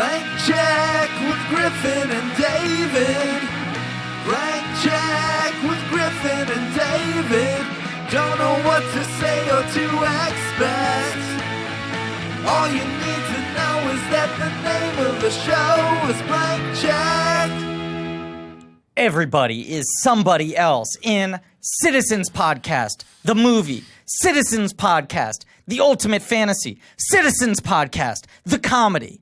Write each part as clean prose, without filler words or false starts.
Blank check with Griffin and David. Blank check with Griffin and David. Don't know what to say or to expect. All you need to know is that the name of the show is Blank Check. Everybody is somebody else in Citizens Podcast, the movie, Citizens Podcast, the ultimate fantasy, Citizens Podcast, the comedy.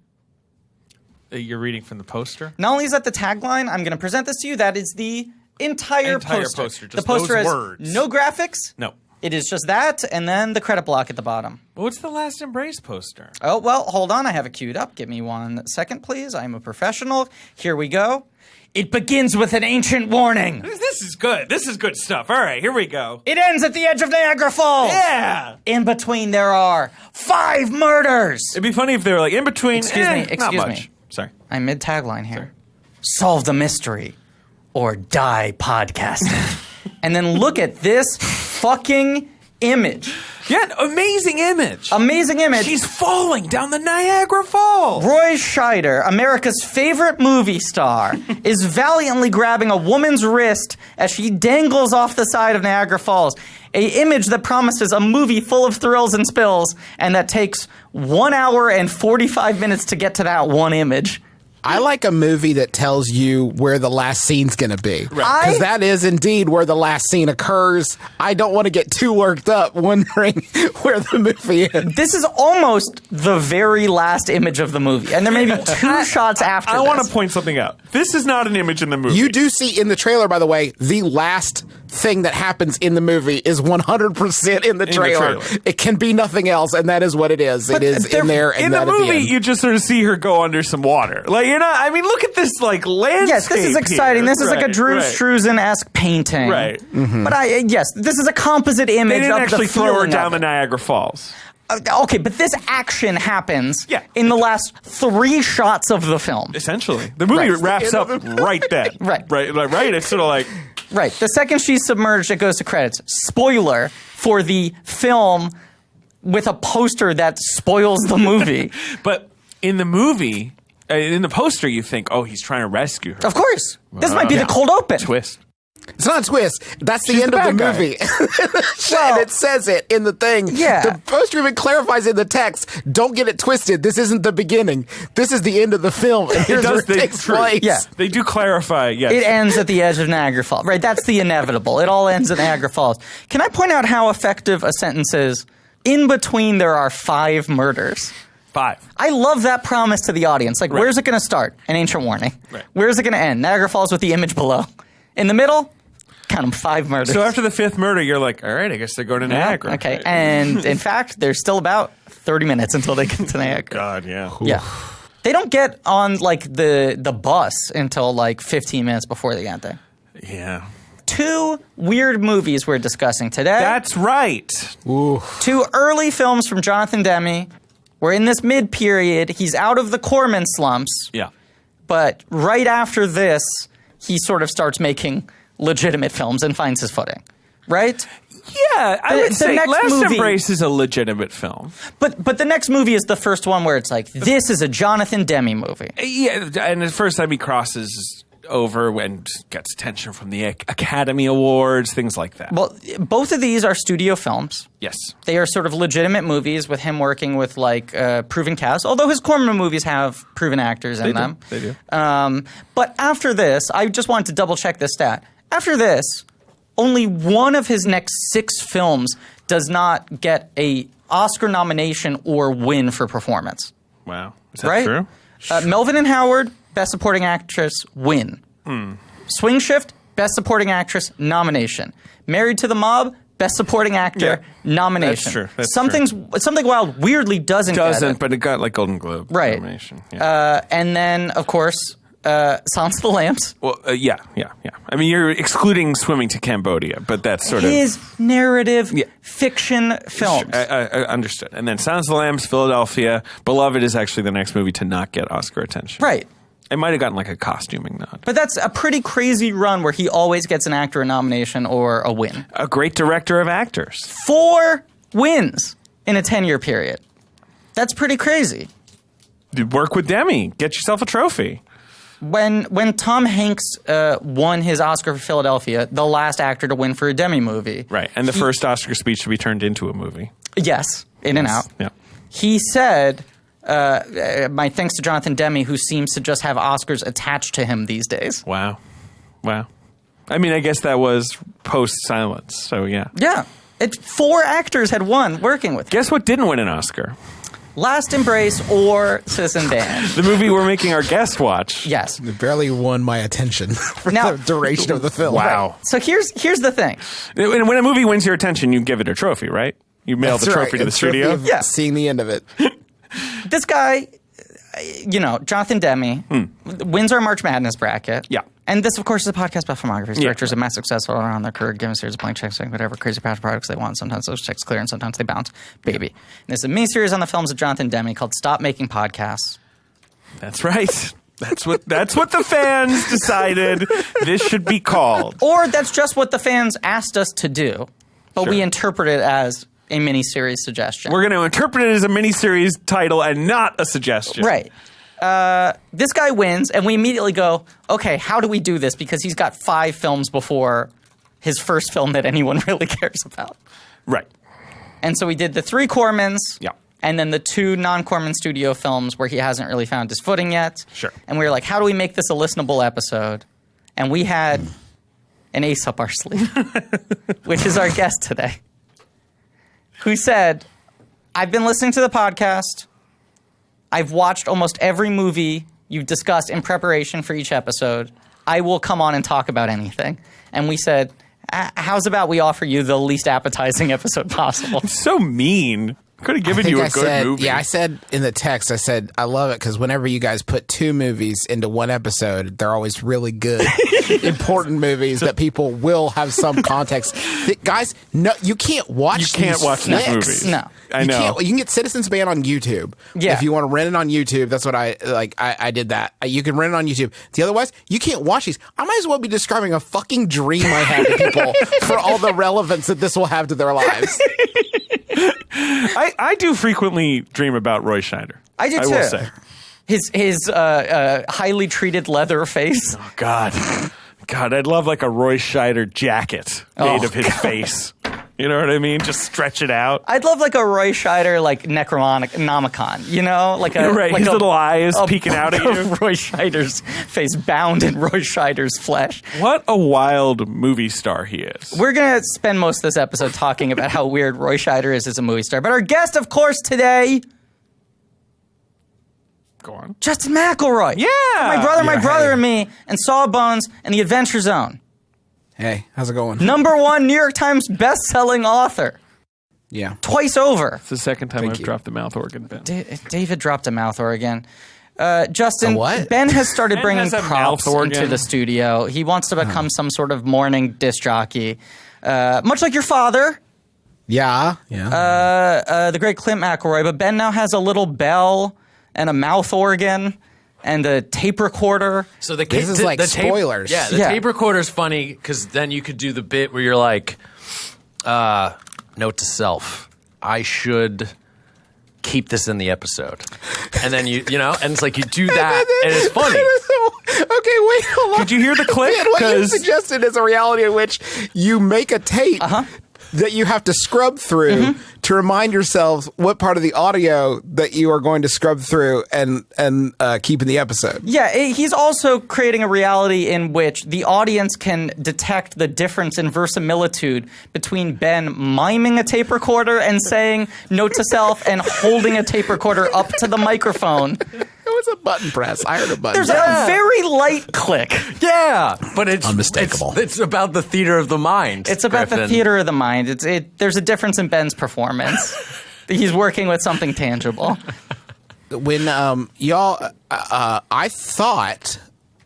You're reading from the poster? Not only is that the tagline, I'm going to present this to you. That is the entire poster. Just the poster those has words. No graphics. No. It is just that, and then the credit block at the bottom. What's the Last Embrace poster? Oh, well, hold on. I have it queued up. Give me 1 second, please. I'm a professional. Here we go. It begins with an ancient warning. This is good. This is good stuff. All right, here we go. It ends at the edge of Niagara Falls. Yeah. In between, there are 5 murders. It'd be funny if they were like, in between, Excuse not me. much. Sorry. I'm mid-tagline here. Solve the mystery or die podcasting. And then look at this fucking image. Yeah, amazing image. Amazing image. She's falling down the Niagara Falls. Roy Scheider, America's favorite movie star, is valiantly grabbing a woman's wrist as she dangles off the side of Niagara Falls. An image that promises a movie full of thrills and spills, and that takes 1 hour and 45 minutes to get to that one image. I like a movie that tells you where the last scene's going to be. Right. Because that is indeed where the last scene occurs. I don't want to get too worked up wondering where the movie ends. This is almost the very last image of the movie, and there may be 2 shots after I this. want to point something out. This is not an image in the movie. You do see in the trailer, by the way, the last thing that happens in the movie is 100% in the trailer. It can be nothing else, and that is what it is. It is in there, and in that the at movie, the end. you just sort of see her go under some water. Like, you're not, I mean, look at this, like, landscape. Yes, this is exciting. Here. This is like a Drew Struzan-esque painting. Right. Mm-hmm. But yes, this is a composite image They didn't of actually the throw her feeling down of the it. Niagara Falls. Okay, but this action happens Yeah. in the last 3 shots of the film. Essentially. The movie Right. wraps up right then. Right. Right? It's sort of like... Right. The second she's submerged, it goes to credits. Spoiler for the film with a poster that spoils the movie. But in the movie, in the poster, you think, oh, he's trying to rescue her. Of course. This might be the cold open. Twist. It's not a twist. That's the She's end the of the bad guy. movie. Well- And it says it in the thing. Yeah. The poster even clarifies in the text, don't get it twisted. This isn't the beginning. This is the end of the film. And here's where it takes place. Yeah. They do clarify, yes. It ends at the edge of Niagara Falls. Right, that's the inevitable. It all ends at Niagara Falls. Can I point out how effective a sentence is? In between, there are 5 murders. 5. I love that promise to the audience. Like, where's it going to start? An ancient warning. Right. Where's it going to end? Niagara Falls with the image below. In the middle, count them, 5 murders. So after the 5th murder, you're like, all right, I guess they're going to Niagara. Okay, Right. and in fact, there's still about 30 minutes until they get to Niagara. God, yeah. Yeah. They don't get on, like, the bus until, like, 15 minutes before they get there. Yeah. 2 weird movies we're discussing today. That's right. Ooh. 2 early films from Jonathan Demme. We're in this mid-period. He's out of the Korman slumps. Yeah. But right after this, he sort of starts making legitimate films and finds his footing. Right? Yeah, I The- would the say next Last movie- Embrace is a legitimate film. But the next movie is the first one where it's like, this is a Jonathan Demme movie. Yeah, and the first time he crosses over and gets attention from the Academy Awards, things like that. Well, both of these are studio films. Yes. They are sort of legitimate movies with him working with, like, proven cast, although his Korman movies have proven actors in them. They do. But after this, I just wanted to double-check this stat. After this, only one of his next 6 films does not get a Oscar nomination or win for performance. Wow. Is that Right? true? Melvin and Howard, Best Supporting Actress, win. Swing Shift, Best Supporting Actress, nomination. Married to the Mob, Best Supporting Actor, nomination. That's true. That's Something Wild weirdly doesn't get it. but it got like Golden Globe Right. nomination. Yeah. And then, of course, Silence of the Lambs. Well, yeah. I mean, you're excluding Swimming to Cambodia, but that's sort His narrative Yeah. fiction films. I understood. And then Silence of the Lambs, Philadelphia, Beloved is actually the next movie to not get Oscar attention. Right. It might have gotten like a costuming nod. But that's a pretty crazy run where he always gets an actor nomination or a win. A great director of actors. 4 wins in a 10-year period. That's pretty crazy. Work with Demme. Get yourself a trophy. When Tom Hanks won his Oscar for Philadelphia, the last actor to win for a Demme movie. Right. And the first Oscar speech to be turned into a movie. Yes. In and out. Yeah. He said, my thanks to Jonathan Demme, who seems to just have Oscars attached to him these days. Wow. I mean, I guess that was post-silence, so yeah. Yeah. 4 actors had won working with him. Guess what didn't win an Oscar? Last Embrace or Citizen Band. The movie we're making our guest watch. Yes. It barely won my attention for Now- the duration of the film. Wow. So here's the thing. When a movie wins your attention, you give it a trophy, right? You mail That's the trophy right. to the studio. Yeah. Seeing the end of it. This guy, Jonathan Demme, wins our March Madness bracket. Yeah. And this, of course, is a podcast about filmographies. Yeah. Directors have met successful around their career, given a series of blank checks, saying whatever crazy passion products they want. Sometimes those checks clear and sometimes they bounce. Baby. And this is a miniseries on the films of Jonathan Demme called Stop Making Podcasts. That's right. That's what the fans decided this should be called. Or that's just what the fans asked us to do, but Sure. we interpret it as a miniseries suggestion. We're going to interpret it as a miniseries title and not a suggestion. Right. This guy wins, and we immediately go, okay, how do we do this? Because he's got 5 films before his first film that anyone really cares about. Right. And so we did the 3 Kormans, Yeah. and then the 2 non-Korman studio films where he hasn't really found his footing yet. Sure. And we were like, how do we make this a listenable episode? And we had an ace up our sleeve, which is our guest today, who said, I've been listening to the podcast. I've watched almost every movie you've discussed in preparation for each episode. I will come on and talk about anything. And we said, how's about we offer you the least appetizing episode possible? So mean. Could have given you a good movie. Yeah, I said in the text, I love it because whenever you guys put 2 movies into one episode, they're always really good, important movies that people will have some context. Guys, no, you can't watch. You can't watch these flicks. movies. No. I know. You can get Citizens Band on YouTube. Yeah. If you want to rent it on YouTube, that's what I did that. You can rent it on YouTube. Otherwise, you can't watch these. I might as well be describing a fucking dream I have to people for all the relevance that this will have to their lives. I do frequently dream about Roy Scheider. I do too. I will say. His highly treated leather face. Oh, God, I'd love like a Roy Scheider jacket made of his face. You know what I mean? Just stretch it out. I'd love like a Roy Scheider like Necronomicon, like a Right, like his a, little eyes peeking out at you. Roy Scheider's face bound in Roy Scheider's flesh. What a wild movie star he is. We're gonna spend most of this episode talking about how weird Roy Scheider is as a movie star. But our guest, of course, today, Go on. Justin McElroy. Yeah. My brother hey. and me, and Sawbones and The Adventure Zone. Hey, how's it going? #1 New York Times best-selling author. Yeah. Twice over. It's the second time Thank I've you. dropped the mouth organ, Ben. David dropped a mouth organ. Justin, A what? Ben has started Ben bringing has a props mouth organ. into the studio. He wants to become some sort of morning disc jockey, much like your father, Yeah. Yeah. the great Clint McElroy. But Ben now has a little bell and a mouth organ and a tape recorder. So the This is like spoilers. Yeah, the Yeah. tape recorder's funny because then you could do the bit where you're like, note to self, I should keep this in the episode. And then and it's like you do that and it's funny. Okay, wait, hold on. Did you hear the click? Man, what you 'Cause- suggested is a reality in which you make a tape that you have to scrub through to remind yourselves what part of the audio that you are going to scrub through and keep in the episode. Yeah, he's also creating a reality in which the audience can detect the difference in verisimilitude between Ben miming a tape recorder and saying note to self and holding a tape recorder up to the microphone. It was a button press. I heard a button There's press. a very light click. Yeah, but it's Unmistakable. It's about the theater of the mind. It's about the Griffin. theater of the mind. There's a difference in Ben's performance. He's working with something tangible. When y'all, I thought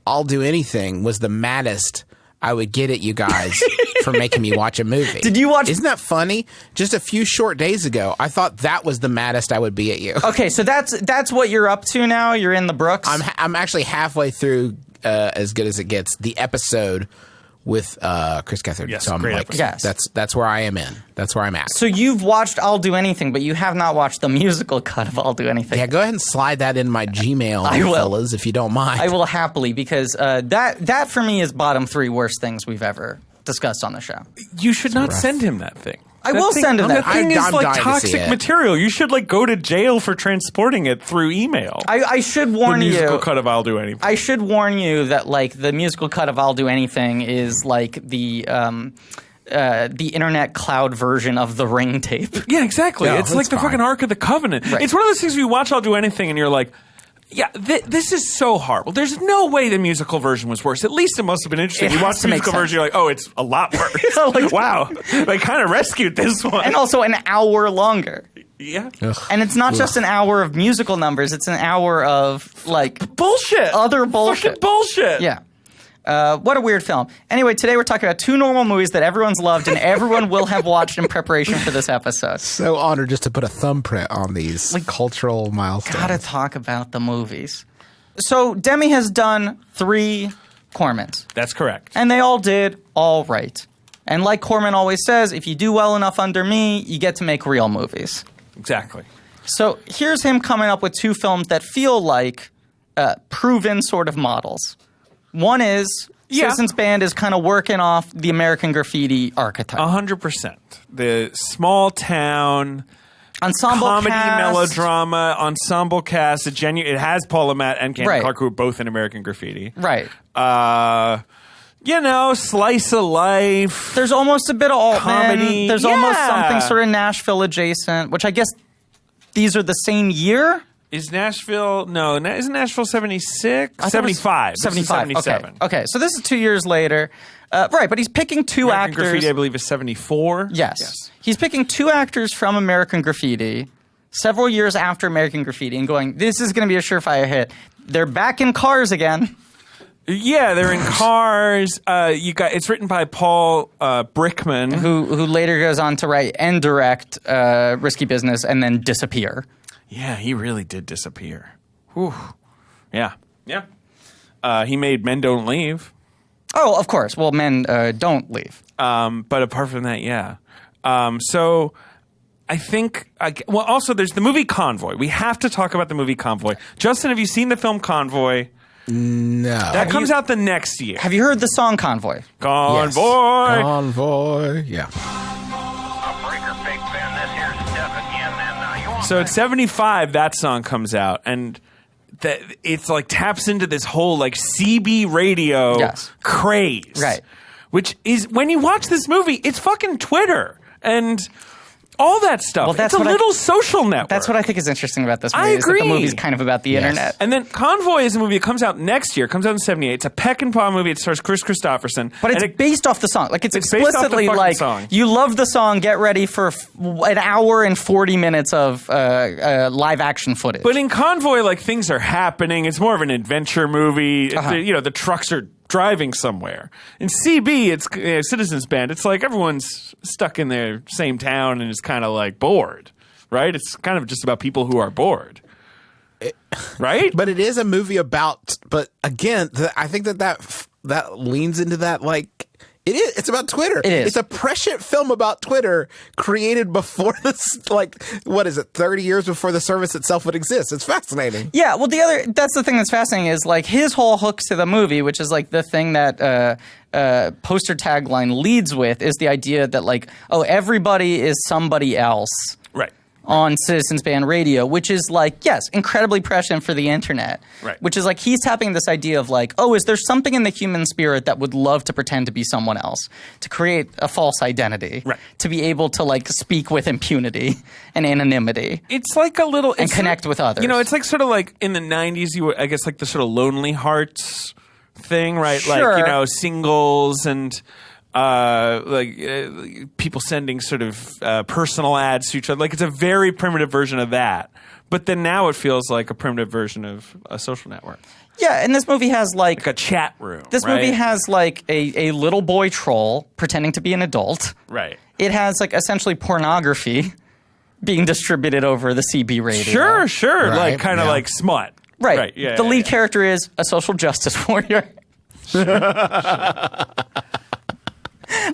I'll Do Anything was the maddest I would get at you guys for making me watch a movie. Did you watch- Isn't that funny? Just a few short days ago, I thought that was the maddest I would be at you. Okay, so that's what you're up to now? You're in the Brooks? I'm actually halfway through, as good as it gets, the episode with Chris Gethard. Yes, so I'm great like, episode. that's where I am in. That's where I'm at. So you've watched I'll Do Anything, but you have not watched the musical cut of I'll Do Anything. Yeah, go ahead and slide that in my Gmail, I will. fellas, if you don't mind. I will happily, because that for me is bottom 3 worst things we've ever discussed on the show. You should not send him that thing. I will send him that. That thing I'm is like dying to see toxic it. material. You should like go to jail for transporting it through email. I should the warn musical you. cut of I'll Do Anything. I should warn you that like the musical cut of I'll Do Anything is like the internet cloud version of the Ring tape. Yeah, exactly. Yeah, it's that's like the fine. fucking Ark of the Covenant. Right. It's one of those things where you watch I'll Do Anything and you're like, yeah, this is so horrible. There's no way the musical version was worse. At least it must have been interesting. It You has watch to the make musical sense. version, you're like, oh, it's a lot worse. Like- wow. They kind of rescued this one. And also an hour longer. yeah. And it's not just an hour of musical numbers, it's an hour of like Bullshit. other bullshit. Fucking bullshit. Yeah. What a weird film. Anyway, today we're talking about 2 normal movies that everyone's loved and everyone will have watched in preparation for this episode. so honored just to put a thumbprint on these cultural milestones. Gotta talk about the movies. So Demme has done 3 Kormans, That's correct. and they all did all right. And like Korman always says, if you do well enough under me, you get to make real movies. Exactly. So here's him coming up with 2 films that feel like proven sort of models. One is Citizens Band is kind of working off the American Graffiti archetype. 100%. The small town Ensemble comedy cast. melodrama ensemble cast. It has Paula Matt and Candy Right. Clark, who are both in American Graffiti. Right. Slice of life. There's almost a bit of Altman. Comedy. There's almost Yeah. something sort of Nashville adjacent, which I guess these are the same year. Is Nashville? No, isn't Nashville 76? I thought it was 75. This is 75. 77. Okay. So this is 2 years later. Right, but he's picking 2 American actors. Graffiti, I believe, is 74. Yes. He's picking 2 actors from American Graffiti several years after American Graffiti and going, this is going to be a surefire hit. They're back in Cars again. Yeah, they're in Cars. It's written by Paul Brickman. Who later goes on to write and direct Risky Business and then Disappear. Yeah, he really did disappear. Whew. Yeah. Yeah. He made Men Don't Leave. Oh, of course. Well, Men Don't Leave. But apart from that, yeah. So I think, also there's the movie Convoy. We have to talk about the movie Convoy. Justin, have you seen the film Convoy? No. That comes out the next year. Have you heard the song Convoy? Yes. Convoy. Convoy. Yeah. So at 75, that song comes out, and it's like taps into this whole like CB radio craze. Right. Which is, when you watch this movie, it's fucking Twitter and all that stuff. Well, that's it's a what little social network. That's what I think is interesting about this movie. I Is that agree. the movie's kind of about the internet. And then Convoy is a movie that comes out next year. It comes out in 78. It's a Peck and Paw movie. It stars Chris Christopherson. But it's and it, based off the song. Like it's based off the explicitly fucking like song. you love the song. Get ready for an hour and 40 minutes of live action footage. But in Convoy, like, things are happening. It's more of an adventure movie. The trucks are driving somewhere. In CB, it's Citizens Band. It's like everyone's stuck in their same town and is kind of like bored, right? It's kind of just about people who are bored, right? But it is a movie about. But again, I think that leans into that like. It is. It's about Twitter. It is. It's a prescient film about Twitter created before this, like, what is it, 30 years before the service itself would exist. It's fascinating. Yeah, well, that's the thing that's fascinating is like his whole hooks to the movie, which is like the thing that poster tagline leads with is the idea that like, oh, everybody is somebody else. Right. On Citizens Band Radio, which is like, yes, incredibly prescient for the internet. Right. Which is like, he's tapping this idea of like, oh, is there something in the human spirit that would love to pretend to be someone else, to create a false identity, Right. to be able to like speak with impunity and anonymity. It's like a little... And connect with others. You know, it's like sort of like in the 90s, I guess like the sort of Lonely Hearts thing, right? Sure. Like, singles and... people sending sort of personal ads to each other. Like, it's a very primitive version of that. But then now it feels like a primitive version of a social network. Yeah, and this movie has like a chat room. This right? movie has like a little boy troll pretending to be an adult. Right. It has like essentially pornography being distributed over the CB radio. Sure. Right, Like, kind of like smut. Right. Yeah, the lead character is a social justice warrior.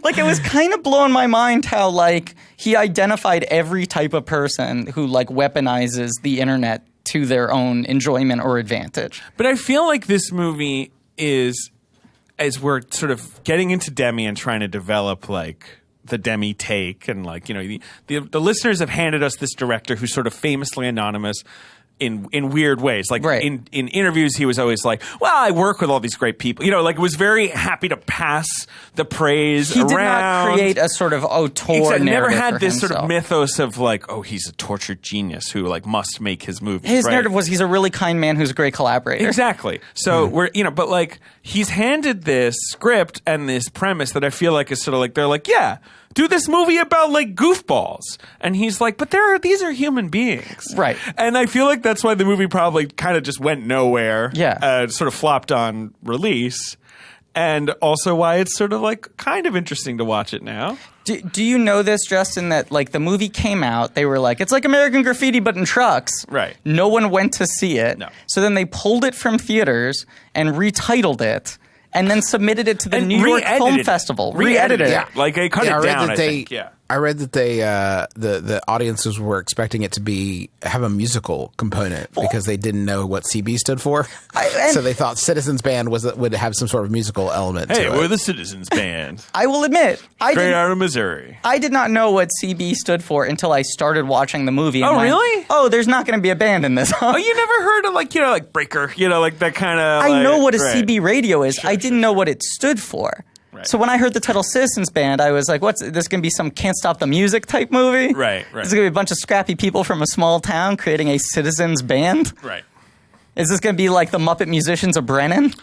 Like, it was kind of blowing my mind how, like, he identified every type of person who, like, weaponizes the internet to their own enjoyment or advantage. But I feel like this movie is, as we're sort of getting into Demme and trying to develop, like, the Demme take, and, like, you know, the listeners have handed us this director who's sort of famously anonymous in weird ways. Like, right. in interviews, he was always like, well, I work with all these great people. You know, like, was very happy to pass the praise He around. did not create a sort of auteur Exactly. Never narrative had for this sort himself. of mythos of, like, oh, he's a tortured genius who, like, must make his movies. His right? narrative was he's a really kind man who's a great collaborator. Exactly. So we're, you know, but, like, he's handed this script and this premise that I feel like is sort of like, they're like, yeah, do this movie about, like, goofballs. And he's like, but these are human beings. Right. And I feel like that's why the movie probably kind of just went nowhere. Yeah. Sort of flopped on release. And also why it's sort of, like, kind of interesting to watch it now. Do you know this, Justin, that, like, the movie came out, they were like, it's like American Graffiti but in trucks. Right. No one went to see it. No. So then they pulled it from theaters and retitled it and then submitted it to the And New York re-edited Film it. Festival. Re-edited it. Yeah. Like, they cut it down, I think. Yeah. I read that they the audiences were expecting it to have a musical component because they didn't know what CB stood for. So they thought Citizens Band would have some sort of musical element Hey, to we're it. the Citizens Band. I will admit, Straight out of Missouri. I did not know what CB stood for until I started watching the movie. And Oh, went, really? Oh, there's not going to be a band in this. Oh, you never heard of, like, you know, like Breaker, you know, like that kind of. I know what a right. CB radio is. I didn't know what it stood for. Right. So when I heard the title Citizens Band, I was like, what's this going to be, some Can't Stop the Music type movie? Right. This is going to be a bunch of scrappy people from a small town creating a citizens band? Right. Is this going to be like the Muppet Musicians of Brennan?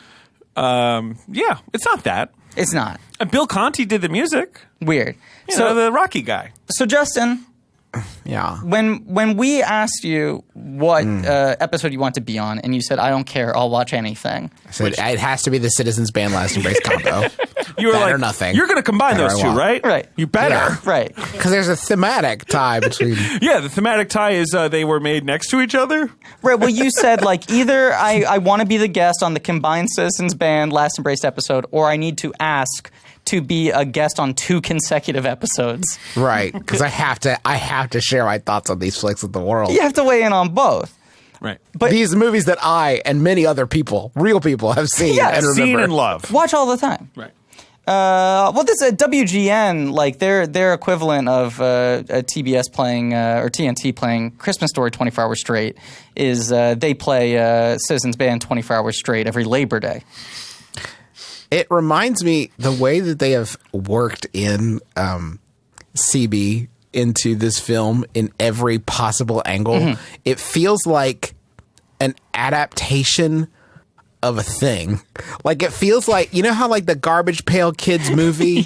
Yeah, it's not that. It's not. Bill Conti did the music. Weird. So the Rocky guy. So Justin, Yeah. when we asked you what episode you want to be on, and you said, I don't care, I'll watch anything. So it has to be the Citizens Band Last Embrace combo. You were That like, or nothing. You're going to combine That those I two, want. right? Right. You better. Yeah. Right. Because there's a thematic tie between... Yeah, the thematic tie is they were made next to each other. Right. Well, you said, like, either I want to be the guest on the combined Citizens Band Last Embraced episode, or I need to ask to be a guest on 2 consecutive episodes. Right. Because I have to share my thoughts on these flicks with the world. You have to weigh in on both. Right. But These movies that I and many other people, real people, have seen Yeah, and remember. Seen and love. watch all the time. Right. Well, this WGN, like their equivalent of a TBS playing or TNT playing Christmas Story 24 hours straight is they play Citizens Band 24 hours straight every Labor Day. It reminds me the way that they have worked in CB into this film in every possible angle. Mm-hmm. It feels like an adaptation of a thing. Like, it feels like, you know how, like, the Garbage Pail Kids movie,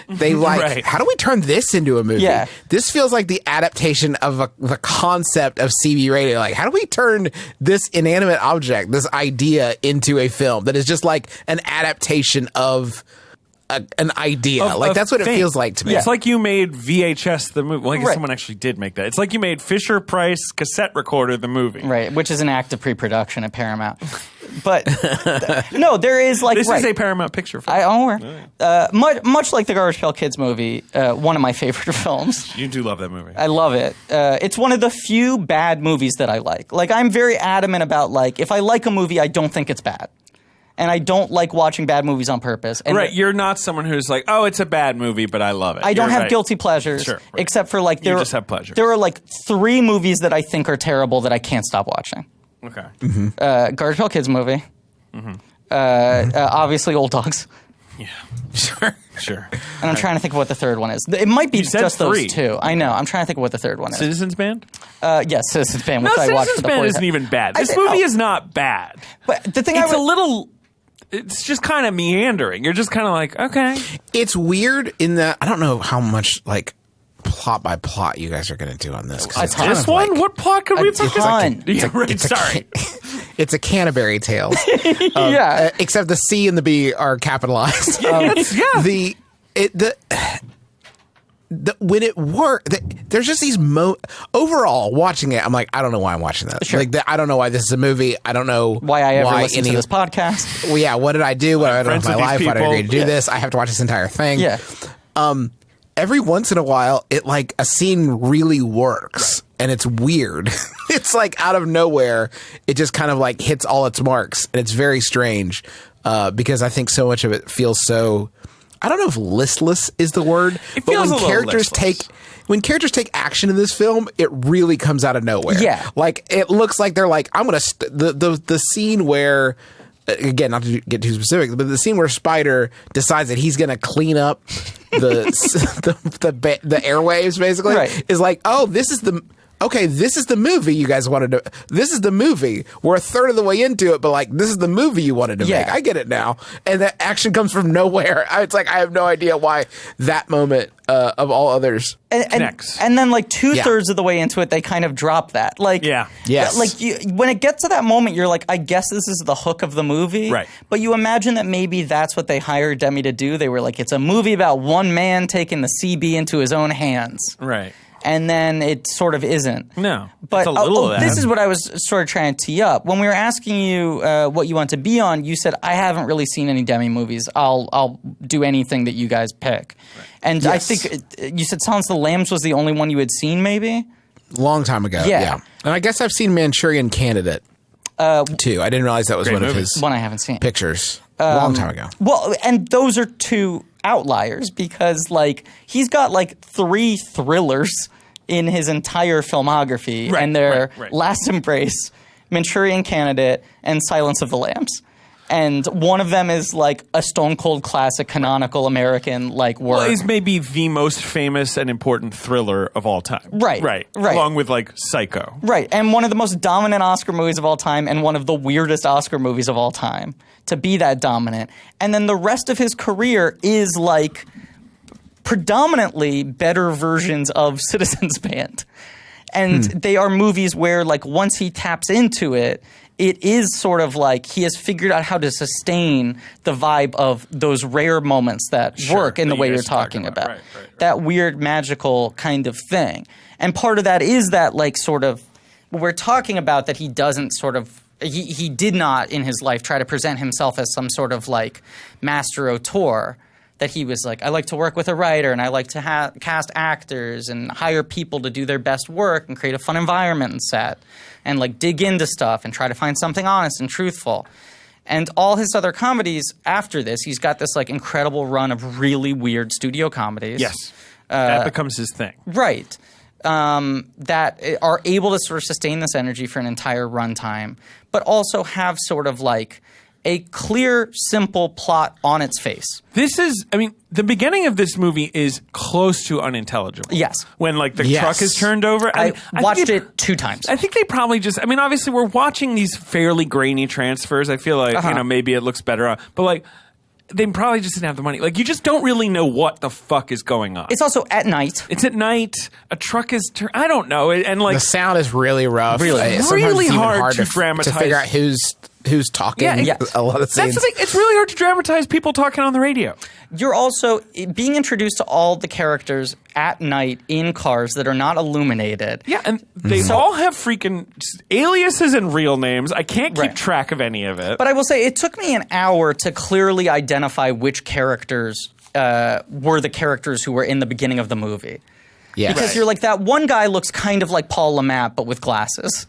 they like, Right. how do we turn this into a movie? Yeah. This feels like the adaptation of the concept of CB radio. Like, how do we turn this inanimate object, this idea, into a film that is just like an adaptation of an idea? Of- Like, of that's what thing. it feels like to me. It's like you made VHS the movie. Well, I guess Right. someone actually did make that. It's like you made Fisher Price cassette recorder the movie. Right, which is an act of pre-production at Paramount. But no, there is like This right. is a Paramount picture film. I own her. Much like the Garbage Pail Kids movie, one of my favorite films. You do love that movie. I love it. It's one of the few bad movies that I like. Like, I'm very adamant about, like, if I like a movie, I don't think it's bad. And I don't like watching bad movies on purpose. And Right, you're not someone who's like, oh, it's a bad movie, but I love it. I don't You're have right. guilty pleasures, Sure, right. except for, like, You just have pleasures. There are like 3 movies that I think are terrible that I can't stop watching. Okay. Garbage Pail Kids movie. Obviously, Old Dogs. Yeah. Sure. And I'm trying to think of what the third one is. It might be You said just 3. those 2. I know. I'm trying to think of what the third one is. Citizens Band? Yes, Citizens Band, which No, I watched Citizens for the Band 40th. isn't even bad. This I- movie oh. is not bad. But the thing It's a little... It's just kind of meandering. You're just kind of like, okay. It's weird in that I don't know how much, like, plot by plot you guys are going to do on this. 'cause it's kind This of one? like- What plot could we a fucking... ton. Yeah, right, it's a sorry. It's a Canterbury Tales. yeah. Except the C and the B are capitalized. Yeah. When it worked, there's just these overall watching it. I'm like, I don't know why I'm watching that. Sure. Like, I don't know why this is a movie. I don't know Why I ever listened to this podcast. Well, yeah, what did I do? What did I do with friends my with these life? Why did I people. agree to do this? I have to watch this entire thing. Yeah. every once in a while, a scene really works, and it's weird. It's like out of nowhere, it just kind of like hits all its marks, and it's very strange because I think so much of it feels so. I don't know if listless is the word, It but feels when a little characters listless. when characters take action in this film, it really comes out of nowhere. Yeah. Like it looks like they're like, I'm gonna the scene where. Again, not to get too specific, but the scene where Spider decides that he's going to clean up the airwaves, basically, Right. is like, oh, this is the movie you guys wanted to. This is the movie. We're a third of the way into it, but like, this is the movie you wanted to Yeah. make. I get it now, and that action comes from nowhere. It's like I have no idea why that moment of all others. Connects. And then like 2/3 of the way into it, they kind of drop that. Like, Yeah. Yes. Like when it gets to that moment, you're like, I guess this is the hook of the movie. Right. But you imagine that maybe that's what they hired Demme to do. They were like, it's a movie about one man taking the CB into his own hands. Right. And then it sort of isn't. No. But it's a little of that. this is what I was sort of trying to tee up. When we were asking you what you want to be on, you said, I haven't really seen any Demme movies. I'll do anything that you guys pick. Right. And I think you said Silence of the Lambs was the only one you had seen, maybe? Long time ago, Yeah. And I guess I've seen Manchurian Candidate too. I didn't realize that was Great one movie. of his One I haven't seen. pictures. Long time ago. Well, and those are two outliers because, like, he's got, like, 3 thrillers in his entire filmography, Right, and they're right. Last Embrace, Manchurian Candidate, and Silence of the Lambs. And one of them is, like, a stone-cold classic, canonical American, like, work. Well, he's maybe the most famous and important thriller of all time. Right. Along with, like, Psycho. Right, and one of the most dominant Oscar movies of all time and one of the weirdest Oscar movies of all time to be that dominant. And then the rest of his career is, like, predominantly better versions of Citizens Band. And they are movies where, like, once he taps into it, it is sort of like he has figured out how to sustain the vibe of those rare moments that work in the that way you you're guys are talking talking about. about. Right. That weird, magical kind of thing. And part of that is that, like, sort of, we're talking about that he doesn't sort of, he did not in his life try to present himself as some sort of, like, master auteur. That he was like, I like to work with a writer and I like to cast actors and hire people to do their best work and create a fun environment and set and, like, dig into stuff and try to find something honest and truthful. And all his other comedies after this, he's got this, like, incredible run of really weird studio comedies. Yes. That becomes his thing. Right. That are able to sort of sustain this energy for an entire runtime, but also have sort of like a clear, simple plot on its face. This is, I mean, the beginning of this movie is close to unintelligible. Yes. When, like, the Yes. truck is turned over. I think watched they- it 2 times. I think they probably just, I mean, obviously we're watching these fairly grainy transfers. I feel like, you know, maybe it looks better on, but, like, they probably just didn't have the money. Like, you just don't really know what the fuck is going on. It's also at night. It's at night. A truck is, I don't know. And, like, The sound is really rough. Really. Sometimes Really it's even hard to to dramatize. figure out who's talking. Yeah, A lot of that's scenes. the thing. It's really hard to dramatize people talking on the radio. You're also being introduced to all the characters at night in cars that are not illuminated. Yeah, and they all have freaking aliases and real names. I can't keep track of any of it. But I will say it took me an hour to clearly identify which characters were the characters who were in the beginning of the movie. Yeah. Because you're like, that one guy looks kind of like Paul Lamont, but with glasses.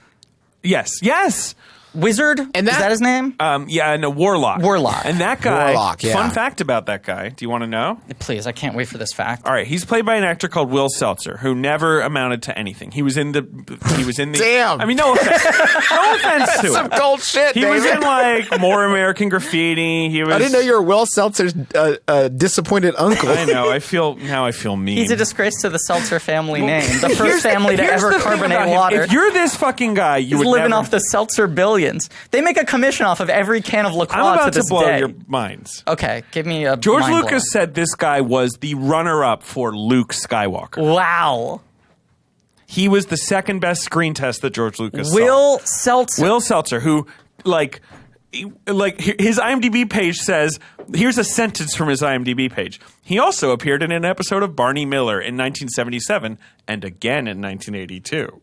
Yes. Wizard? And Is that his name? Yeah, no, Warlock. Warlock. And that guy, Warlock, yeah. fun fact about that guy. Do you want to know? Please, I can't wait for this fact. All right, he's played by an actor called Will Seltzer, who never amounted to anything. He was in the. Damn. I mean, no offense. No offense to Some him. gold shit, He was David. in, like, More American Graffiti. He was. I didn't know you were Will Seltzer's disappointed uncle. I know. I feel mean. He's a disgrace to the Seltzer family name. The Here's first family to here's ever the thing carbonate about him. water. If you're this fucking guy, you He's would living never, off the Seltzer billions. They make a commission off of every can of La Croix I'm about to to this blow day. your minds. Okay, give me a George mind Lucas said this guy was the runner-up for Luke Skywalker. blow. Wow. He was the second best screen test that George Lucas saw. Will Seltzer. Will Seltzer, who, like his IMDb page says, here's a sentence from his IMDb page. He also appeared in an episode of Barney Miller in 1977 and again in 1982.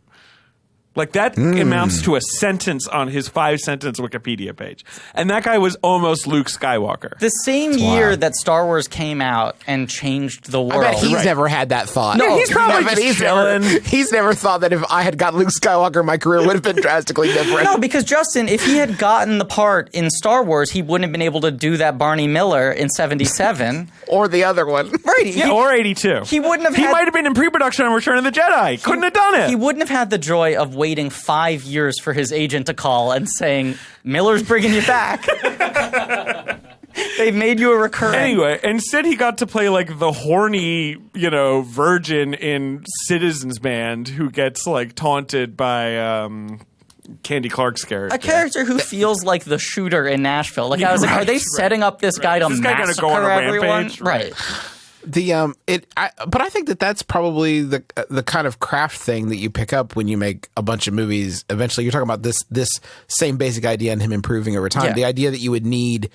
Like, that amounts to a sentence on his 5-sentence Wikipedia page. And that guy was almost Luke Skywalker. The same year that Star Wars came out and changed the world. I bet he's never had that thought. No, he's probably just chilling. He's never thought that if I had got Luke Skywalker, my career would have been drastically different. No, because Justin, if he had gotten the part in Star Wars, he wouldn't have been able to do that Barney Miller in 77. Or the other one. Right. Or 82. He wouldn't have He had... might have been in pre-production on Return of the Jedi. Couldn't have done it. He wouldn't have had the joy of waiting 5 years for his agent to call and saying, Miller's bringing you back. They've made you a recurring. Anyway, instead he got to play like the horny, virgin in Citizens Band who gets like taunted by Candy Clark's character. A character who feels like the shooter in Nashville. Like, I was like, are they setting up this guy to massacre go on a everyone? rampage? Right. But I think that's probably the kind of craft thing that you pick up when you make a bunch of movies. Eventually, you're talking about this same basic idea and him improving over time. Yeah. The idea that you would need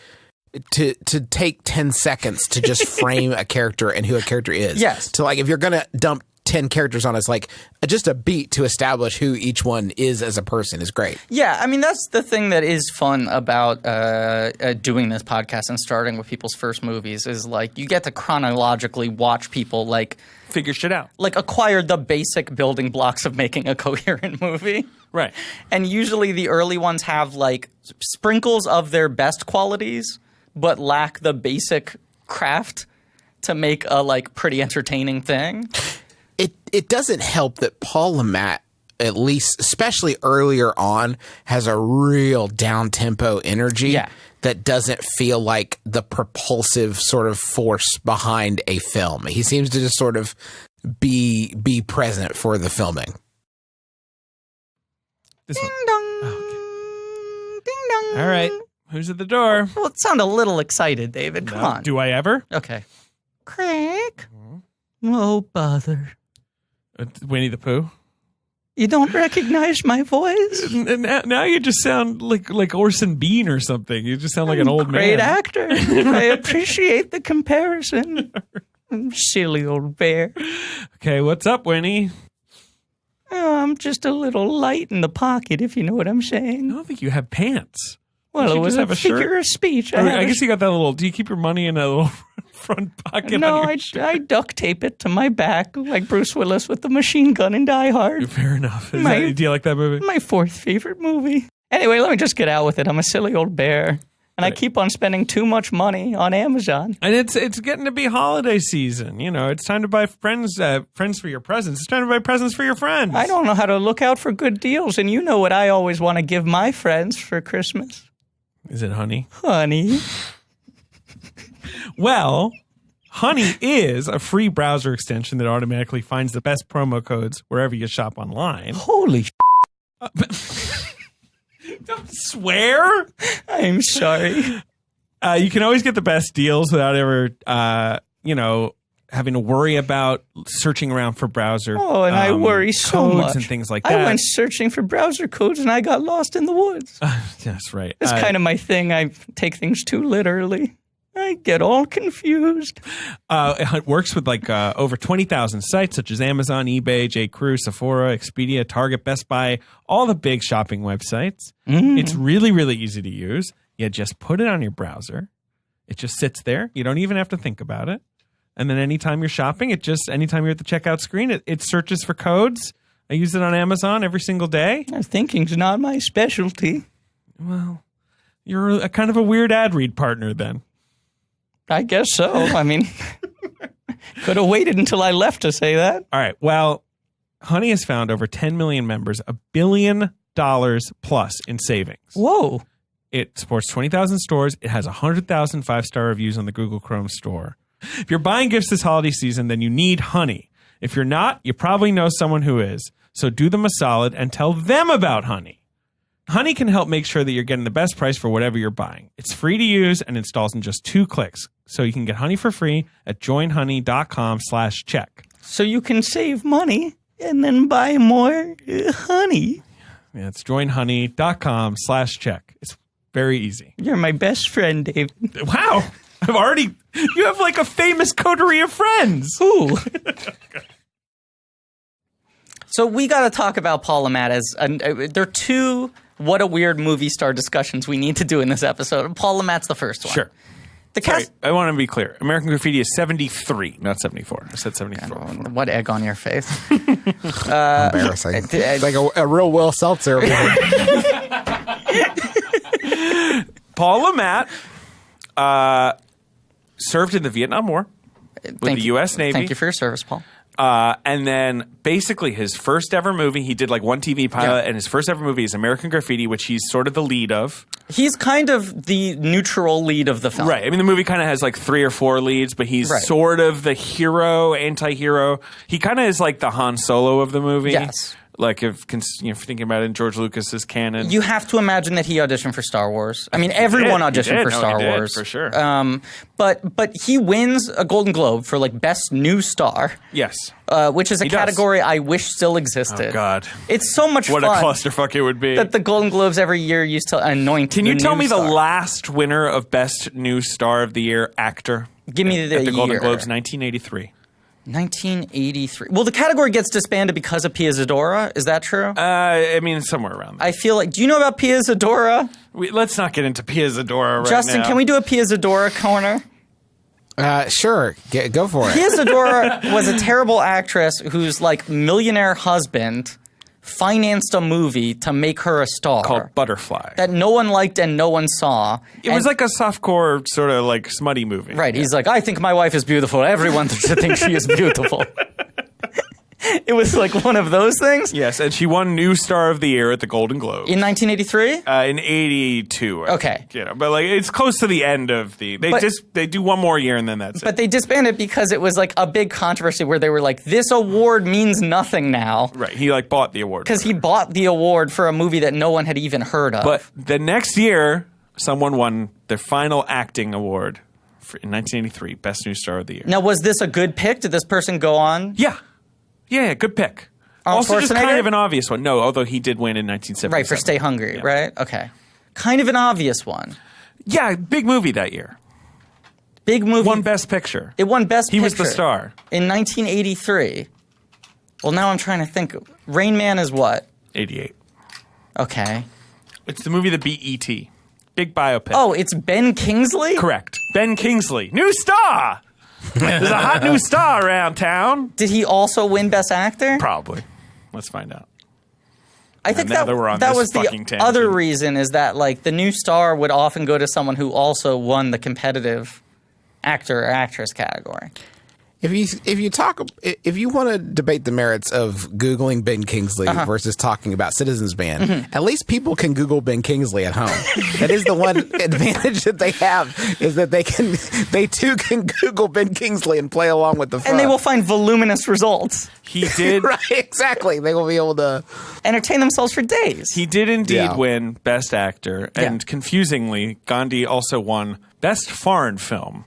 to take 10 seconds to just frame a character and who a character is. Yes. To like, if you're gonna dump 10 characters on us, like just a beat to establish who each one is as a person is great. Yeah, I mean, that's the thing that is fun about doing this podcast and starting with people's first movies is like you get to chronologically watch people like Figure shit out. like acquire the basic building blocks of making a coherent movie. Right. And usually the early ones have like sprinkles of their best qualities but lack the basic craft to make a like pretty entertaining thing. It doesn't help that Paul Le Mat, at least, especially earlier on, has a real down-tempo energy that doesn't feel like the propulsive sort of force behind a film. He seems to just sort of be present for the filming. This Ding one. dong. Oh, okay. Ding dong. All right. Who's at the door? Well, it sounded a little excited, David. Come on. Do I ever? Okay. Craig. Oh, bother. Winnie the Pooh? You don't recognize my voice? And now you just sound like Orson Bean or something. You just sound like an old Great man. actor. I appreciate the comparison. Silly old bear. Okay, what's up, Winnie? Oh, I'm just a little light in the pocket, if you know what I'm I saying. don't think you have pants. Well, you it was just a have a shirt? figure of speech. I guess you got that little. Do you keep your money in a little front pocket? No, on your I shirt? duct tape it to my back like Bruce Willis with the machine gun in Die Hard. Fair enough. Do you like that movie? My fourth favorite movie. Anyway, let me just get out with it. I'm a silly old bear. And I keep on spending too much money on Amazon. And it's getting to be holiday season. It's time to buy friends for your presents. It's time to buy presents for your friends. I don't know how to look out for good deals, and you know what I always want to give my friends for Christmas. Is it honey? Honey. Well, Honey is a free browser extension that automatically finds the best promo codes wherever you shop online. Holy Don't swear. I'm sorry. You can always get the best deals without ever, having to worry about searching around for browser. Oh, and I worry so codes much. and things like that. I went searching for browser codes, and I got lost in the woods. That's right. It's kind of my thing. I take things too literally. I get all confused. It works with over 20,000 sites such as Amazon, eBay, J.Crew, Sephora, Expedia, Target, Best Buy, all the big shopping websites. It's really, really easy to use. You just put it on your browser. It just sits there. You don't even have to think about it. And then anytime you're shopping, anytime you're at the checkout screen, it searches for codes. I use it on Amazon every single day. Thinking's not my specialty. Well, you're a kind of a weird ad read partner then. I guess so. I mean, could have waited until I left to say that. All right. Well, Honey has found over 10 million members, $1 billion plus in savings. Whoa. It supports 20,000 stores. It has 100,000 5-star reviews on the Google Chrome store. If you're buying gifts this holiday season, then you need Honey. If you're not, you probably know someone who is. So do them a solid and tell them about Honey. Honey can help make sure that you're getting the best price for whatever you're buying. It's free to use and installs in just 2 clicks. So you can get Honey for free at joinhoney.com/check. So you can save money and then buy more honey. Yeah, it's joinhoney.com/check. It's very easy. You're my best friend, David. Wow. You have like a famous coterie of friends. Ooh. So we got to talk about Paul Le Mat there are two what a weird movie star discussions we need to do in this episode. Paul Le Mat's the first one. Sure. The Sorry, cast. I want to be clear. American Graffiti is 73, not 74. I said 74. What egg on your face? Embarrassing. It's like a real Will Seltzer over here. Paul Le Mat served in the Vietnam War with the U.S. Navy. Thank you for your service, Paul. And then basically his first ever movie, he did like one TV pilot, and his first ever movie is American Graffiti, which he's sort of the lead of. He's kind of the neutral lead of the film. Right. I mean, the movie kind of has like 3 or 4 leads, but he's sort of the hero, anti-hero. He kind of is like the Han Solo of the movie. Yes. Like if you're thinking about it in George Lucas's canon. You have to imagine that he auditioned for Star Wars. I mean, everyone auditioned for Star Wars. For sure. But he wins a Golden Globe for like Best New Star. Yes. Which is a category I wish still existed. Oh, God. It's so much what fun. What a clusterfuck it would be. That the Golden Globes every year used to anoint Can you tell me star. the last winner of Best New Star of the Year actor? Give me the at the Golden year. Globes, 1983. 1983. Well, the category gets disbanded because of Pia Zadora. Is that true? I mean, somewhere around there. I feel like. Do you know about Pia Zadora? Let's not get into Pia Zadora right Justin, now. can we do a Pia Zadora corner? Sure. Go for it. Pia Zadora was a terrible actress whose like millionaire husband financed a movie to make her a star called Butterfly that no one liked and no one saw. It was like a softcore sort of like smutty movie. Right. Yeah. He's like, I think my wife is beautiful. Everyone should think she is beautiful. It was like one of those things. Yes, and she won New Star of the Year at the Golden Globes. In 1983? In 82. Okay. You know, but like it's close to the end of the they do one more year and then that's it. But they disbanded because it was like a big controversy where they were like, this award means nothing now. Right. He like bought the award. Because he bought the award for a movie that no one had even heard of. But the next year, someone won their final acting award in 1983, Best New Star of the Year. Now, was this a good pick? Did this person go on? Yeah. Yeah, good pick. Also just kind of an obvious one. No, although he did win in 1977. Right, for Stay Hungry, right? Okay. Kind of an obvious one. Yeah, big movie that year. Big movie. Won Best Picture. It won Best Picture. He was the star. In 1983. Well, now I'm trying to think. Rain Man is what? 88. Okay. It's the movie that beat E.T. Big biopic. Oh, it's Ben Kingsley? Correct. Ben Kingsley. New star! There's a hot new star around town. Did he also win Best Actor? Probably. Let's find out. I think that was the other reason is that like the new star would often go to someone who also won the competitive actor or actress category. If you want to debate the merits of Googling Ben Kingsley versus talking about Citizens Band, at least people can Google Ben Kingsley at home. That is the one advantage that they have, is that they too can Google Ben Kingsley and play along with the fun. And they will find voluminous results. He did. Right, exactly. They will be able to entertain themselves for days. He did indeed win Best Actor, and confusingly, Gandhi also won Best Foreign Film.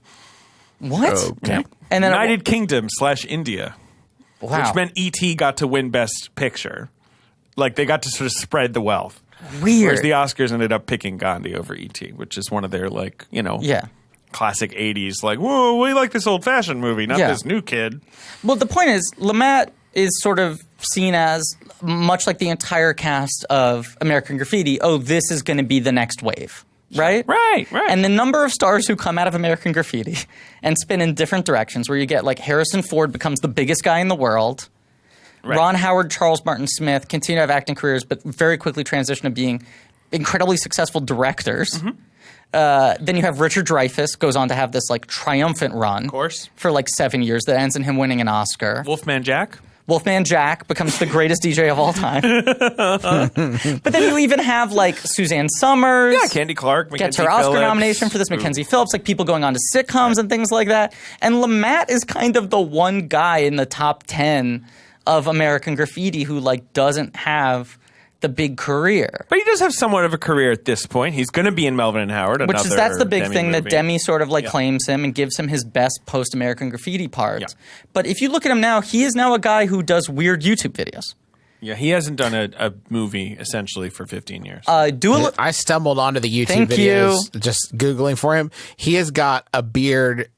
What? Okay. Yeah. And then United Kingdom / India. Wow. Which meant E.T. got to win Best Picture. Like, they got to sort of spread the wealth. Weird. Whereas the Oscars ended up picking Gandhi over E.T., which is one of their, like, you know, classic 80s, like, whoa, we like this old-fashioned movie, not this new kid. Well, the point is, Le Mat is sort of seen as, much like the entire cast of American Graffiti, oh, this is going to be the next wave. Right? Right. And the number of stars who come out of American Graffiti and spin in different directions, where you get like Harrison Ford becomes the biggest guy in the world. Right. Ron Howard, Charles Martin Smith continue to have acting careers, but very quickly transition to being incredibly successful directors. Then you have Richard Dreyfuss, goes on to have this like triumphant run. Of course. For like 7 years that ends in him winning an Oscar. Wolfman Jack becomes the greatest DJ of all time. But then you even have like Suzanne Summers. Yeah, Candy Clark. Gets her Oscar nomination for this. Mackenzie Phillips, like people going on to sitcoms and things like that. And Le Mat is kind of the one guy in the top 10 of American Graffiti who like doesn't have the big career. But he does have somewhat of a career at this point. He's going to be in Melvin and Howard, that's the big Demme thing movie. that Demme sort of like claims him and gives him his best post-American Graffiti part. But if you look at him now, he is now a guy who does weird YouTube videos. Yeah, he hasn't done a movie essentially for 15 years. I stumbled onto the YouTube videos just Googling for him. He has got a beard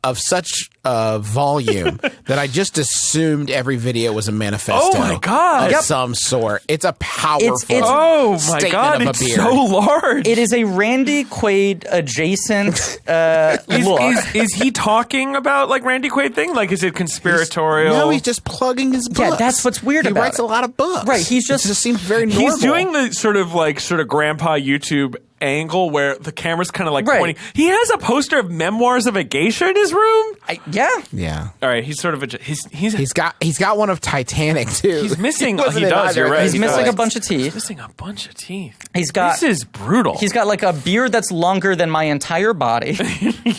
of such volume that I just assumed every video was a manifesto. Oh my God. Of some sort. It's a powerful. Oh my statement God! of a It's beard. so large. It is a Randy Quaid adjacent look. Is he talking about like Randy Quaid thing? Like, is it conspiratorial? No, he's just plugging his books. Yeah, that's what's weird he about writes it. a lot of books. Right, he's just- It just seems very normal. He's doing the sort of grandpa YouTube angle where the camera's kind of like Right. pointing. He has a poster of Memoirs of a Geisha in his room. Yeah. All right, he's sort of He's got one of Titanic too. He's missing. He wasn't He in does. either You're of right. those. He's missing a bunch of teeth. missing a bunch of teeth. He's got. This is brutal. He's got like a beard that's longer than my entire body,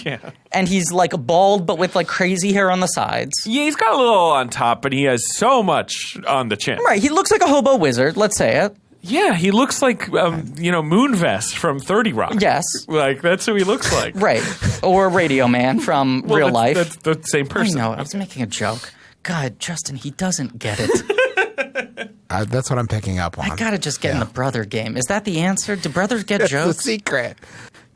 yeah. and he's like bald but with like crazy hair on the sides. Yeah, he's got a little on top, but he has so much on the chin. Right, he looks like a hobo wizard. Let's say it. Yeah, he looks like Moonvest from 30 Rock. Yes. Like that's who he looks like. Right, or Radio Man from Well, real that's- life. That's the same I person. know. I was making a joke. God, Justin, he doesn't get it. That's what I'm picking up on. I gotta just get in the brother game. Is that the answer? Do brothers get That's the jokes? secret.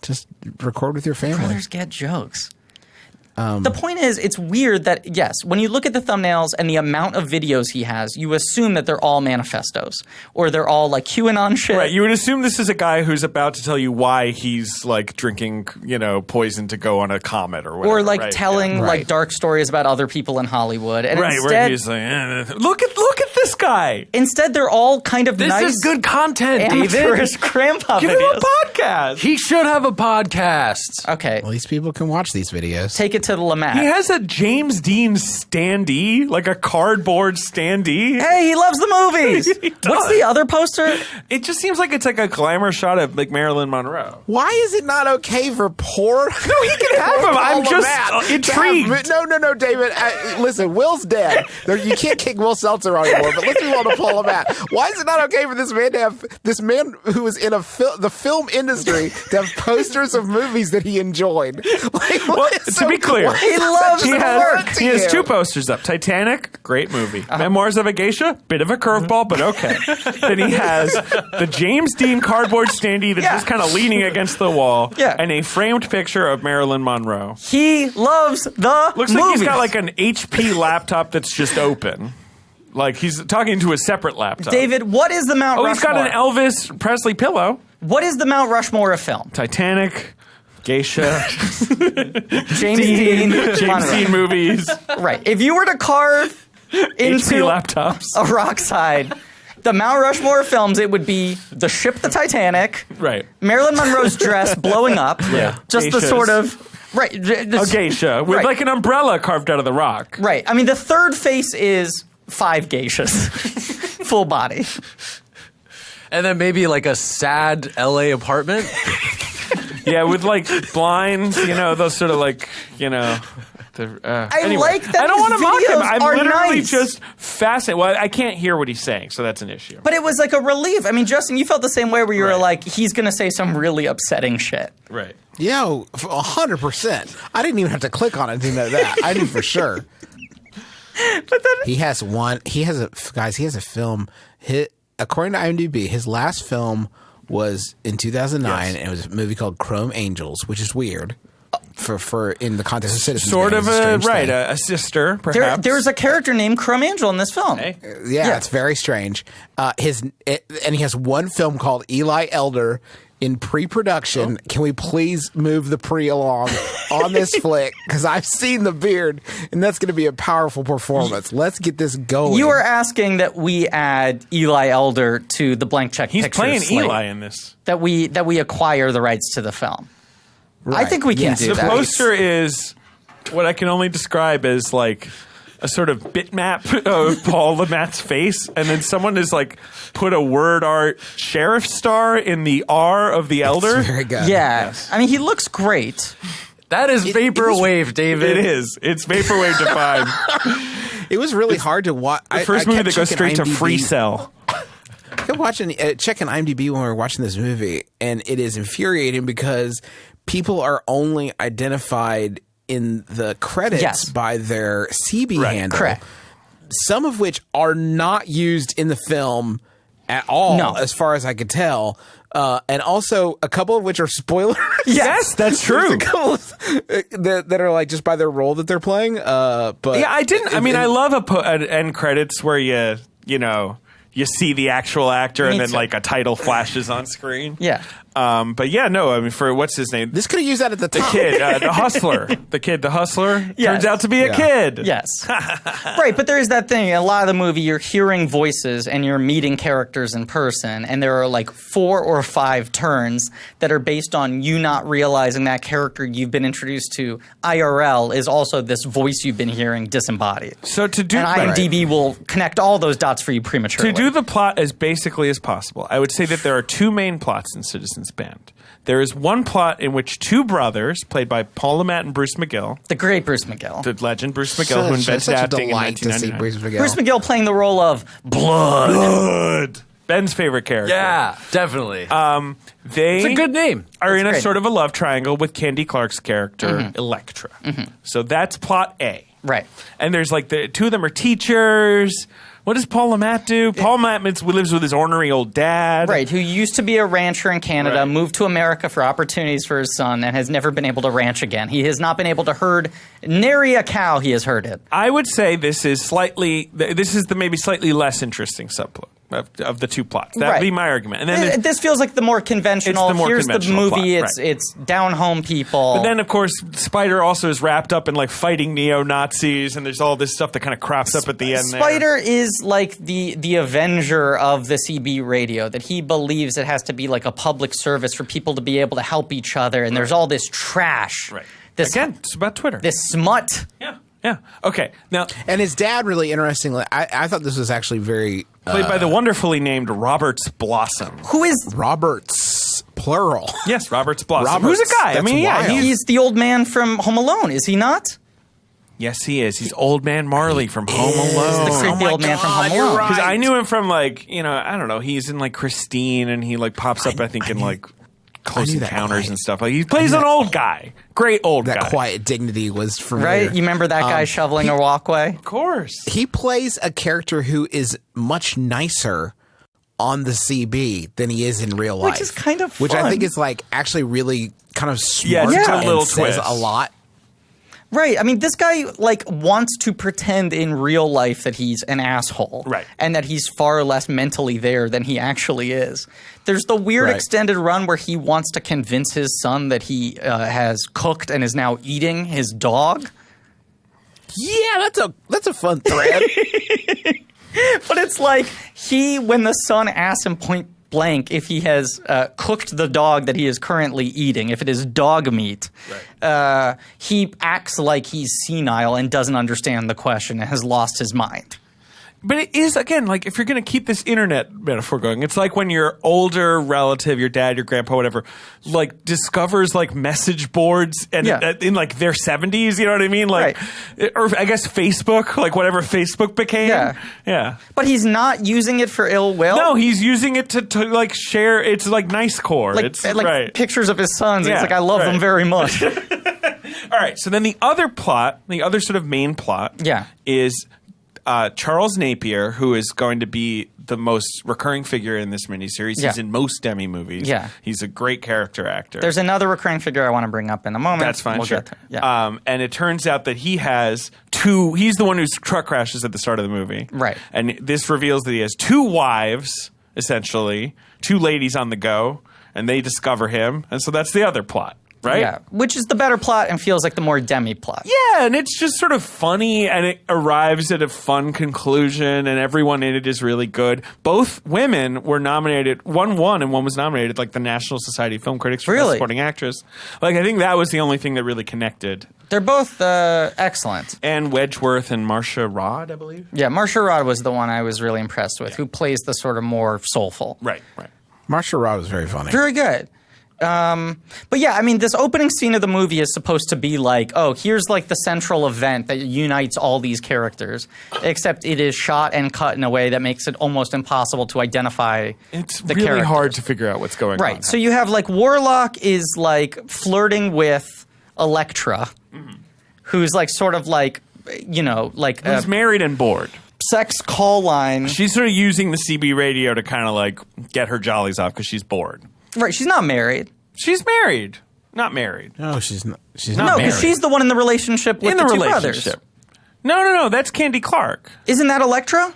Just record with your family. Brothers get jokes. The point is, it's weird that, yes, when you look at the thumbnails and the amount of videos he has, you assume that they're all manifestos or they're all like QAnon shit. Right, you would assume this is a guy who's about to tell you why he's like drinking, poison to go on a comet or whatever. Or like right? telling Yeah. like Right. dark stories about other people in Hollywood. And Right, instead, where he's like, look at this guy. instead they're all kind of This nice, is good content, David. amateurish grandpa Give him videos. a podcast. He should have a podcast. Okay, Well, these people can watch these videos. take it to the Lamette. He has a James Dean standee, like a cardboard standee. Hey, he loves the movies. He What's does. the other poster? It just seems like it's like a glamour shot of like Marilyn Monroe. Why is it not okay for poor? No, he can have him. I'm just intrigued. No, David. Listen, Will's dead. You can't kick Will Seltzer anymore. But let's move on to Paul Lamette. Why is it not okay for this man to have this man who was in the film industry to have posters of movies that he enjoyed? Like, Well, to be clear, He loves he the work. has, he has two posters up. Titanic, great movie. Memoirs of a Geisha, bit of a curveball, but okay. Then he has the James Dean cardboard standee that's just kind of leaning against the wall, and a framed picture of Marilyn Monroe. He loves the Looks movies. like he's got like an HP laptop that's just open. Like he's talking to a separate laptop. David, what is the Mount Oh, Rushmore? he's got an Elvis Presley pillow. What is the Mount Rushmore of film? Titanic, Geisha, James Dean, James Monroe. Dean movies, Right. If you were to carve HP into laptops. a rock side the Mount Rushmore of films, it would be the ship, the Titanic, Right. Marilyn Monroe's dress blowing up, just the Geishas. sort of right, A geisha with Right. like an umbrella carved out of the rock. right. I mean, the third face is 5 geishas, full body. And then maybe like a sad LA apartment. Yeah, with like blinds, those sort of like, anyway, like that I don't his want to mock him. videos I'm are literally nice. just fascinated. Well, I can't hear what he's saying, so that's an issue. But it was like a relief. I mean, Justin, you felt the same way where you were Right. like, he's going to say some really upsetting shit. Right. 100%. I didn't even have to click on it to know that. I knew for sure. But then He has a film. According to IMDb, his last film was in 2009, Yes. and it was a movie called Chrome Angels, which is weird for in the context of Citizens. Sort Band. of It's a strange thing. a sister, perhaps. there's a character named Chrome Angel in this film. Hey. Yeah, it's very strange. And he has one film called Eli Elder in pre-production. Can we please move the pre along on this flick? Because I've seen the beard, and that's going to be a powerful performance. Let's get this going. You are asking that we add Eli Elder to the blank check He's pictures playing slate, Eli in this. that we acquire the rights to the film. I Right. think we can Yes. do The that. poster is what I can only describe as like a sort of bitmap of Paul Lamatte's face, and then someone has like put a word art sheriff star in the R of the elder. It's very good. Yeah. I mean, he looks great. That is vaporwave, David. It is. It's vaporwave defined. It was really hard to watch. The first movie that goes straight to free cell. I kept watching, checking IMDb when we were watching this movie, and it is infuriating because people are only identified in the credits Yes. by their CB handle. Correct. Some of which are not used in the film at all, No. as far as I could tell. and also a couple of which are spoilers. Yes, that's true. There's a couple that are like just by their role that they're playing. But Yeah, I didn't. I mean, I love an end credits where you see the actual actor and then too. like a title flashes on screen. Yeah. But yeah, no, I mean, for what's his name? this could have used that at the The top. kid, the hustler. The hustler Yes. turns out to be a Yeah. kid. Yes. Right, but there is that thing. In a lot of the movie, you're hearing voices and you're meeting characters in person, and there are like 4 or 5 turns that are based on you not realizing that character you've been introduced to IRL is also this voice you've been hearing disembodied. So to do And IMDb will connect all those dots for you prematurely. To do the plot as basically as possible, I would say that there are 2 main plots in Citizens Band. There is one plot in which 2 brothers, played by Paul Le Mat and Bruce McGill, the great Bruce McGill. the legend Bruce McGill, who invented such a acting in delight to see 1999. Bruce McGill. Bruce McGill playing the role of Blood. Good. Ben's favorite character. Yeah, definitely. They it's a good name. are in a great. sort of a love triangle with Candy Clark's character, Electra. So that's plot A. Right. And there's like the 2 of them are teachers. What does Paul Le Mat do? Paul Le Mat lives with his ornery old dad. Right, who used to be a rancher in Canada, Right. moved to America for opportunities for his son, and has never been able to ranch again. He has not been able to herd nary a cow he has herded. I would say this is the maybe slightly less interesting subplot of the 2 plots. That would Right. be my argument. And then This feels like the more conventional. It's the more Here's conventional the movie. plot, It's down home people. But then, of course, Spider also is wrapped up in like fighting neo-Nazis, and there's all this stuff that kind of crops up at the end. Spider is like the Avenger of the CB radio, that he believes it has to be like a public service for people to be able to help each other, and there's all this trash. Right. This, Again, it's about Twitter. this smut. Yeah. Yeah. Okay. Now, And his dad, really interestingly, I thought this was actually very played by the wonderfully named Roberts Blossom. Who is Roberts, plural. Yes, Roberts Blossom. Roberts, Who's a guy? I that's mean, yeah, wild. he's the old man from Home Alone, is he not? yes, he is. He's Old Man Marley from Home Alone. The creepy old man from Home you're Alone. right. Because I knew him from like, I don't know. He's in like Christine, and he like pops up, I think, in like Close knew that Encounters quiet- and stuff. Like he plays an old guy, great old That guy. quiet dignity was familiar. Right? You remember that guy shoveling a walkway? Of course. He plays a character who is much nicer on the CB than he is in real life. Which is kind of Which I fun. think is like actually really kind of smart. Yeah, it's a and little says twist. a lot. Right. I mean, this guy like wants to pretend in real life that he's an asshole, Right. and that he's far less mentally there than he actually is. There's the weird Right. extended run where he wants to convince his son that he has cooked and is now eating his dog. Yeah, that's a fun thread. But it's like when the son asks him point blank if he has cooked the dog that he is currently eating, if it is dog meat, he acts like he's senile and doesn't understand the question and has lost his mind. But it is, again, like if you're going to keep this internet metaphor going, it's like when your older relative, your dad, your grandpa, whatever, like discovers like message boards and Yeah. in like their 70s, you know what I mean? Like, or I guess Facebook, like whatever Facebook became. Yeah. Yeah. But he's not using it for ill will. No, he's using it to like share. It's like nice core. like, It's like right. pictures of his sons. Yeah, It's like, I love them right. very much. All right. So then the other plot, the other sort of main plot, Yeah. is Charles Napier, who is going to be the most recurring figure in this miniseries. Yeah. He's in most Demme movies. Yeah. He's a great character actor. There's another recurring figure I want to bring up in a moment. That's fine, We'll sure. get to it. Yeah. And it turns out that he has he's the one whose truck crashes at the start of the movie. Right. And this reveals that he has 2 wives, essentially, 2 ladies on the go, and they discover him. And so that's the other plot, right? Yeah, which is the better plot and feels like the more Demme plot. Yeah, and it's just sort of funny, and it arrives at a fun conclusion, and everyone in it is really good. Both women were nominated. One won, and one was nominated, like the National Society of Film Critics for Best Really? Supporting Actress. Like, I think that was the only thing that really connected. They're both excellent. And Wedgeworth and Marcia Rod, I believe. Yeah, Marcia Rod was the one I was really impressed with, who plays the sort of more soulful. Right. Marcia Rod was very funny. Very good. But yeah, I mean, this opening scene of the movie is supposed to be like, oh, here's like the central event that unites all these characters, except it is shot and cut in a way that makes it almost impossible to identify It's the really characters. hard to figure out what's going on. Right. So you have like Warlock is like flirting with Electra, who's like sort of like, like Who's married and bored. sex call line. She's sort of using the CB radio to kind of like get her jollies off because she's bored. Right, she's not married. She's married. Not married. No, she's not. She's No, not because married. she's the one in the relationship with In the the two relationship. brothers. No. That's Candy Clark. Isn't that Electra?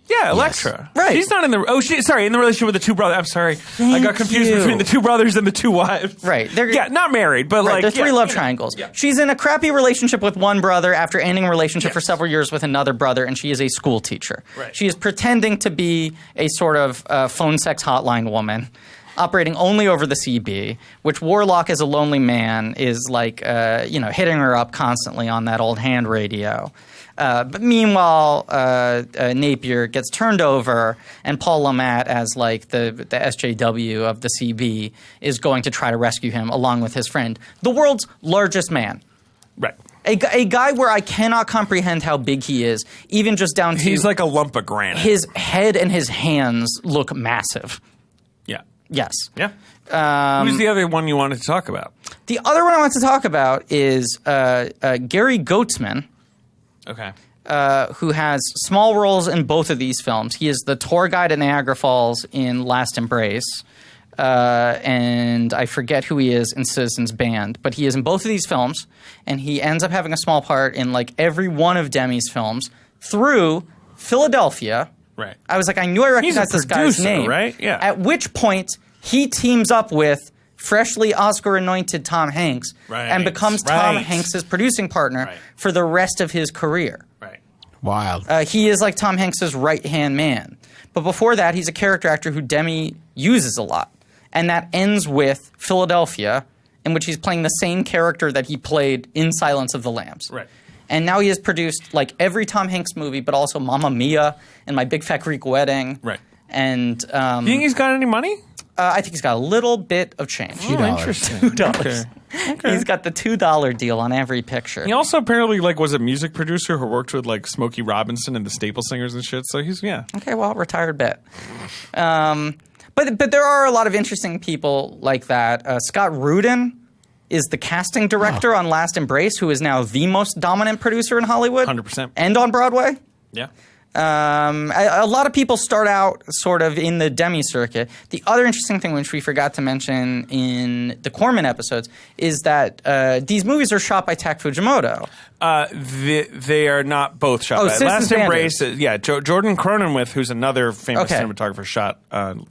Yeah, Electra. Right. She's not in the. Sorry, in the relationship with the two brothers. I'm sorry. I got confused you. between the two brothers and the two wives. Right. Yeah, not married, but Right, like. they're three yeah, love you know. triangles. Yeah. She's in a crappy relationship with one brother after ending a relationship Yes. for several years with another brother, and she is a school teacher. Right. She is pretending to be a sort of phone sex hotline woman, operating only over the CB, which Warlock, as a lonely man, is like, hitting her up constantly on that old hand radio. But meanwhile, Napier gets turned over, and Paul Lamont, as like the SJW of the CB, is going to try to rescue him along with his friend, the world's largest man. Right. A guy where I cannot comprehend how big he is, even just down to He's like a lump of granite. his head and his hands look massive. Yeah. Yes. Yeah. Who's the other one you wanted to talk about? The other one I want to talk about is Gary Goetzman, Okay. who has small roles in both of these films. He is the tour guide at Niagara Falls in Last Embrace, and I forget who he is in Citizens Band, but he is in both of these films, and he ends up having a small part in like every one of Demme's films through Philadelphia. Right. I was like, I knew I recognized this guy's producer, name. right? Yeah. At which point, he teams up with freshly Oscar-anointed Tom Hanks Right. and becomes Tom Right. Hanks' producing partner Right. for the rest of his career. Right. Wild. He is like Tom Hanks' right-hand man. But before that, he's a character actor who Demme uses a lot. And that ends with Philadelphia, in which he's playing the same character that he played in Silence of the Lambs. Right. And now he has produced like every Tom Hanks movie, but also Mamma Mia and My Big Fat Greek Wedding. Right. And You think he's got any money? I think he's got a little bit of change. Oh, interesting. $2. He's got the $2 deal on every picture. He also apparently like was a music producer who worked with like Smokey Robinson and the Staple Singers and shit. So he's Okay, well, retired bet. But there are a lot of interesting people like that. Scott Rudin is the casting director on Last Embrace, who is now the most dominant producer in Hollywood. 100%. And on Broadway. Yeah. A lot of people start out sort of in the Demme circuit. The other interesting thing, which we forgot to mention in the Korman episodes, is that these movies are shot by Tak Fujimoto. They are not both shot. Oh, by. Citizens Last Band Embrace, is. Jordan Cronenwith, who's another famous Okay. cinematographer, shot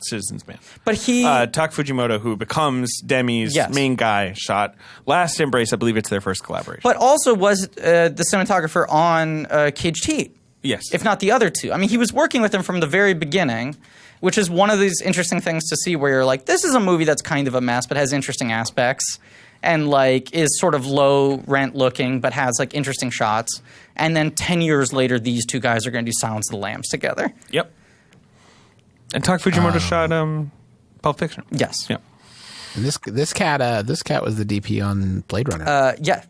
Citizens Band. But he... Tak Fujimoto, who becomes Demme's Yes. main guy, shot Last Embrace. I believe it's their first collaboration. but also was the cinematographer on Caged Heat. Yes. If not the other two. I mean, he was working with them from the very beginning, which is one of these interesting things to see where you're like, this is a movie that's kind of a mess but has interesting aspects and like is sort of low rent looking but has like interesting shots. And then 10 years later, these two guys are going to do Silence of the Lambs together. Yep. And Tak Fujimoto shot Pulp Fiction. Yes. Yep. And this cat was the DP on Blade Runner. Yeah.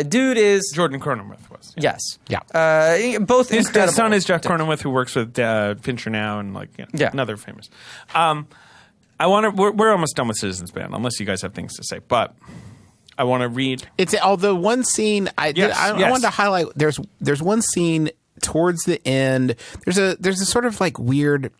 Dude is... Jordan Cronenwith was. Yes. Yeah. Both His incredible. son is Jeff Cronenwith, who works with Fincher now, and another famous. I want to. We're almost done with Citizens Band, unless you guys have things to say. But I want to read. Although one scene I wanted to highlight. There's one scene towards the end. There's a sort of like weird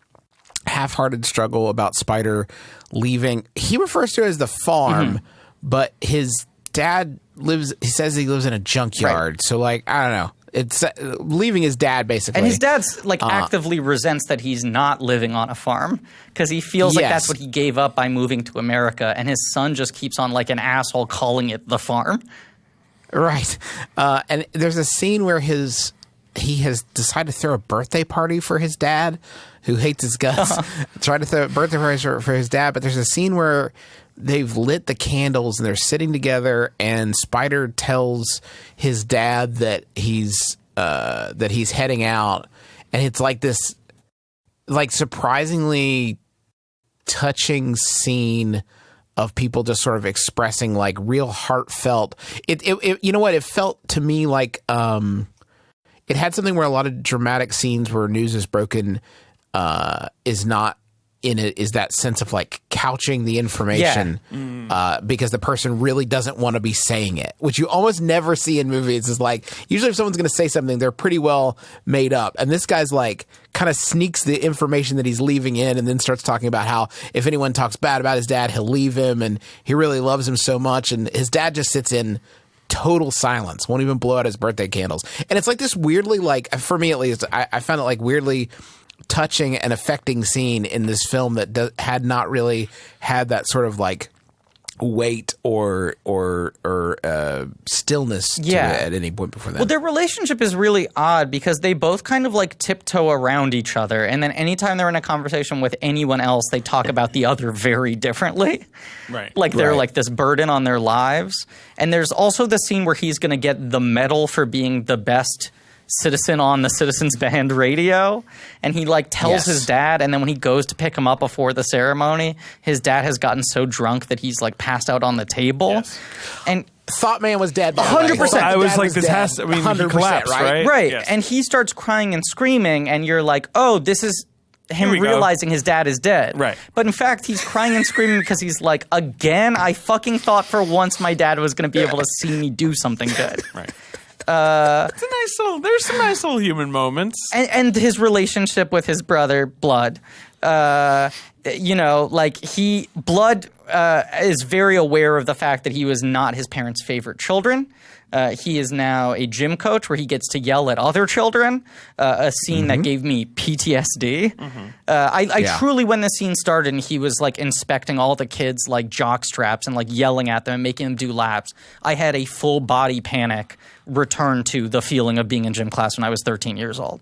half-hearted struggle about Spider leaving. He refers to it as the farm, but his dad he says he lives in a junkyard. Right. So like, I don't know. It's leaving his dad basically. And his dad's like actively resents that he's not living on a farm because he feels like Yes. that's what he gave up by moving to America. And his son just keeps on like an asshole calling it the farm. Right. And there's a scene where he has decided to throw a birthday party for his dad, who hates his guts. Tried to throw a birthday party for his dad, but there's a scene where they've lit the candles and they're sitting together, and Spider tells his dad that he's heading out, and it's like this, like surprisingly touching scene of people just sort of expressing like real heartfelt. It you know what? It felt to me like it had something where a lot of dramatic scenes where news is broken is not in it is that sense of like couching the information because the person really doesn't want to be saying it, which you almost never see in movies. Is like usually if someone's going to say something, they're pretty well made up, and this guy's like kind of sneaks the information that he's leaving in and then starts talking about how if anyone talks bad about his dad, he'll leave him, and he really loves him so much, and his dad just sits in total silence, won't even blow out his birthday candles. And it's like this weirdly, like, for me at least, I found it like weirdly touching and affecting scene in this film that had not really had that sort of like weight or stillness to it at any point before that. Well, their relationship is really odd because they both kind of like tiptoe around each other, and then anytime they're in a conversation with anyone else, they talk about the other very differently. Right. Like they're like this burden on their lives. And there's also the scene where he's going to get the medal for being the best citizen on the Citizens Band radio, and he like tells his dad, and then when he goes to pick him up before the ceremony, his dad has gotten so drunk that he's like passed out on the table. And Thought man was dead. 100%. I was like, this has to, I mean, he collapsed, right? Right. Yes. And he starts crying and screaming, and you're like, oh, this is him realizing his dad is dead. Right. But in fact, he's crying and screaming because he's like, again, I fucking thought for once my dad was going to be able to see me do something good. Right. It's a nice little. There's some nice little human moments, and his relationship with his brother Blood. You know, like Blood is very aware of the fact that he was not his parents' favorite children. He is now a gym coach where he gets to yell at other children, a scene that gave me PTSD. I truly, when the scene started and he was like inspecting all the kids' like jock straps and like yelling at them and making them do laps, I had a full body panic return to the feeling of being in gym class when I was 13 years old.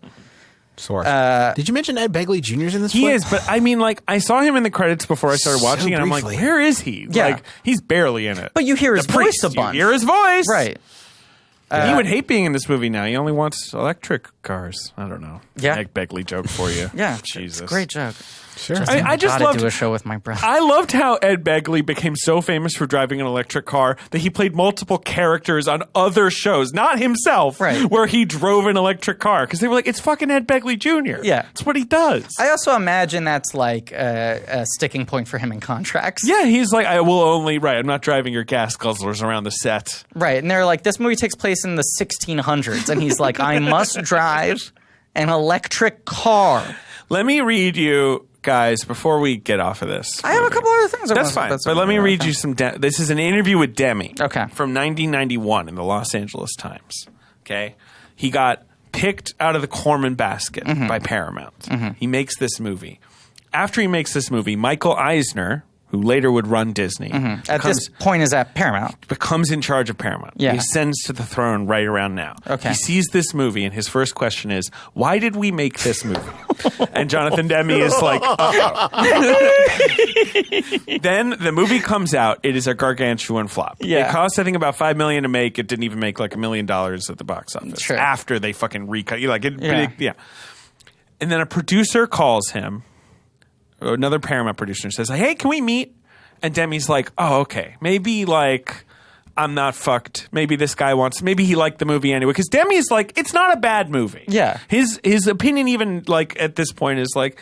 Did you mention Ed Begley Jr.'s in this He flick? is, but I mean, like, I saw him in the credits before I started watching it. I'm like, briefly. where is he? Yeah. Like, he's barely in it. But you hear his voice a bunch. You hear his voice. Right. He would hate being in this movie now. He only wants electric cars. I don't know. Yeah. Ed Begley joke for you. Yeah. Jesus. It's a great joke. Sure. I just gotta loved do a show with my brother. I loved how Ed Begley became so famous for driving an electric car that he played multiple characters on other shows, not himself, Right. where he drove an electric car. Because they were like, it's fucking Ed Begley Jr. Yeah. It's what he does. I also imagine that's like a sticking point for him in contracts. Yeah, he's like, I will only, I'm not driving your gas guzzlers around the set. Right. And they're like, this movie takes place in the 1600s. And he's like, I must drive an electric car. Let me read you, guys, before we get off of this. I have a couple other things. That's fine. But let me read you some. This is an interview with Demme. Okay. From 1991 in the Los Angeles Times. Okay. He got picked out of the Korman basket by Paramount. He makes this movie. After he makes this movie, Michael Eisner, who later would run Disney, At this point is at Paramount. becomes in charge of Paramount. Yeah. He ascends to the throne right around now. Okay. He sees this movie, and his first question is, why did we make this movie? And Jonathan Demme is like, Then the movie comes out. It is a gargantuan flop. Yeah. It cost, I think, about $5 million to make. It didn't even make like $1 million at the box office. Sure. After they fucking recut. Yeah. Yeah. And then a producer calls him, another Paramount producer, and says, hey, can we meet? And Demme's like, oh, okay. Maybe, like, I'm not fucked. Maybe this guy maybe he liked the movie anyway. Because Demme's like, it's not a bad movie. Yeah. His opinion even, like, at this point is like,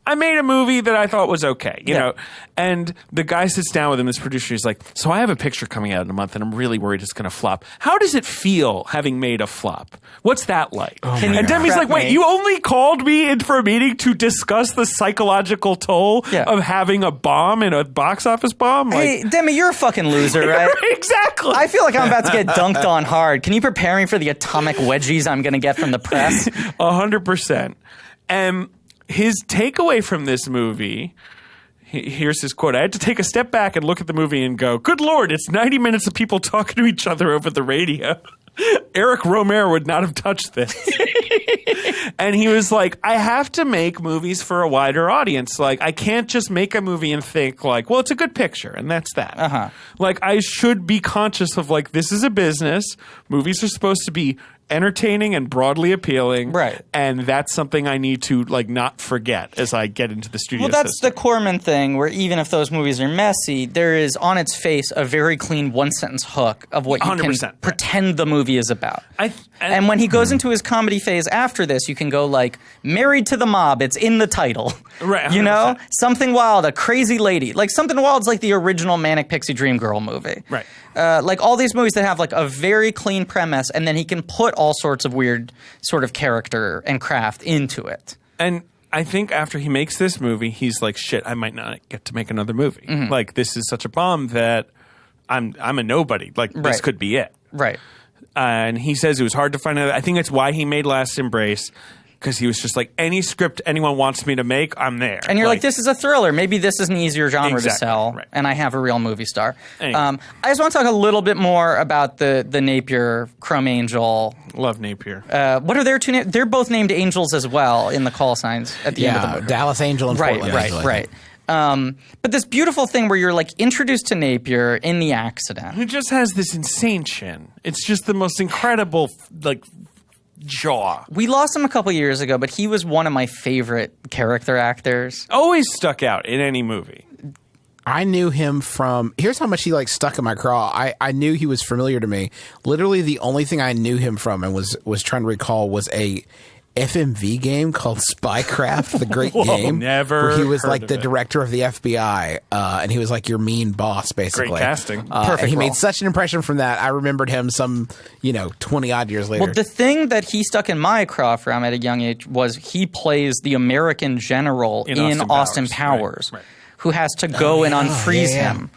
I made a movie that I thought was okay, you know? And the guy sits down with him, this producer, he's like, so I have a picture coming out in a month and I'm really worried it's going to flop. How does it feel having made a flop? What's that like? And Demme's like, wait, you only called me in for a meeting to discuss the psychological toll of having a bomb and a box office bomb? Like, Hey, Demme, you're a fucking loser, right? Exactly. I feel like I'm about to get dunked on hard. Can you prepare me for the atomic wedgies I'm going to get from the press? 100%. And his takeaway from this movie, here's his quote. I had to take a step back and look at the movie and go, good Lord, it's 90 minutes of people talking to each other over the radio. Eric Romer would not have touched this. And he was like, I have to make movies for a wider audience. Like, I can't just make a movie and think like, well, it's a good picture and that's that. Like, I should be conscious of like, this is a business. Movies are supposed to be entertaining and broadly appealing. Right. And that's something I need to like not forget as I get into the studio Well, that's system. the Korman thing, where even if those movies are messy, there is on its face a very clean one-sentence hook of what you 100%, can pretend the movie is about. And And when he goes into his comedy phase after this, you can go like, Married to the Mob, it's in the title. Right, You know? 100%. Something Wild, a crazy lady. Like, Something Wild's like the original Manic Pixie Dream Girl movie. Right. Like all these movies that have like a very clean premise, and then he can put all sorts of weird sort of character and craft into it. And I think after he makes this movie, he's like, shit, I might not get to make another movie. Like, this is such a bomb that I'm a nobody. Like, this Right. could be it. Right. And he says it was hard to find out. I think that's why he made Last Embrace, because he was just like, any script anyone wants me to make, I'm there. And you're like, this is a thriller. Maybe this is an easier genre to Exactly, sell, right. and I have a real movie star. Anyway. I just want to talk a little bit more about the Napier Chrome Angel. Love Napier. What are their two names? They're both named Angels as well in the call signs at the end of the movie. Dallas Angel and Right, Portland right, Angel, I right. think. But this beautiful thing where you're like introduced to Napier in the accident. Who just has this insane chin. It's just the most incredible, like, jaw. We lost him a couple years ago, but he was one of my favorite character actors. Always stuck out in any movie. I knew him from. Here's how much he like stuck in my craw. I knew he was familiar to me. Literally, the only thing I knew him from and was trying to recall was a FMV game called Spycraft, the great Whoa, game. never where he was heard like of the it. director of the FBI, and he was like your mean boss, basically. Great casting. Perfect And he role. made such an impression from that. I remembered him 20 odd years later. Well, the thing that he stuck in my craw from at a young age was he plays the American general in Austin Powers, Right. who has to go and unfreeze yeah. him.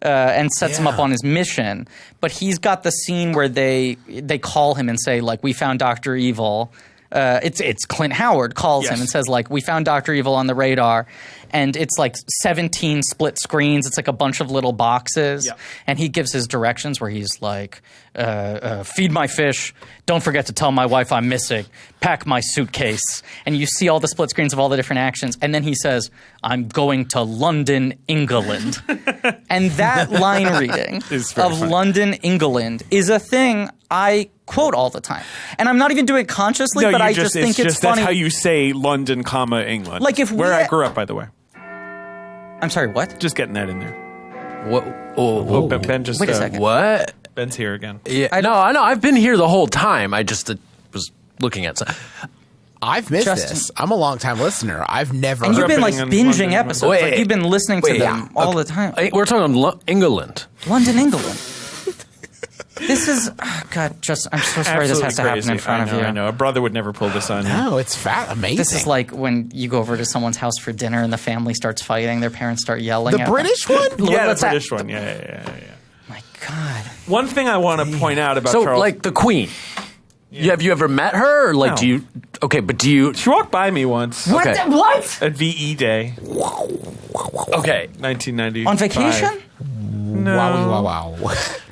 And sets him up on his mission. But he's got the scene where they call him and say, like, we found Dr. Evil. It's Clint Howard calls him and says, like, we found Dr. Evil on the radar. And it's like 17 split screens. It's like a bunch of little boxes. Yeah. And he gives his directions where he's like, feed my fish. Don't forget to tell my wife I'm missing. Pack my suitcase. And you see all the split screens of all the different actions. And then he says, I'm going to London, England. And that line reading Is very of funny. London, England is a thing I quote all the time. And I'm not even doing it consciously, but I just think it's funny. That's how you say London, England. Like, if where we- I grew up, by the way. I'm sorry, what? Just getting that in there. What? Oh, Ben just. Wait a second. What? Ben's here again. Yeah, I know. I've been here the whole time. I just was looking at. I've missed Justin. this. I'm a long-time listener. I've never. And you've been like Ripping in binging London, episodes. Wait, like you've been listening to them all the time. We're talking England. London, England. This is God. Just I'm so sorry this has to happen in front of you. I know. A brother would never pull this on you. No, it's amazing. This is like when you go over to someone's house for dinner and the family starts fighting. Their parents start yelling. the at British them. one. Yeah, the What's that? British one. Yeah. My God. One thing I want to point out about So, Charles. like the Queen. Have you ever met her? Or like, No. do you? Okay, but do you? She walked by me once Okay. What? at VE Day, Okay, 1990. On vacation? Wow.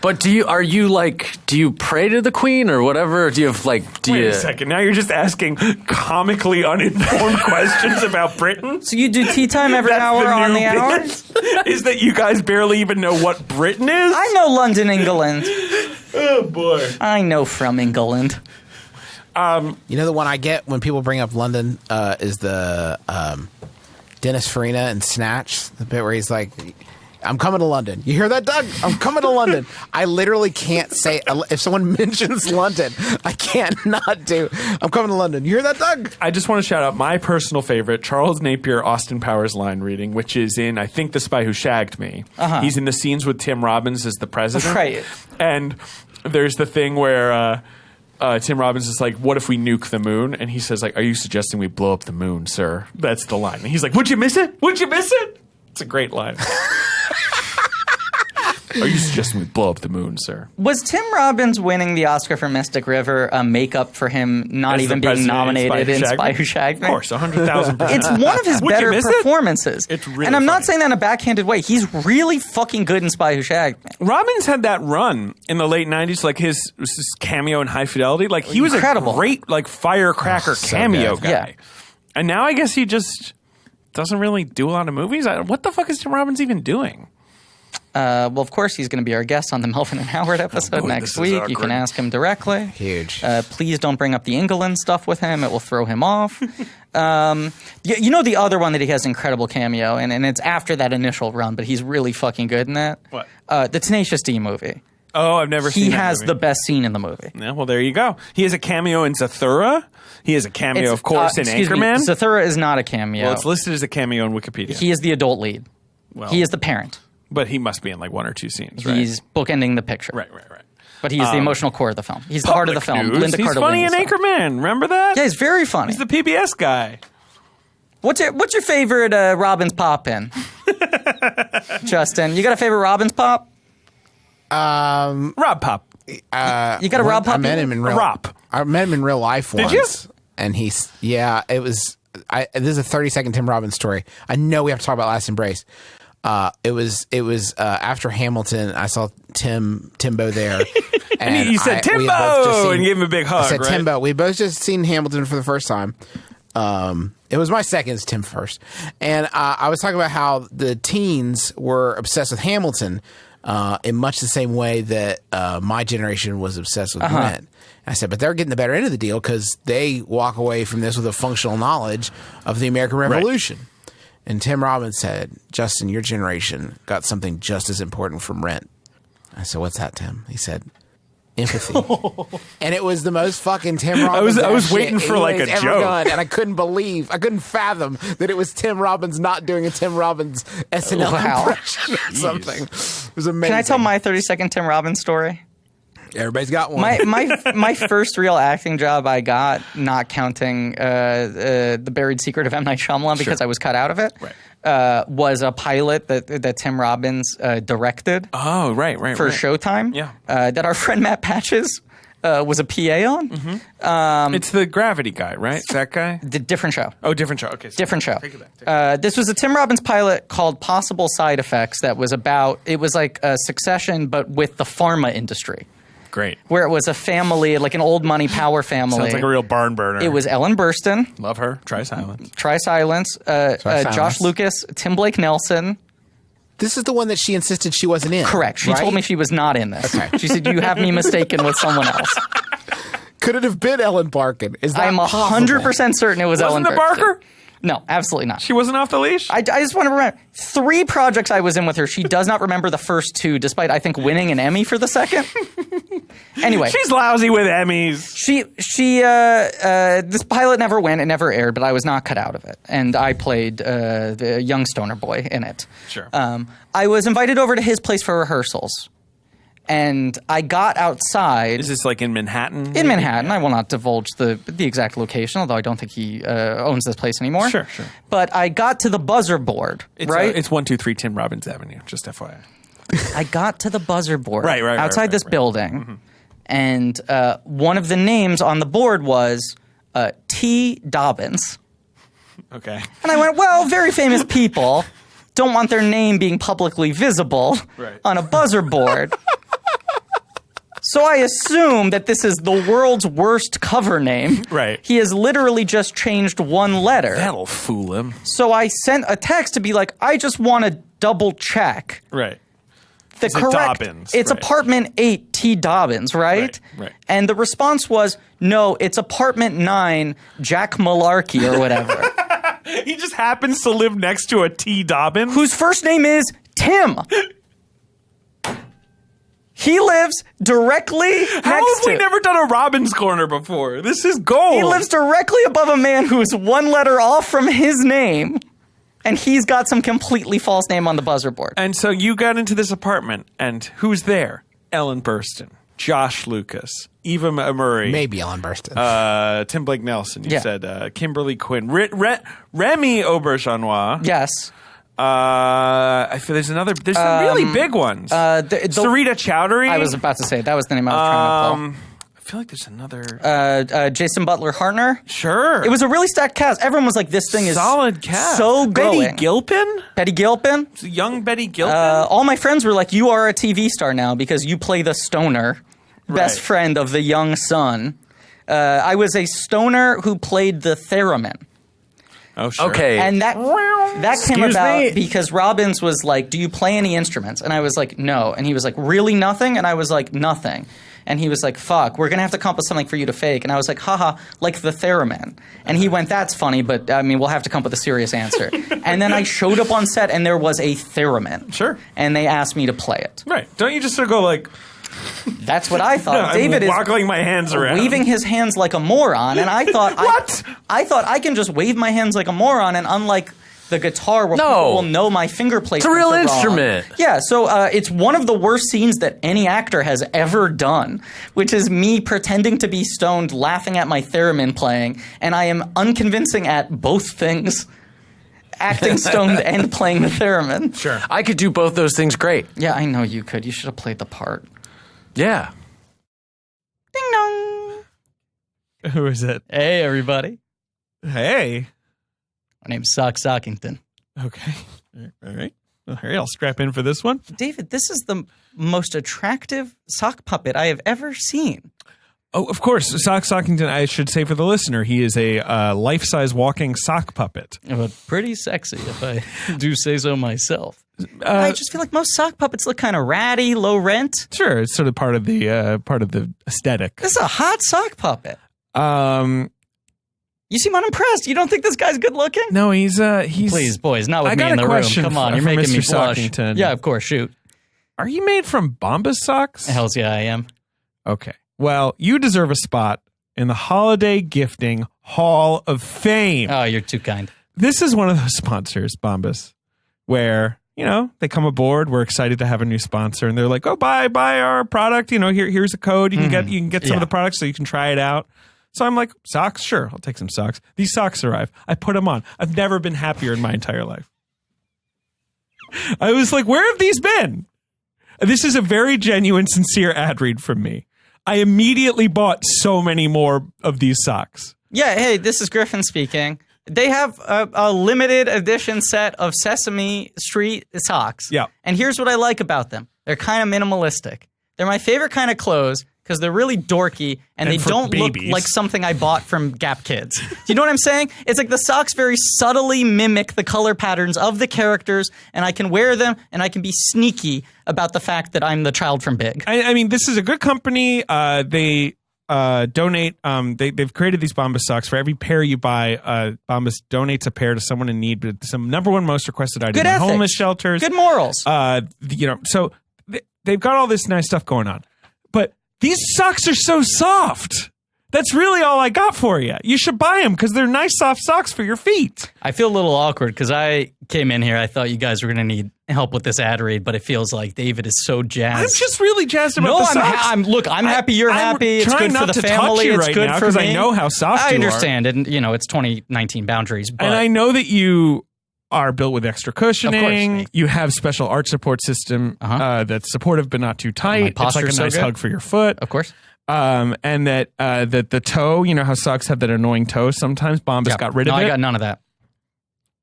but do you? Are you like? Do you pray to the Queen or whatever? Do you have like? Do Wait you? a second. Now you're just asking comically uninformed questions about Britain? So you do tea time every That's hour on new the hour? bit? Is that you guys barely even know what Britain is? I know London, England. Oh, boy. I know from England. You know the one I get when people bring up London is the Dennis Farina and Snatch, the bit where he's like, I'm coming to London. You hear that, Doug? I'm coming to London. I literally can't say, if someone mentions London, I can't not do, I'm coming to London. You hear that, Doug? I just want to shout out my personal favorite, Charles Napier, Austin Powers line reading, which is in, I think, The Spy Who Shagged Me. He's in the scenes with Tim Robbins as the president. Right. And there's the thing where Tim Robbins is like, what if we nuke the moon? And he says, like, are you suggesting we blow up the moon, sir? That's the line. And he's like, would you miss it? Would you miss it? It's a great line. Are you suggesting we blow up the moon, sir? Was Tim Robbins winning the Oscar for Mystic River a makeup for him not As even the being president nominated in Spy Who Shagged Me? Of course, 100,000%. It's one of his Would you better miss it? performances. It's really and I'm not funny. saying that in a backhanded way. He's really fucking good in Spy Who Shagged Me. Robbins had that run in the late 90s, like his cameo in High Fidelity. Like, he was Incredible. a great, like, firecracker so cameo good. guy. Yeah. And now I guess he just doesn't really do a lot of movies. What the fuck is Tim Robbins even doing? Well, of course, he's going to be our guest on the Melvin and Howard episode next week. You can ask him directly. Huge. Please don't bring up the England stuff with him. It will throw him off. You know the other one that he has incredible cameo, and it's after that initial run, but he's really fucking good in that. What? The Tenacious D movie. Oh, I've never seen that He has movie. the best scene in the movie. Yeah, well, there you go. He has a cameo in Zathura. He has a cameo, of course, in Anchorman. Zathura is not a cameo. Well, it's listed as a cameo in Wikipedia. He is the adult lead. Well, He is the parent. But he must be in like one or two scenes, right? He's bookending the picture. Right. But he's the emotional core of the film. He's the heart of the film. News. Linda He's Cardellini funny in style. Anchorman. Remember that? Yeah, he's very funny. He's the PBS guy. What's your favorite Robbins pop in? Justin, you got a favorite Robbins pop? Rob Pop. You got a Rob pop? I met him in real. Rop. I met him in real life once. you? And he's it was. This is a 30-second Tim Robbins story. I know we have to talk about Last Embrace. It was after Hamilton. I saw Timbo there, And you said we had both just Timbo and gave him a big hug, I said right? Timbo. We both just seen Hamilton for the first time. It was my second, it's Tim first. And I was talking about how the teens were obsessed with Hamilton in much the same way that my generation was obsessed with Rent. I said, but they're getting the better end of the deal because they walk away from this with a functional knowledge of the American Revolution. Right. And Tim Robbins said, Justin, your generation got something just as important from Rent. I said, what's that, Tim? He said, empathy. And it was the most fucking Tim Robbins. I was waiting for like a joke. And I couldn't fathom that it was Tim Robbins not doing a Tim Robbins SNL impression or something. It was amazing. Can I tell my 30-second Tim Robbins story? Everybody's got one. My first real acting job I got, not counting The Buried Secret of M. Night Shyamalan because I was cut out of it, was a pilot that Tim Robbins directed. Oh, right. For Showtime. Yeah. That our friend Matt Patches was a PA on. Mm-hmm. It's the Gravity guy, right? That guy? Different show. Oh, different show. Okay. Different show. Take it back. This was a Tim Robbins pilot called Possible Side Effects that was it was like a Succession, but with the pharma industry. Great. Where it was a family, like an old money power family. Sounds like a real barn burner. It was Ellen Burstyn. Love her. Try Silence. Josh Lucas, Tim Blake Nelson. This is the one that she insisted she wasn't in. Correct. She told me she was not in this. Okay. She said, you have me mistaken with someone else. Could it have been Ellen Barkin? Is that I'm 100% certain it was Ellen Wasn't it Burstyn. Barker? No, absolutely not. She wasn't off the leash? I just want to remember 3 projects I was in with her. She does not remember the first 2, despite, I think, winning an Emmy for the second. Anyway. She's lousy with Emmys. This pilot never went. It never aired, but I was not cut out of it. And I played the young stoner boy in it. Sure. I was invited over to his place for rehearsals. And I got outside. Is this like in Manhattan? In Manhattan. Yeah. I will not divulge the exact location, although I don't think he owns this place anymore. Sure. But I got to the buzzer board, right? It's 123 Tim Robbins Avenue, just FYI. I got to the buzzer board outside this building, and one of the names on the board was T. Dobbins. Okay. And I went, well, very famous people don't want their name being publicly visible on a buzzer board. So I assume that this is the world's worst cover name. Right. He has literally just changed one letter. That'll fool him. So I sent a text to be like, I just want to double check. Right. The Is correct. it Dobbins? It's apartment 8 T. Dobbins, right? Right. And the response was, no, it's apartment 9 Jack Malarkey or whatever. He just happens to live next to a T. Dobbins? Whose first name is Tim. He lives directly next to... How have we never done a Robbins Corner before? This is gold. He lives directly above a man who is one letter off from his name, and he's got some completely false name on the buzzer board. And so you got into this apartment, and who's there? Ellen Burstyn, Josh Lucas, Eva Murray. Maybe Ellen Burstyn. Tim Blake Nelson, you said. Kimberly Quinn. Remy Auberjonois. Yes. I feel there's some really big ones. Sarita Chowdhury. I was about to say, that was the name I was trying to pull. I feel like there's another. Jason Butler Hartner. Sure. It was a really stacked cast. Everyone was like, this thing is solid cast. So going. Betty Gilpin? Betty Gilpin. Young Betty Gilpin? All my friends were like, you are a TV star now because you play the stoner, best friend of the young son. I was a stoner who played the theremin. Oh, sure. Okay. And that came Excuse about me? because Robbins was like, do you play any instruments? And I was like, no. And he was like, really nothing? And I was like, nothing. And he was like, fuck, we're going to have to come up with something for you to fake. And I was like, haha, like the theremin. And he went, that's funny, but I mean, we'll have to come up with a serious answer. And then I showed up on set and there was a theremin. Sure. And they asked me to play it. Right. Don't you just sort of go like, That's what I thought. David I'm is waggling my hands around. waving his hands like a moron. And I thought, What? I thought I can just wave my hands like a moron, and unlike the guitar where people will know my finger placements. It's a real are wrong. instrument. Yeah, so it's one of the worst scenes that any actor has ever done, which is me pretending to be stoned, laughing at my theremin playing, and I am unconvincing at both things. Acting stoned and playing the theremin. Sure. I could do both those things great. Yeah, I know you could. You should have played the part. Yeah. Ding dong. Who is it? Hey, everybody. Hey. My name's Sock Sockington. Okay. All right. I'll strap in for this one. David, this is the most attractive sock puppet I have ever seen. Oh, of course. Sock Sockington, I should say for the listener, he is a life-size walking sock puppet. But pretty sexy, if I do say so myself. I just feel like most sock puppets look kind of ratty, low rent. Sure, it's sort of part of the aesthetic. This is a hot sock puppet. You seem unimpressed. You don't think this guy's good looking? No, he's Please, boys, not with I me got in a the room. question Come on, for you're making me Mr. blush. Sockington. Yeah, of course, shoot. Are you made from Bombas socks? Hells yeah, I am. Okay. Well, you deserve a spot in the Holiday Gifting Hall of Fame. Oh, you're too kind. This is one of those sponsors, Bombas, where, you know, they come aboard, we're excited to have a new sponsor, and they're like, oh, buy our product, you know, here's a code, you can get some of the products so you can try it out. So I'm like, socks? Sure, I'll take some socks. These socks arrive. I put them on. I've never been happier in my entire life. I was like, where have these been? This is a very genuine, sincere ad read from me. I immediately bought so many more of these socks. Yeah, hey, this is Griffin speaking. They have a limited edition set of Sesame Street socks. Yeah. And here's what I like about them. They're kind of minimalistic. They're my favorite kind of clothes because they're really dorky and they for don't babies. look like something I bought from Gap Kids. Do you know what I'm saying? It's like the socks very subtly mimic the color patterns of the characters, and I can wear them and I can be sneaky about the fact that I'm the child from Big. I mean, this is a good company. They donate. They've created these Bombas socks. For every pair you buy, Bombas donates a pair to someone in need. But it's the number one most requested item Good in ethics. homeless shelters. Good morals. You know, so they've got all this nice stuff going on. But these socks are so soft. That's really all I got for you. You should buy them because they're nice, soft socks for your feet. I feel a little awkward because I came in here. I thought you guys were going to need help with this ad read, but it feels like David is so jazzed. I'm just really jazzed about the socks. I'm happy you're happy. It's trying good for not the to touch family. you It's right good now for me. I know how soft I you understand, and you know it's 2019 boundaries. But And I know that you are built with extra cushioning. Of course. You have special arch support system that's supportive but not too tight. It's like a posture's so nice good. hug for your foot. of course, And that the toe, you know how socks have that annoying toe sometimes? Bombas got rid of no, it. I got none of that.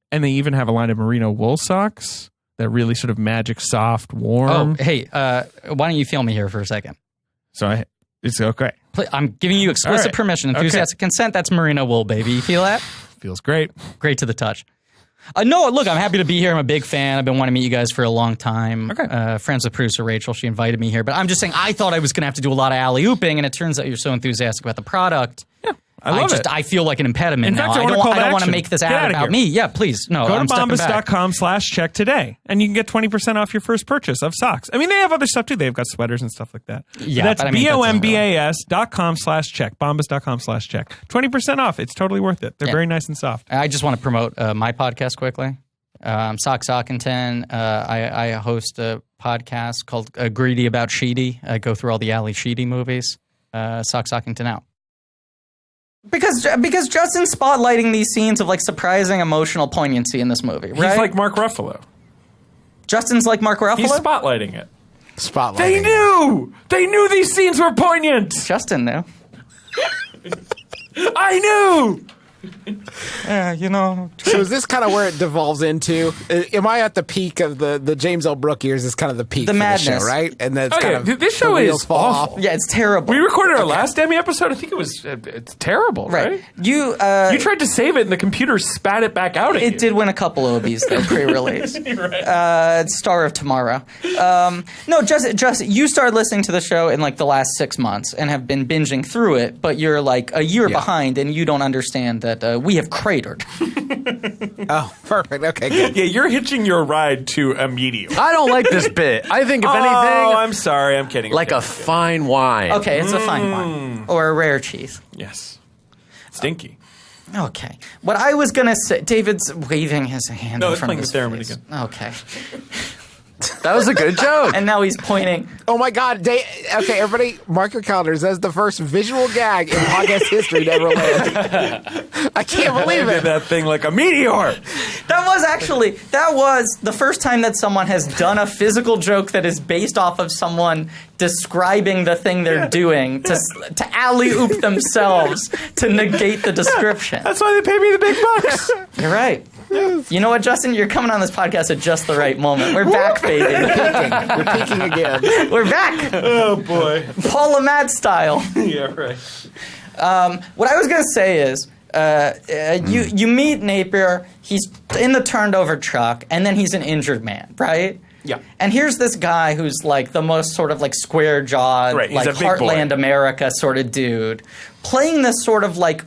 And they even have a line of merino wool socks that really sort of magic soft, warm. Oh, hey, why don't you feel me here for a second? So it's okay. I'm giving you explicit All right. permission, enthusiastic consent. That's merino wool, baby. You feel that? Feels great. Great to the touch. No, look, I'm happy to be here. I'm a big fan. I've been wanting to meet you guys for a long time. Okay. Friends with producer Rachel. She invited me here. But I'm just saying, I thought I was going to have to do a lot of alley-ooping, and it turns out you're so enthusiastic about the product. Yeah, I love it. I feel like an impediment In now. fact, I I don't want to action. make this Get ad outta about here. me. Yeah, please. No, Go I'm to stepping back. bombas.com/check today, and you can get 20% off your first purchase of socks. I mean, they have other stuff too. They've got sweaters and stuff like that. Yeah, but that's but I mean, that doesn't bombas.com/check. Bombas.com/check. 20% off. It's totally worth it. They're very nice and soft. I just want to promote my podcast quickly. Sock Sockington. I host a podcast called Greedy About Sheedy. I go through all the Ali Sheedy movies. Sock Sockington out. Because Justin's spotlighting these scenes of like surprising emotional poignancy in this movie, right? He's like Mark Ruffalo. Justin's like Mark Ruffalo? He's spotlighting it. Spotlight. They knew these scenes were poignant. Justin knew. I knew. You know. So is this kind of where it devolves into? Am I at the peak of the James L. Brooke years? Is kind of the peak The for madness. this show, right? And that's Oh, kind yeah. of This show the wheels is fall awful. off. Yeah, it's terrible. We recorded our last Demme episode. I think it was. It's terrible, right? You You tried to save it, and the computer spat it back out at you. It did win a couple Obies, though, pre-release. Right. Star of Tomorrow. No, just you started listening to the show in like the last 6 months and have been binging through it, but you're like a year behind and you don't understand that we have cratered. Oh, perfect. Okay, good. Yeah, you're hitching your ride to a meteor. I don't like this bit. I think if Oh, anything, I'm sorry. I'm kidding. like a fine wine. Okay, it's a fine wine. Or a rare cheese. Yes. Stinky. Okay. What I was going to say, David's waving his hand No, in it's front playing of the his theremin face. again. Okay. That was a good joke. And now he's pointing. Oh my God! Okay, everybody, mark your calendars. That's the first visual gag in podcast history to ever land. I can't believe Did it. that thing like a meteor. That was the first time that someone has done a physical joke that is based off of someone describing the thing they're doing to alley-oop themselves to negate the description. That's why they pay me the big bucks. You're right. You know what, Justin? You're coming on this podcast at just the right moment. We're back, baby. You're peaking again. We're back. Oh boy. Paula Mad style. Yeah, right. What I was going to say is, you meet Napier. He's in the turned over truck, and then he's an injured man, right? Yeah. And here's this guy who's like the most sort of like square jawed, Right, he's like a big Heartland boy. America sort of dude, playing this sort of like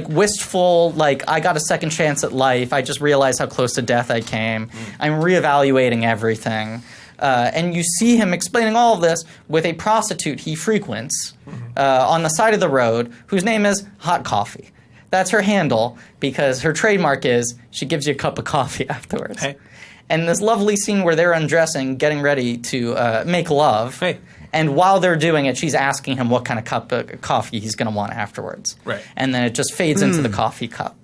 wistful, like I got a second chance at life. I just realized how close to death I came. I'm reevaluating everything. And you see him explaining all of this with a prostitute he frequents on the side of the road whose name is Hot Coffee. That's her handle because her trademark is she gives you a cup of coffee afterwards. Hey. And this lovely scene where they're undressing, getting ready to make love. Hey. And while they're doing it, she's asking him what kind of cup of coffee he's going to want afterwards. Right. And then it just fades into the coffee cup,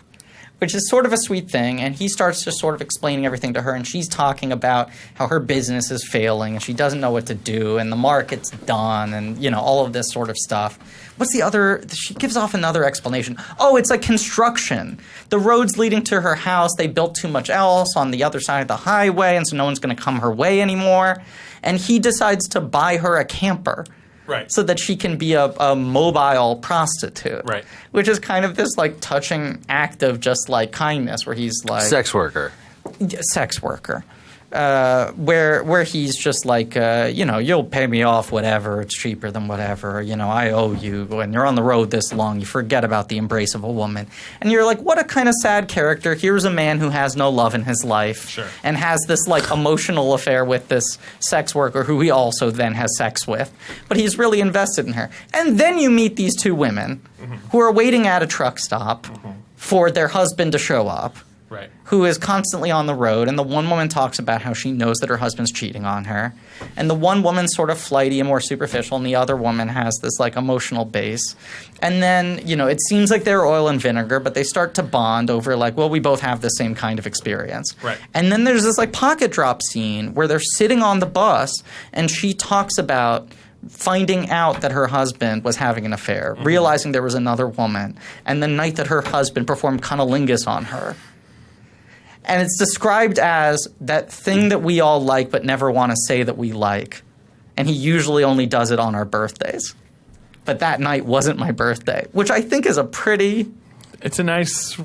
which is sort of a sweet thing. And he starts just sort of explaining everything to her. And she's talking about how her business is failing and she doesn't know what to do. And the market's done and, you know, all of this sort of stuff. What's the other? She gives off another explanation. Oh, it's like construction. The roads leading to her house, they built too much else on the other side of the highway, and so no one's going to come her way anymore. And he decides to buy her a camper. Right. So that she can be a mobile prostitute. Right. Which is kind of this like touching act of just like kindness where he's like Sex worker. sex worker. Where he's just like, you'll pay me off whatever, it's cheaper than whatever, I owe you. When you're on the road this long, you forget about the embrace of a woman. And you're like, what a kind of sad character. Here's a man who has no love in his life. Sure. And has this like emotional affair with this sex worker who he also then has sex with. But he's really invested in her. And then you meet these two women who are waiting at a truck stop for their husband to show up. Right. Who is constantly on the road, and the one woman talks about how she knows that her husband's cheating on her, and the one woman's sort of flighty and more superficial, and the other woman has this like emotional base. And then, it seems like they're oil and vinegar, but they start to bond over like, well, we both have the same kind of experience. Right. And then there's this like pocket drop scene where they're sitting on the bus, and she talks about finding out that her husband was having an affair, realizing there was another woman, and the night that her husband performed cunnilingus on her. And it's described as that thing that we all like but never want to say that we like. And he usually only does it on our birthdays. But that night wasn't my birthday, which I think is a pretty... It's a nice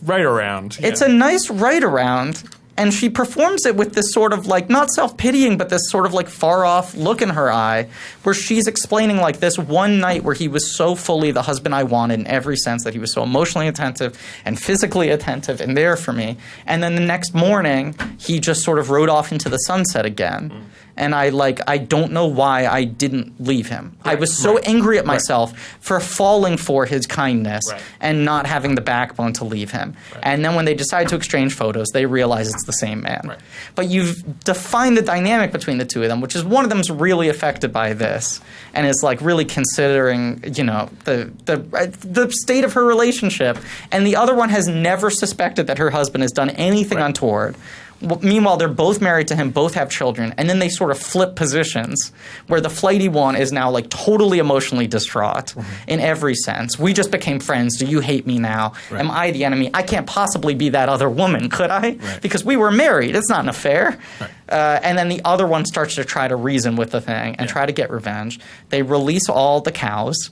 right around. It's a nice right around. And she performs it with this sort of like, not self-pitying, but this sort of like far-off look in her eye where she's explaining like this one night where he was so fully the husband I wanted in every sense, that he was so emotionally attentive and physically attentive and there for me. And then the next morning, he just sort of rode off into the sunset again. And I don't know why I didn't leave him. I was so angry at myself for falling for his kindness and not having the backbone to leave him. And then when they decide to exchange photos, they realize it's the same man. But you've defined the dynamic between the two of them, which is one of them's really affected by this and is like really considering, the state of her relationship. And the other one has never suspected that her husband has done anything untoward. Meanwhile, they're both married to him, both have children, and then they sort of flip positions where the flighty one is now like totally emotionally distraught in every sense. We just became friends. Do you hate me now? Right. Am I the enemy? I can't possibly be that other woman, could I? Right. Because we were married. It's not an affair. Right. And then the other one starts to try to reason with the thing and try to get revenge. They release all the cows.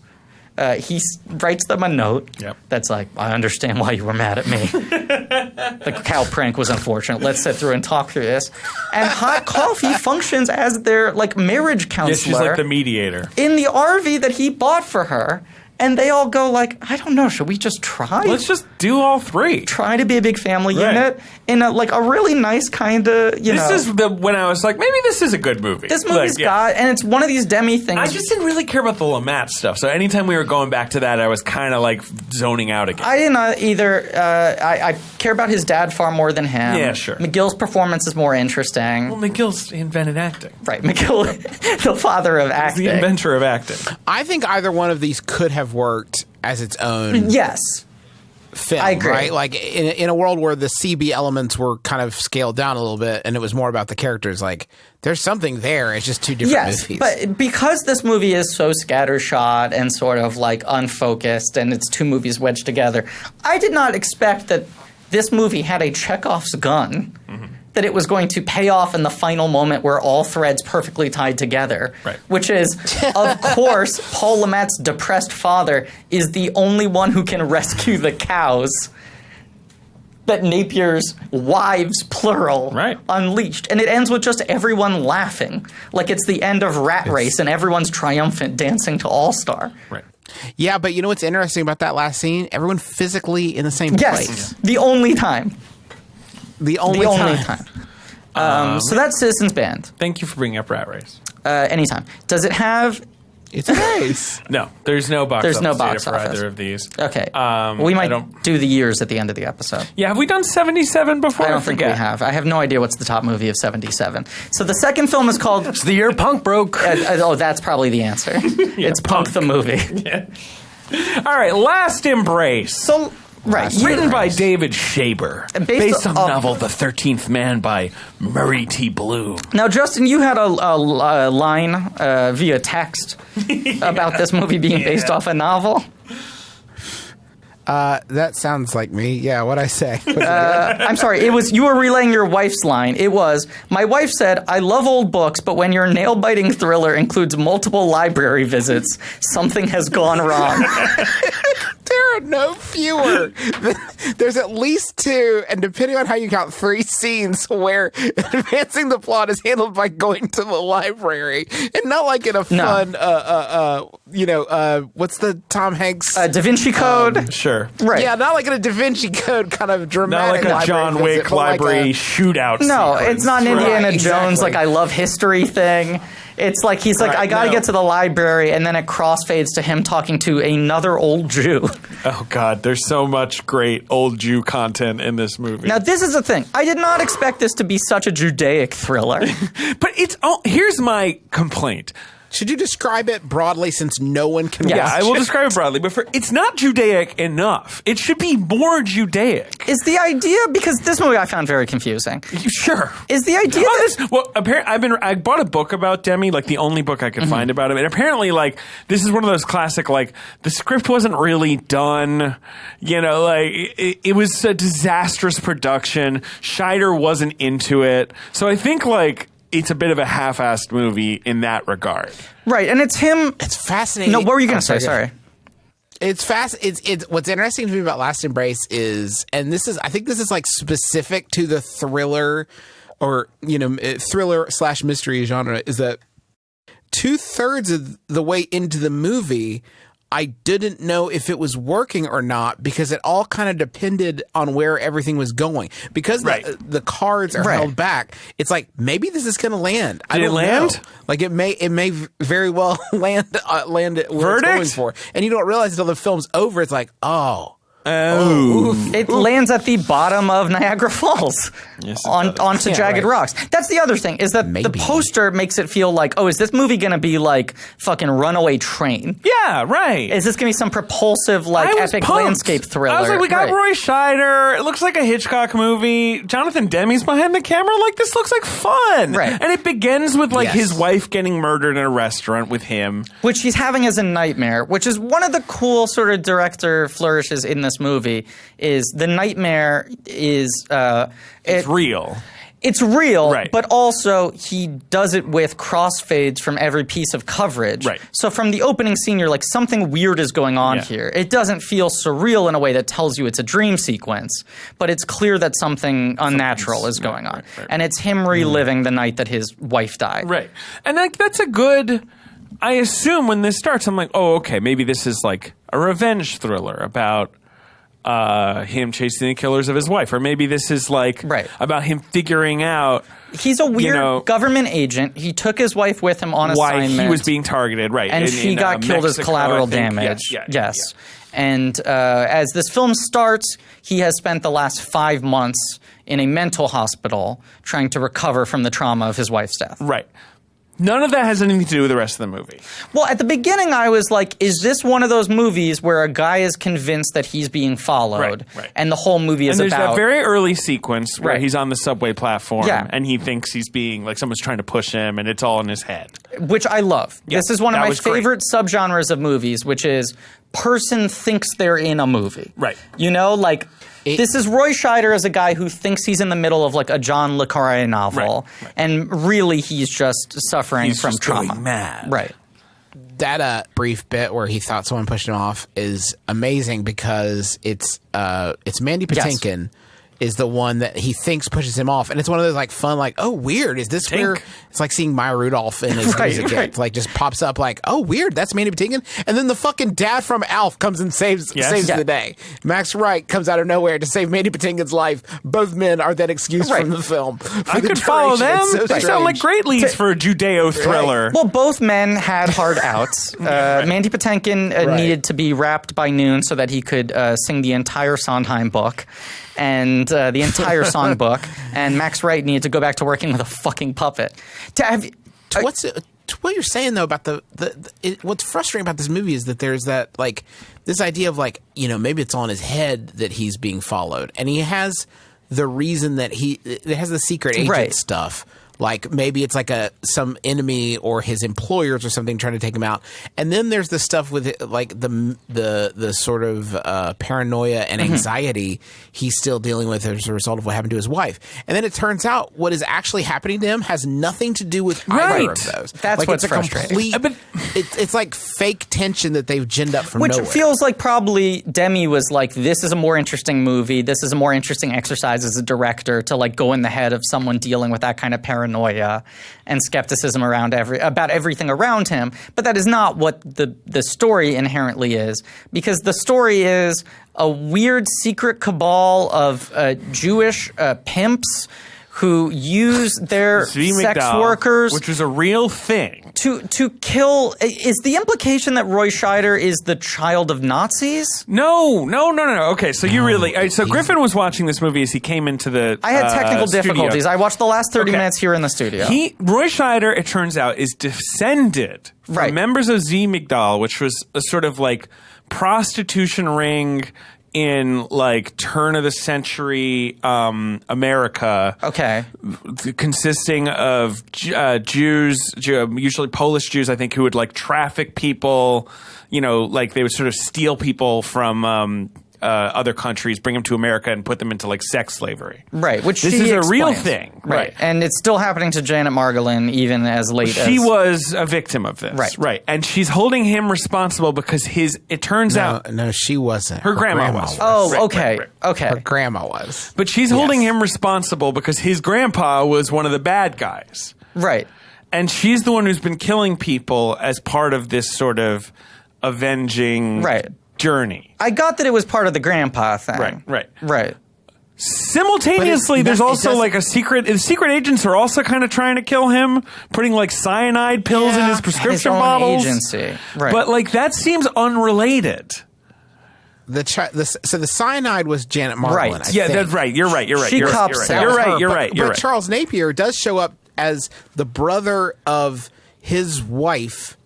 He writes them a note that's like, I understand why you were mad at me. The cow prank was unfortunate. Let's sit through and talk through this. And Hot Coffee functions as their like marriage counselor. Yeah, she's like the mediator. In the RV that he bought for her. And they all go like, I don't know, should we just try? Let's just do all three. Try to be a big family unit in a really nice kind of, This is when I was like, maybe this is a good movie. This movie's and it's one of these Demme things. I just didn't really care about the Lamette stuff. So anytime we were going back to that, I was kind of like zoning out again. I didn't either. I care about his dad far more than him. Yeah, sure. McGill's performance is more interesting. Well, McGill's invented acting. Right, McGill, the father of acting. He's the inventor of acting. I think either one of these could have worked as its own film. I agree. Right? Like in a world where the CB elements were kind of scaled down a little bit and it was more about the characters, like there's something there. It's just two different movies. But because this movie is so scattershot and sort of like unfocused and it's two movies wedged together, I did not expect that this movie had a Chekhov's gun. That it was going to pay off in the final moment where all threads perfectly tied together. Right. Which is, of course, Paul Lamette's depressed father is the only one who can rescue the cows that Napier's wives, plural, unleashed. And it ends with just everyone laughing. Like it's the end of Rat Race and everyone's triumphant dancing to All-Star. Right. Yeah, but you know what's interesting about that last scene? Everyone physically in the same place. Yes, the only time. The only time. So that's Citizens Band. Thank you for bringing up Rat Race. Anytime. Does it have... It's a race. No, there's no box There's office no data box for office. either of these. Okay. We might do the years at the end of the episode. Yeah, have we done 77 before? I don't think we have. I have no idea what's the top movie of 77. So the second film is called... It's the year punk broke. That's probably the answer. It's Punk the movie. All right, Last Embrace. So... Right. Written by David Shaber. Based on the novel The 13th Man by Murray T. Bloom. Now, Justin, you had a line via text about this movie being based off a novel. That sounds like me. Yeah, what'd I say? I'm sorry. It was you were relaying your wife's line. It was, my wife said, I love old books, but when your nail-biting thriller includes multiple library visits, something has gone wrong. There are no fewer. There's at least two, and depending on how you count, 3 scenes where advancing the plot is handled by going to the library, and not like in a fun, what's the Tom Hanks? Da Vinci Code. Sure. Right. Yeah, not like in a Da Vinci Code kind of dramatic. Not like a John Wick library shootout. No, sequence. it's not an Indiana Jones, exactly. like I love history thing. It's like he's like, I gotta get to the library, and then it crossfades to him talking to another old Jew. Oh, God, there's so much great old Jew content in this movie. Now, this is the thing. I did not expect this to be such a Judaic thriller. But here's my complaint. Should you describe it broadly since no one can watch Yeah, I will describe it broadly, but it's not Judaic enough. It should be more Judaic. Is the idea, because this movie I found very confusing. Sure. Is the idea apparently, I bought a book about Demme, like the only book I could find about him, and apparently, like, this is one of those classic, like, the script wasn't really done, it was a disastrous production. Scheider wasn't into it. So I think, like, it's a bit of a half-assed movie in that regard. Right, and it's him... It's fascinating. No, what were you going to say? Sorry. It's fast. It's what's interesting to me about Last Embrace is, and I think this is like specific to the thriller or, thriller/mystery genre, is that 2/3 of the way into the movie, I didn't know if it was working or not because it all kind of depended on where everything was going. Because the cards are held back, it's like, maybe this is going to land. Did it land? Know. Like it may very well land it where Verdict? it's going for. And you don't realize until the film's over, it's like, oh, Oh. It lands at the bottom of Niagara Falls Yes, it does. onto jagged right. rocks. That's the other thing, is that the Maybe. poster makes it feel like, oh, is this movie going to be like fucking Runaway Train? Yeah, right. Is this going to be some propulsive, like, I was epic pumped. landscape thriller? I was like, we got Right. Roy Scheider. It looks like a Hitchcock movie. Jonathan Demme's behind the camera. Like, this looks like fun. Right. And it begins with, like, Yes. his wife getting murdered in a restaurant with him. Which he's having as a nightmare, which is one of the cool sort of director flourishes in this movie, is the nightmare is It's real. it's real, Right. but also he does it with crossfades from every piece of coverage. Right. So from the opening scene, you're like, something weird is going on Yeah. here. It doesn't feel surreal in a way that tells you it's a dream sequence, but it's clear that something unnatural is going on. right. And it's him reliving the night that his wife died. Right. And like that's a good I assume when this starts, I'm like, oh, okay, maybe this is like a revenge thriller about him chasing the killers of his wife. Or maybe this is like Right. about him figuring out He's a weird know, government agent. He took his wife with him on why assignment. he was being targeted, right. and she got killed as Mexico, collateral I think. damage. Yeah, yes. And as this film starts, he has spent the last 5 months in a mental hospital trying to recover from the trauma of his wife's death. Right. None of that has anything to do with the rest of the movie. Well, at the beginning, I was like, is this one of those movies where a guy is convinced that he's being followed, Right. and the whole movie is And there's about... that very early sequence where Right. he's on the subway platform Yeah. and he thinks he's being, like someone's trying to push him and it's all in his head. which I love. Yeah, This is one of that my was great. favorite subgenres of movies, which is person thinks they're in a movie. Right. You know, like this is Roy Scheider as a guy who thinks he's in the middle of like a John le Carré novel, Right. and really he's just suffering He's from just trauma. going mad. Right. That brief bit where he thought someone pushed him off is amazing because it's Mandy Patinkin is the one that he thinks pushes him off, and it's one of those like fun, like, oh, weird, is this where it's like seeing Maya Rudolph in his Right, music right. like just pops up like, oh, weird, that's Mandy Patinkin, and then the fucking dad from Alf comes and saves Yeah. the day. Max Wright comes out of nowhere to save Mandy Patinkin's life. Both men are then excused Right. from the film. I could follow them. They sound like great leads for a Judeo thriller. Well, both men had hard outs. Mandy Patinkin needed to be wrapped by noon so that he could sing the entire Sondheim book and the entire songbook. And Max Wright needed to go back to working with a fucking puppet. What you're saying though about what's frustrating about this movie is that there's that like this idea of like, you know, maybe it's on his head that he's being followed, and he has the reason that it has the secret agent Right. stuff. Like maybe it's like some enemy or his employers or something trying to take him out, and then there's the stuff with like the sort of paranoia and anxiety he's still dealing with as a result of what happened to his wife. And then it turns out what is actually happening to him has nothing to do with either of those. That's like, what's it's a frustrating. complete. It's like fake tension that they've ginned up from Which nowhere. feels like probably Demme was like, this is a more interesting movie. This is a more interesting exercise as a director to like go in the head of someone dealing with that kind of paranoia and skepticism about everything around him. But that is not what the story inherently is, because the story is a weird secret cabal of Jewish pimps who use their Zvi sex Migdal, workers, which was a real thing. to kill. Is the implication that Roy Scheider is the child of Nazis? No. Okay, so you really... So Griffin was watching this movie as he came into the I had technical studio. difficulties. I watched the last 30 Okay. minutes here in the studio. Roy Scheider, it turns out, is descended from Right. members of Zvi Migdal, which was a sort of like prostitution ring in like turn of the century America. Okay. Consisting of Jews, usually Polish Jews, I think, who would like traffic people. You know, like they would sort of steal people from other countries, bring them to America, and put them into like sex slavery. Right, which this she is a real explains. thing, Right. And it's still happening to Janet Margolin even as late as... She was a victim of this, Right. And she's holding him responsible because it turns out No, she wasn't. her grandma was. Oh, Right, okay. right. Okay. Her grandma was. But she's holding him responsible because his grandpa was one of the bad guys. Right. And she's the one who's been killing people as part of this sort of avenging journey. I got that it was part of the grandpa thing. Right. Simultaneously, there's also like the secret agents are also kind of trying to kill him, putting like cyanide pills in his prescription His own bottles. agency. Right. But like that seems unrelated. So the cyanide was Janet Margolin. Right. I Yeah, think. that's right. You're right. She cups it. You're right. But Charles Napier does show up as the brother of his wife,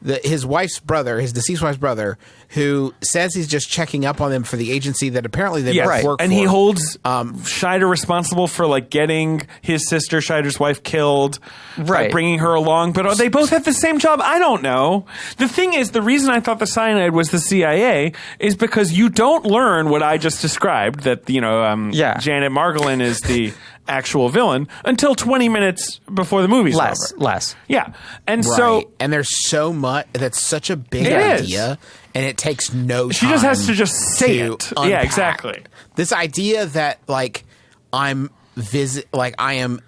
his deceased wife's brother, who says he's just checking up on them for the agency that apparently they both work for. And he holds Scheider responsible for like getting his sister Scheider's wife killed, by bringing her along. But they both have the same job? I don't know. The thing is, the reason I thought the cyanide was the CIA is because you don't learn what I just described, that Janet Margolin is the actual villain, until 20 minutes before the movie's over. Less. Yeah. And so... And there's so much... That's such a big idea. And it takes no time. She just has to just say it. Unpack. Yeah, exactly. This idea that, like, I am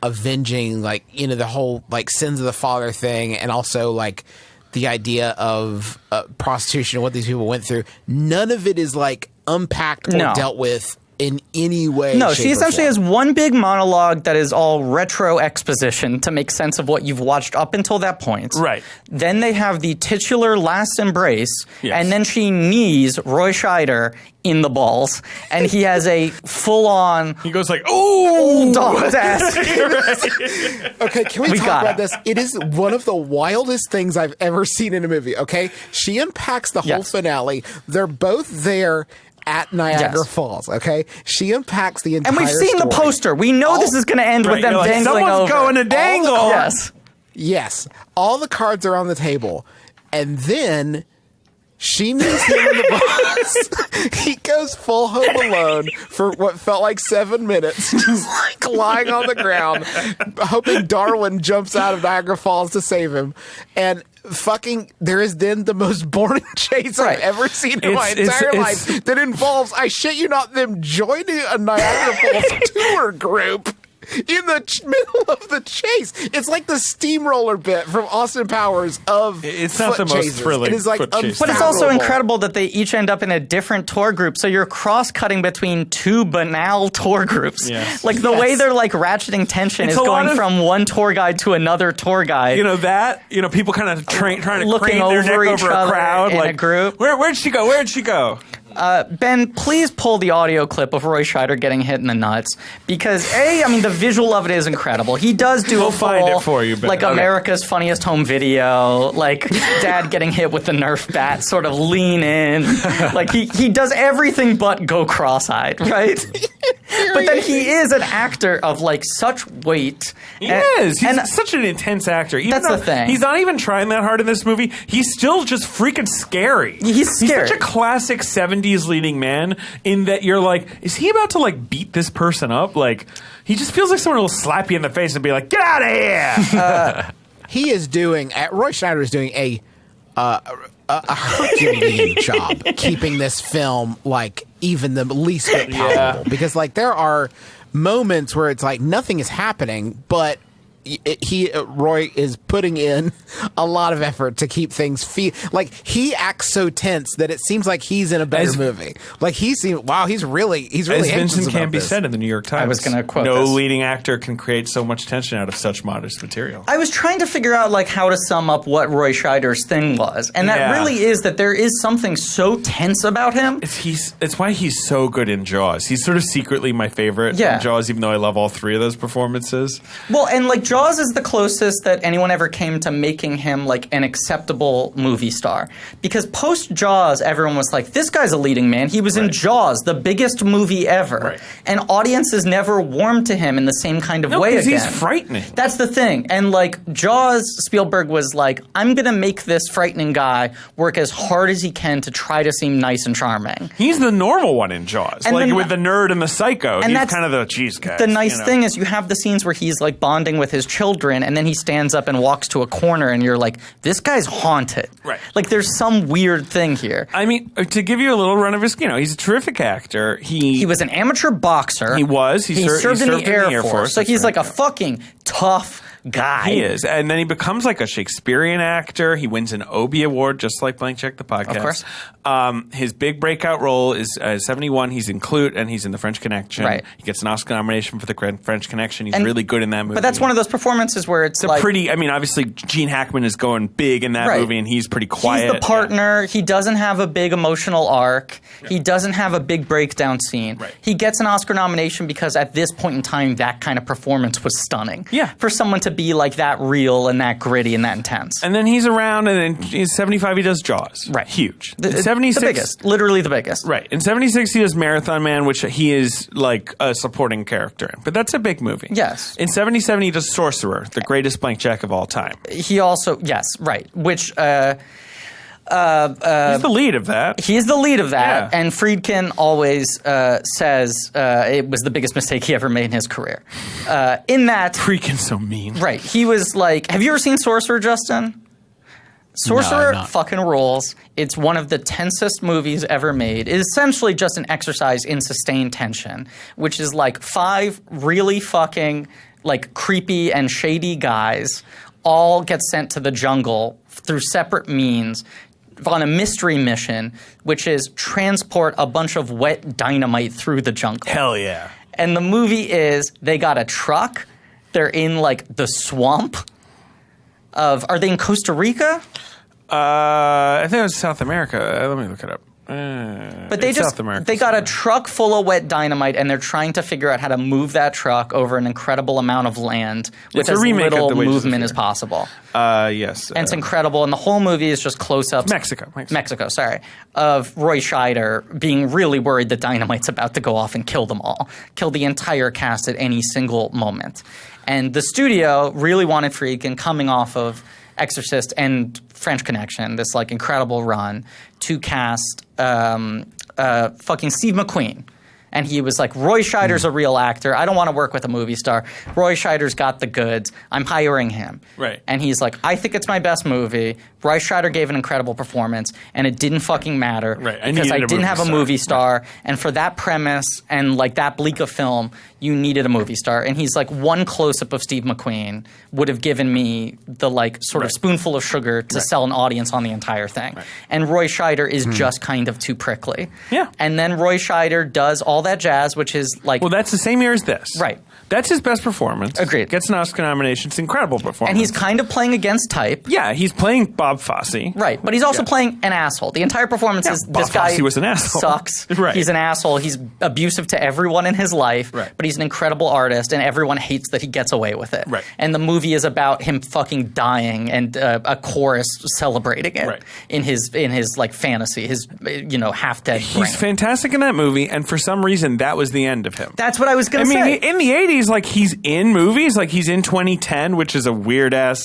avenging, like, the whole, like, sins of the father thing, and also, like, the idea of prostitution and what these people went through. None of it is, like, unpacked or dealt with in any way. No, she essentially has one big monologue that is all retro exposition to make sense of what you've watched up until that point. Right. Then they have the titular last embrace, and then she knees Roy Scheider in the balls, and he has a full-on... He goes like, "Ooh!" dog's ass. Okay, can we talk about this? It is one of the wildest things I've ever seen in a movie, okay? She unpacks the whole finale. They're both there at Niagara Falls, okay? She unpacks the entire And we've seen the poster. We know this is going to end with them dangling someone's over. Going to dangle. Yes. All the cards are on the table. And then she knees him in the balls. He goes full Home Alone for what felt like 7 minutes, just like lying on the ground, hoping Darwin jumps out of Niagara Falls to save him. And there is then the most boring chase I've ever seen in my entire life that involves, I shit you not, them joining a Niagara Falls tour group in the middle of the chase. It's like the steamroller bit from Austin Powers of It's not the most thrilling. It is like But it's also incredible that they each end up in a different tour group. So you're cross-cutting between two banal tour groups. Yes. Like the way they're like ratcheting tension is going from one tour guide to another tour guide. People kind of trying to looking crane over their neck each over a other crowd, in like a group. Where'd she go? Where'd she go? Ben, please pull the audio clip of Roy Scheider getting hit in the nuts, because the visual of it is incredible. He does do We'll a full, find it for you, Ben. like America's Funniest Home Video, like dad getting hit with the Nerf bat, sort of lean in. Like he does everything but go cross-eyed, right? But then he is an actor of like such weight. He is. He's such an intense actor. Even that's the thing. He's not even trying that hard in this movie. He's still just freaking scary. He's scary. He's such a classic 70s leading man in that you're like, is he about to like beat this person up? Like, he just feels like someone will slap you in the face and be like, get out of here! He is doing, Roy Scheider is doing a Herculean job keeping this film like even the least bit palatable. Because like there are moments where it's like nothing is happening, but Roy is putting in a lot of effort to keep things like he acts so tense that it seems like he's in a better movie. Like he's really as Vincent Canby said in the New York Times. I was going to quote no this. leading actor can create so much tension out of such modest material. I was trying to figure out like how to sum up what Roy Scheider's thing was, and that really is that there is something so tense about him. It's why he's so good in Jaws. He's sort of secretly my favorite in Jaws, even though I love all three of those performances. Well, and like Jaws is the closest that anyone ever came to making him like an acceptable movie star. Because post Jaws, everyone was like, this guy's a leading man. He was in Jaws, the biggest movie ever. Right. And audiences never warmed to him in the same kind of way again. He's frightening. That's the thing. And like Jaws, Spielberg was like, I'm going to make this frightening guy work as hard as he can to try to seem nice and charming. He's the normal one in Jaws. And like then, with the nerd and the psycho. And he's kind of the cheese guy. The nice thing is you have the scenes where he's like bonding with his children, and then he stands up and walks to a corner, and you're like, this guy's haunted. Right. Like, there's some weird thing here. I mean, to give you a little run of his, he's a terrific actor. He was an amateur boxer. He was. He served in the Air Force. So he's like a fucking tough, guy. He is. And then he becomes like a Shakespearean actor. He wins an Obie Award, just like Blank Check the Podcast. Of course. His big breakout role is 71. He's in Clute, and he's in The French Connection. Right. He gets an Oscar nomination for The French Connection. He's really good in that movie. But that's one of those performances where it's like... obviously, Gene Hackman is going big in that movie, and he's pretty quiet. He's the partner. Yeah. He doesn't have a big emotional arc. Yeah. He doesn't have a big breakdown scene. Right. He gets an Oscar nomination because at this point in time, that kind of performance was stunning. Yeah. For someone to be like that real and that gritty and that intense. And then he's around, and then in 75, he does Jaws. Right. Huge. The 76, biggest. Literally the biggest. Right. In 76, he does Marathon Man, which he is like a supporting character in. But that's a big movie. Yes. In 77, he does Sorcerer, the greatest blank check of all time. He also, yes, right. Which... he's the lead of that. He's the lead of that, Yeah. and Friedkin always says it was the biggest mistake he ever made in his career. In that... Friedkin's so mean. Right. He was like... Have you ever seen Sorcerer, Justin? Sorcerer fucking rules. It's one of the tensest movies ever made. It is essentially just an exercise in sustained tension, which is like 5 really fucking like creepy and shady guys all get sent to the jungle through separate means on a mystery mission, which is transport a bunch of wet dynamite through the jungle. Hell yeah. And the movie is they got a truck. They're in like the swamp of... Are they in Costa Rica? I think it was South America. Let me look it up. But they South America, they got a truck full of wet dynamite, and they're trying to figure out how to move that truck over an incredible amount of land with It's a as remake of little The Wages of movement Fear. as possible. Yes. And it's incredible, and the whole movie is just close-ups. Mexico. Sorry, of Roy Scheider being really worried that dynamite's about to go off and kill them all, kill the entire cast at any single moment. And the studio really wanted Friedkin, coming off of Exorcist and French Connection, this like incredible run, to cast fucking Steve McQueen. And he was like, Roy Scheider's a real actor. I don't want to work with a movie star. Roy Scheider's got the goods. I'm hiring him. Right. And he's like, I think it's my best movie. Roy Scheider gave an incredible performance, and it didn't fucking matter. Right. Because I didn't have a movie star. Right. And for that premise and like that bleak of film, you needed a movie star. And he's like, one close-up of Steve McQueen would have given me the like sort of spoonful of sugar to sell an audience on the entire thing. Right. And Roy Scheider is just kind of too prickly. Yeah. And then Roy Scheider does All That Jazz, which is like... Well, that's the same year as this. Right. That's his best performance. Agreed. Gets an Oscar nomination. It's an incredible performance. And he's kind of playing against type. Yeah, he's playing Bob Fosse. Right, but he's also playing an asshole. The entire performance is Bob this guy Fosse was an asshole. Sucks. Right. He's an asshole. He's abusive to everyone in his life. Right. But he's an incredible artist, and everyone hates that he gets away with it. Right. And the movie is about him fucking dying and a chorus celebrating it in his like fantasy, his half dead. He's fantastic in that movie, and for some reason that was the end of him. That's what I was going to say. I mean, in the 80s, like he's in movies, like he's in 2010, which is a weird ass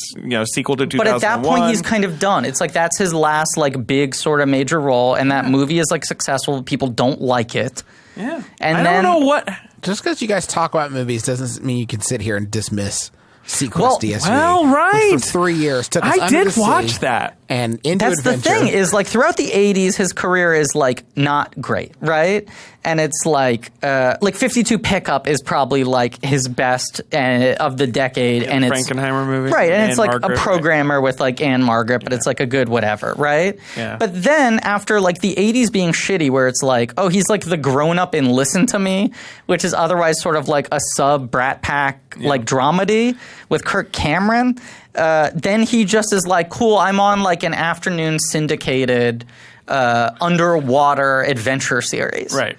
sequel to 2001. But at that point, he's kind of done. It's like that's his last like big sort of major role, and that movie is like successful. People don't like it. Yeah, and I then, don't know what. Just because you guys talk about movies doesn't mean you can sit here and dismiss Sequest DSV. Well, right. For 3 years, took us I under did the sea watch that. And into That's adventure. the thing is like throughout the 80s, his career is like not great, right? And it's like 52 Pickup is probably like his best of the decade, and it's Frankenheimer movie, right? And Anne it's like Margaret, a programmer with like Anne Margaret, but it's like a good whatever, right? Yeah. But then after like the 80s being shitty, where it's like, oh, he's like the grown up in Listen to Me, which is otherwise sort of like a sub Brat Pack like dramedy with Kirk Cameron. Then he just is like, cool, I'm on like an afternoon syndicated underwater adventure series. Right.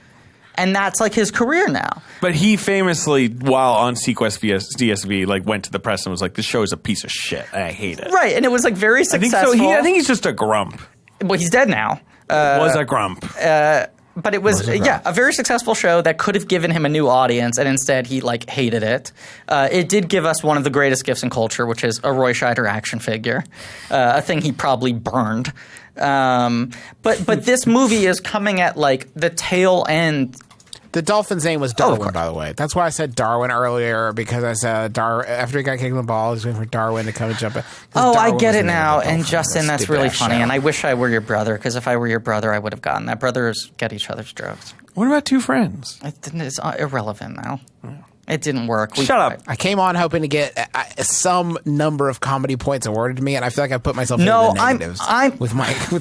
And that's like his career now. But he famously, while on Sequest DSV, like went to the press and was like, "This show is a piece of shit. I hate it." Right, and it was like very successful. I think he's just a grump. Well, he's dead now. Was a grump. But it was, a very successful show that could have given him a new audience, and instead he, like, hated it. It did give us one of the greatest gifts in culture, which is a Roy Scheider action figure, a thing he probably burned. But this movie is coming at, like, the tail end. The dolphin's name was Darwin, by the way. That's why I said Darwin earlier, because I said after he got kicked in the ball, he was waiting for Darwin to come and jump in. Oh, Darwin I get was it the name now. of the And dolphin. Justin, that's really funny. show. And I wish I were your brother, because if I were your brother, I would have gotten that. Brothers get each other's jokes. What about Two Friends? It's irrelevant now. It didn't work. Shut up. I came on hoping to get some number of comedy points awarded to me, and I feel like I put myself in the negatives with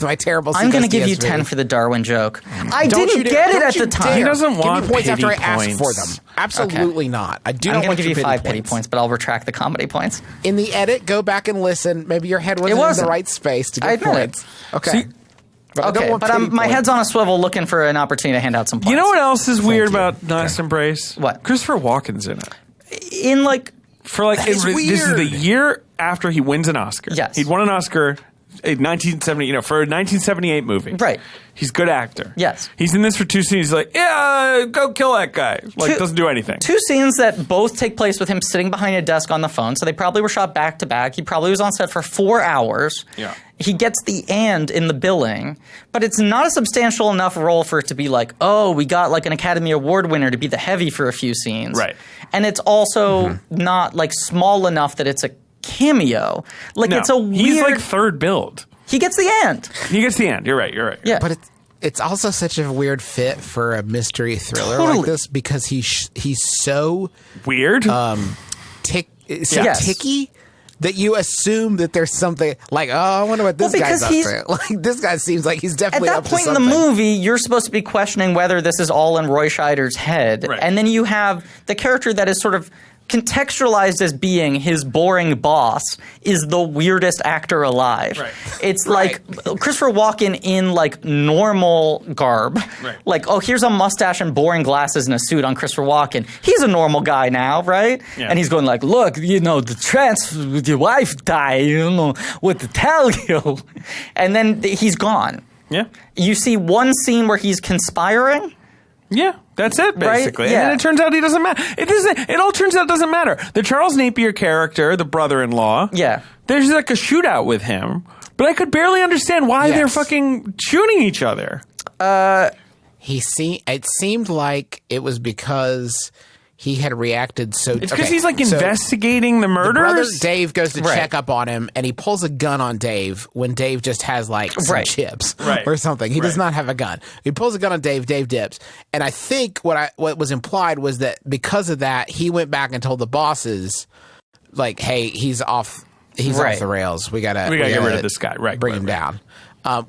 my terrible. I'm going to give you 10 for the Darwin joke. I didn't get it at the time. He doesn't want give me points after I pity ask points. for them. Absolutely not. I do I'm not going want to give you your 5 pity points, but I'll retract the comedy points. In the edit, go back and listen. Maybe your head wasn't in the right space to I get admit points. Okay. Okay, but my head's on a swivel looking for an opportunity to hand out some points. You know what else is weird about Honest Embrace? What? Christopher Walken's in it. In like... is this is the weird. year after he wins an Oscar. Yes. He'd won an Oscar in 1970, for a 1978 movie. Right. He's a good actor. Yes. He's in this for 2 scenes. He's like, yeah, go kill that guy. Like, doesn't do anything. 2 scenes that both take place with him sitting behind a desk on the phone, so they probably were shot back to back. He probably was on set for 4 hours. Yeah. He gets the "and" in the billing, but it's not a substantial enough role for it to be like, oh, we got like an Academy Award winner to be the heavy for a few scenes. Right. And it's also not like small enough that it's a cameo. Like No, it's a weird... He's like third build. He gets the "and." He gets the end. You're right. Yeah. But it's also such a weird fit for a mystery thriller Totally. like this because he's so Weird. ticky that you assume that there's something like, oh, I wonder what this guy's up to. Like, this guy seems like he's At definitely that up to point in something. the movie, you're supposed to be questioning whether this is all in Roy Scheider's head. Right. And then you have the character that is sort of contextualized as being his boring boss is the weirdest actor alive. Right. It's like Christopher Walken in like normal garb. Right. Like, oh, here's a mustache and boring glasses and a suit on Christopher Walken. He's a normal guy now, right? Yeah. And he's going like, look, the transfer with your wife died, what to tell you. And then he's gone. yeah. You see one scene where he's conspiring. Yeah, that's it, basically. Right? Yeah. And then it turns out he doesn't matter. It all turns out it doesn't matter. The Charles Napier character, the brother-in-law, Yeah. there's like a shootout with him, but I could barely understand why they're fucking shooting each other. It seemed like it was because he had reacted so... It's because he's like investigating the murders. Brother Dave goes to Right. check up on him, and he pulls a gun on Dave when Dave just has like some Right. chips Right. or something. He does Right. not have a gun. He pulls a gun on Dave. Dave dips, and I think what was implied was that because of that, he went back and told the bosses, like, "Hey, he's off. He's Right. off the rails. We gotta get rid of this guy. Right, bring right, him right. down."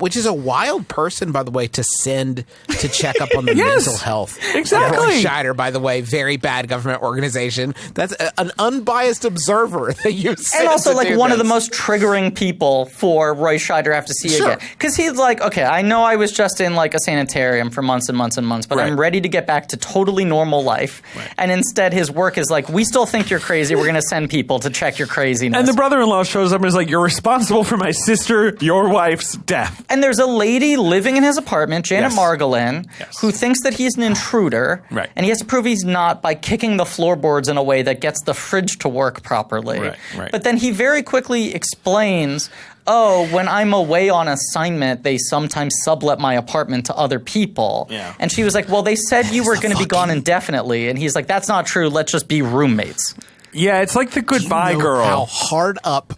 Which is a wild person, by the way, to send to check up on the Yes, mental health. exactly. Roy Scheider, by the way, very bad government organization. That's an unbiased observer that you send. And also, to like, do one of the this. most triggering people for Roy Scheider to have to see Sure. again. Because he's like, okay, I know I was just in, like, a sanitarium for months and months and months, but Right. I'm ready to get back to totally normal life. Right. And instead, his work is like, we still think you're crazy. We're going to send people to check your craziness. And the brother-in-law shows up and is like, you're responsible for my sister, your wife's death. And there's a lady living in his apartment, Janet Yes. Margolin, Yes. who thinks that he's an intruder. Right. And he has to prove he's not by kicking the floorboards in a way that gets the fridge to work properly. Right, right. But then he very quickly explains, oh, when I'm away on assignment, they sometimes sublet my apartment to other people. Yeah. And she was like, well, they said you were going to be gone indefinitely. And he's like, that's not true. Let's just be roommates. Yeah, it's like the goodbye Do you know girl. How hard up?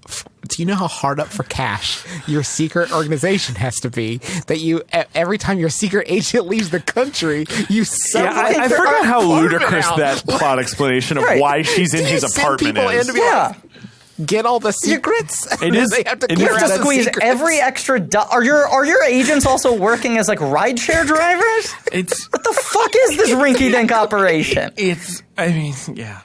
Do you know how hard up for cash your secret organization has to be? That you every time your secret agent leaves the country, you Yeah, I forgot how ludicrous that Like, plot explanation of Right. why she's in do his you send apartment people in is. to be Yeah. like, get all the secrets. It is- They have to it clear is- You have out to the squeeze secrets. every extra are your agents also working as like rideshare drivers? It's, What the fuck is this rinky-dink operation? I mean, yeah.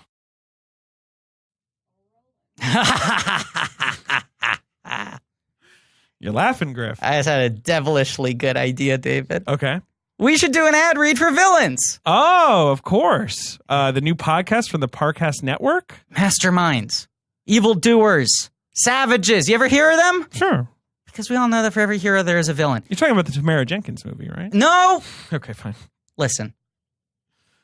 You're laughing, Griff. I just had a devilishly good idea, David. Okay. We should do an ad read for villains. Oh, of course. The new podcast from the Parcast Network? Masterminds, evildoers, savages. You ever hear of them? Sure. Because we all know that for every hero there is a villain. You're talking about the Tamara Jenkins movie, right? No! Okay, fine. Listen.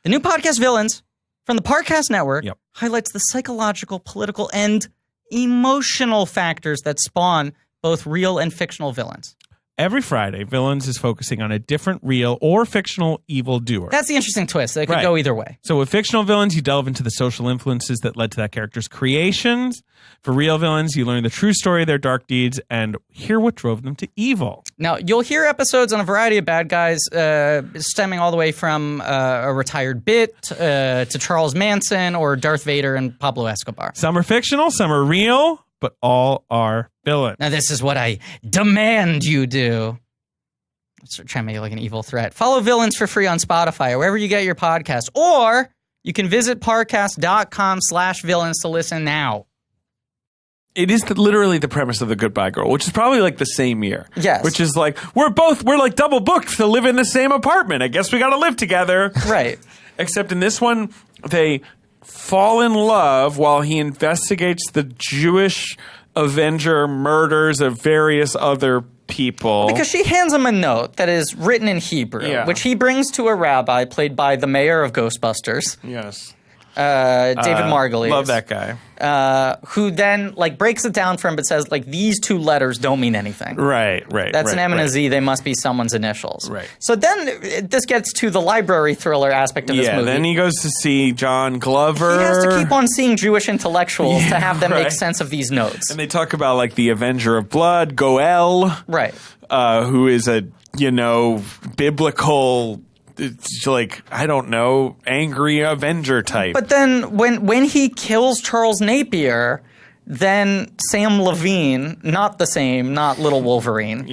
The new podcast Villains from the Parcast Network Yep. highlights the psychological, political, and emotional factors that spawn both real and fictional villains. Every Friday, Villains is focusing on a different real or fictional evildoer. That's the interesting twist. They could go either way. So with fictional villains, you delve into the social influences that led to that character's creations. For real villains, you learn the true story of their dark deeds and hear what drove them to evil. Now, you'll hear episodes on a variety of bad guys, stemming all the way from a retired Bit to Charles Manson or Darth Vader and Pablo Escobar. Some are fictional, some are real, but all are villains. Now, this is what I demand you do. Let's try to make it like an evil threat. Follow Villains for free on Spotify or wherever you get your podcast. Or you can visit parcast.com/villains to listen now. It is literally the premise of The Goodbye Girl, which is probably like the same year. Yes. Which is like, we're like double booked to live in the same apartment. I guess we got to live together. Right. Except in this one, they fall in love while he investigates the Jewish Avenger murders of various other people. Because she hands him a note that is written in Hebrew, which he brings to a rabbi played by the mayor of Ghostbusters. Yes. David Margulies. Love that guy. Who then breaks it down for him but says these two letters don't mean anything. Right. That's an M and a Z. They must be someone's initials. Right. So then this gets to the library thriller aspect of this movie. Yeah, then he goes to see John Glover. He has to keep on seeing Jewish intellectuals to have them make sense of these notes. And they talk about the Avenger of Blood, Goel. Right. Who is a, biblical... It's I don't know, angry Avenger type. But then when he kills Charles Napier, then Sam Levine, not Little Wolverine,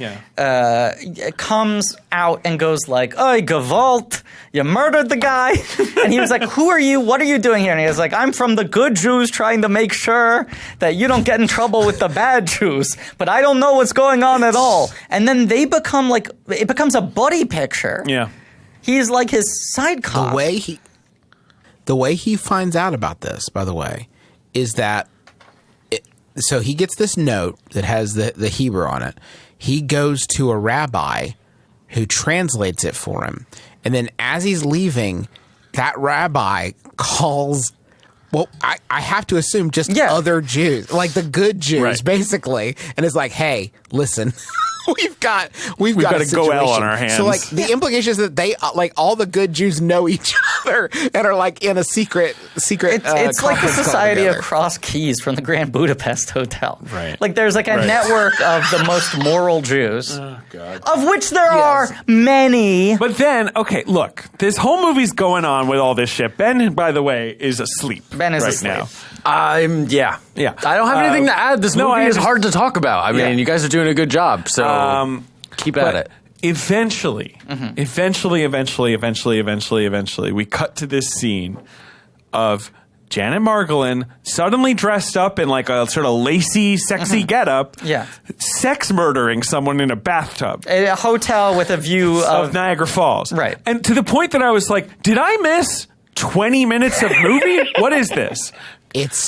comes out and goes "Oy, Gewalt, you murdered the guy." And he was like, "Who are you? What are you doing here?" And he was like, "I'm from the good Jews trying to make sure that you don't get in trouble with the bad Jews, but I don't know what's going on at all." And then they become it becomes a buddy picture. Yeah. He's like his side cop. The way he finds out about this, by the way, is that so he gets this note that has the Hebrew on it. He goes to a rabbi who translates it for him. And then as he's leaving, that rabbi calls, I have to assume just other Jews, the good Jews, basically. And it's like, hey, listen. We've got a Goel on our hands. So the implication is that they all the good Jews know each other and are in a secret. It's like the Society of Cross Keys from the Grand Budapest Hotel. Right. There's a network of the most moral Jews, of which there are many. But then, okay, look, this whole movie's going on with all this shit. Ben, by the way, is asleep. Ben is right asleep. now. Yeah. I don't have anything to add. This movie is hard to talk about. I mean, you guys are doing a good job, so keep at it. Eventually, we cut to this scene of Janet Margolin suddenly dressed up in a sort of lacy, sexy getup, sex murdering someone in a bathtub. A hotel with a view of Niagara Falls. Right. And to the point that I was like, did I miss 20 minutes of movie? What is this?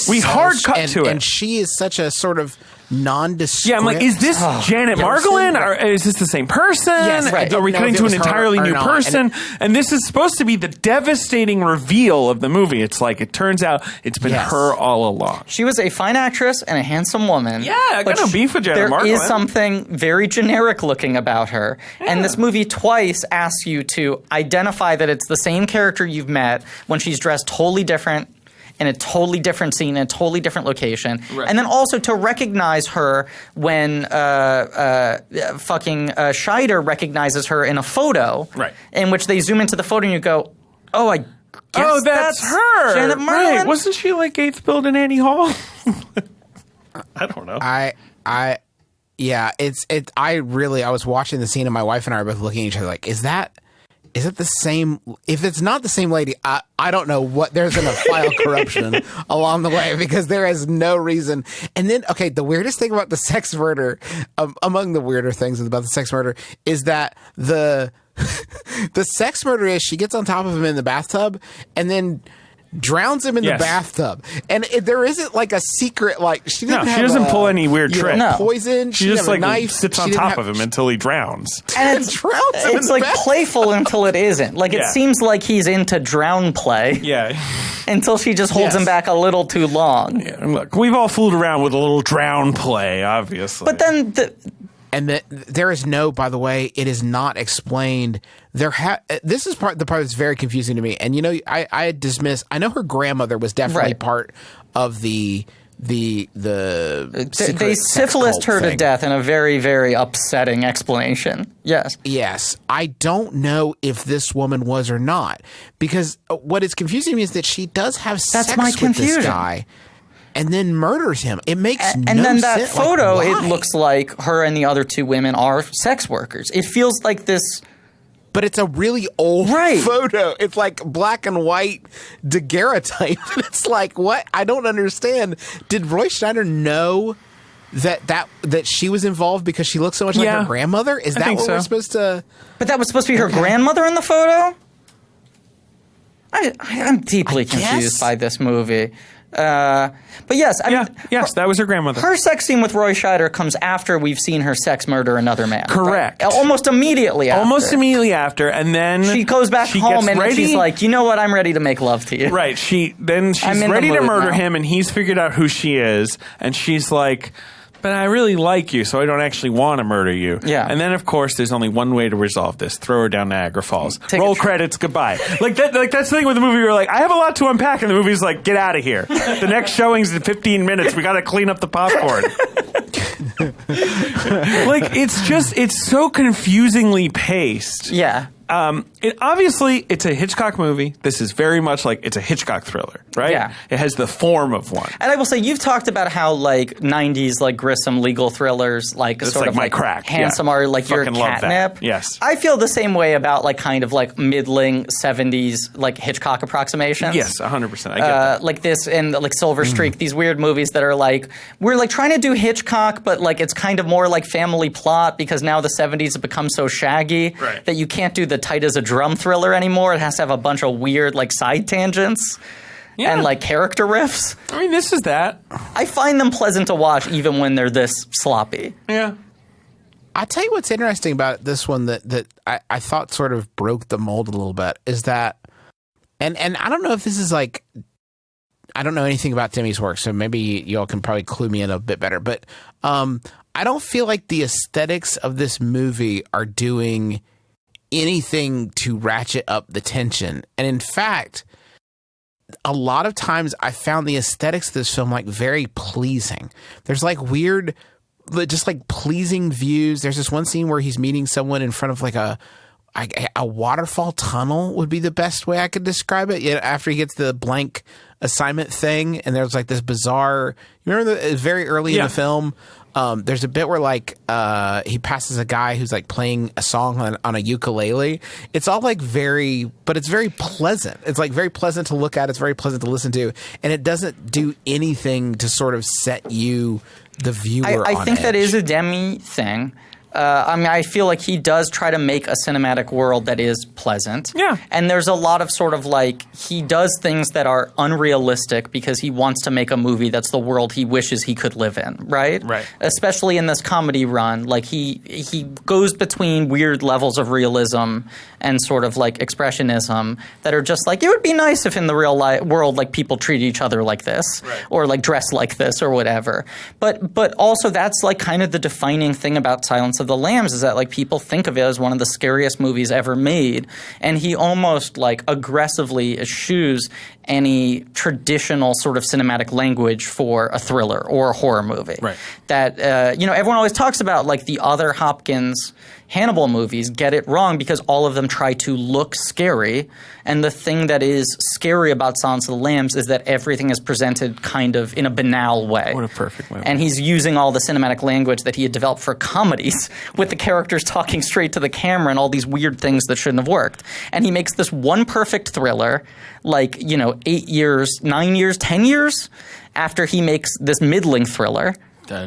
We hard cut to it. And she is such a sort of nondescript. Yeah, I'm like, is this Janet Margolin? Or is this the same person? Yes, right. Are we cutting to an entirely new person? And this is supposed to be the devastating reveal of the movie. It's it turns out it's been her all along. She was a fine actress and a handsome woman. Yeah, I got no beef with Janet Margolin. There is something very generic looking about her. Yeah. And this movie twice asks you to identify that it's the same character you've met when she's dressed totally different, in a totally different scene, in a totally different location. Right. And then also to recognize her when Scheider recognizes her in a photo. Right. In which they zoom into the photo and you go, I guess that's her. Janet Margolin. Right. Wasn't she Gates Build in Annie Hall? I don't know. I was watching the scene and my wife and I were both looking at each other is it the same? If it's not the same lady, I don't know what. There's been a file corruption along the way because there is no reason. And then, the weirdest thing about the sex murder, among the weirder things about the sex murder, is that the sex murder is she gets on top of him in the bathtub and then drowns him in the bathtub, and there isn't a secret she doesn't pull any weird trick. Poison. She just a knife. sits on top of him until he drowns. And it's playful until it isn't. It seems like he's into drown play. Yeah. Until she just holds him back a little too long. Yeah, look, we've all fooled around with a little drown play, obviously. But then And that there is no, by the way, it is not explained. This is the part that's very confusing to me. And I dismiss. I know her grandmother was definitely part of the they secret syphilised her to death in a very, very upsetting explanation. Yes. I don't know if this woman was or not, because what is confusing me is that she does have sex with this guy and then murders him. It makes no sense. And then that photo, why? it looks like her and the other two women are sex workers. It feels like this. But it's a really old photo. It's like black and white daguerreotype. It's like, what? I don't understand. Did Roy Schneider know that she was involved because she looks so much like her grandmother? Is that what we're supposed to... But that was supposed to be her grandmother in the photo? I'm deeply confused by this movie. But yes, I mean, that was her grandmother. Her sex scene with Roy Scheider comes after we've seen her sex murder another man. Correct. Right? Almost immediately after. And then she goes back home and she's like, you know what? I'm ready to make love to you. Right. She's ready to murder him, and he's figured out who she is, and she's like, but I really like you, so I don't actually want to murder you. Yeah. And then, of course, there's only one way to resolve this. Throw her down Niagara Falls. Roll credits, goodbye. That's the thing with the movie. You're like, I have a lot to unpack, and the movie's like, get out of here. The next showing's in 15 minutes. We got to clean up the popcorn. It's so confusingly paced. Yeah. It's a Hitchcock movie. This is very much like it's a Hitchcock thriller, right? Yeah. It has the form of one. And I will say, you've talked about how 90s grissom legal thrillers it's sort of my crack. Handsome are your Fucking love catnip. that. Yes. I feel the same way about middling 70s Hitchcock approximations. Yes, 100%. I get that. Like this and Silver Streak, these weird movies that are we're trying to do Hitchcock, but it's kind of more like family plot because now the 70s have become so shaggy that you can't do the tight as a drum thriller anymore. It has to have a bunch of weird side tangents and character riffs. I mean, this is that. I find them pleasant to watch even when they're this sloppy. Yeah. I'll tell you what's interesting about this one that I thought sort of broke the mold a little bit is that, and I don't know if this is I don't know anything about Timmy's work, so maybe y'all can probably clue me in a bit better, but I don't feel like the aesthetics of this movie are doing anything to ratchet up the tension. And in fact, a lot of times I found the aesthetics of this film very pleasing. There's weird, just pleasing views. There's this one scene where he's meeting someone in front of a waterfall tunnel would be the best way I could describe it. After he gets the blank assignment thing, and there's this bizarre. You remember very early in the film. There's a bit where he passes a guy who's playing a song on a ukulele. It's all but it's very pleasant. It's very pleasant to look at. It's very pleasant to listen to, and it doesn't do anything to sort of set you, the viewer. I think that is a Demme thing. I feel like he does try to make a cinematic world that is pleasant. Yeah. And there's a lot of sort of he does things that are unrealistic because he wants to make a movie that's the world he wishes he could live in, right? Right. Especially in this comedy run. He goes between weird levels of realism and sort of expressionism that are just it would be nice if in the real world people treat each other like this or dress like this or whatever. But also that's kind of the defining thing about Silence of the Lambs is that people think of it as one of the scariest movies ever made, and he almost aggressively eschews any traditional sort of cinematic language for a thriller or a horror movie. Right. That everyone always talks about the other Hopkins Hannibal movies get it wrong because all of them try to look scary, and the thing that is scary about Silence of the Lambs is that everything is presented kind of in a banal way. What a perfect movie. And he's using all the cinematic language that he had developed for comedies with the characters talking straight to the camera and all these weird things that shouldn't have worked. And he makes this one perfect thriller 8 years, 9 years, 10 years after he makes this middling thriller.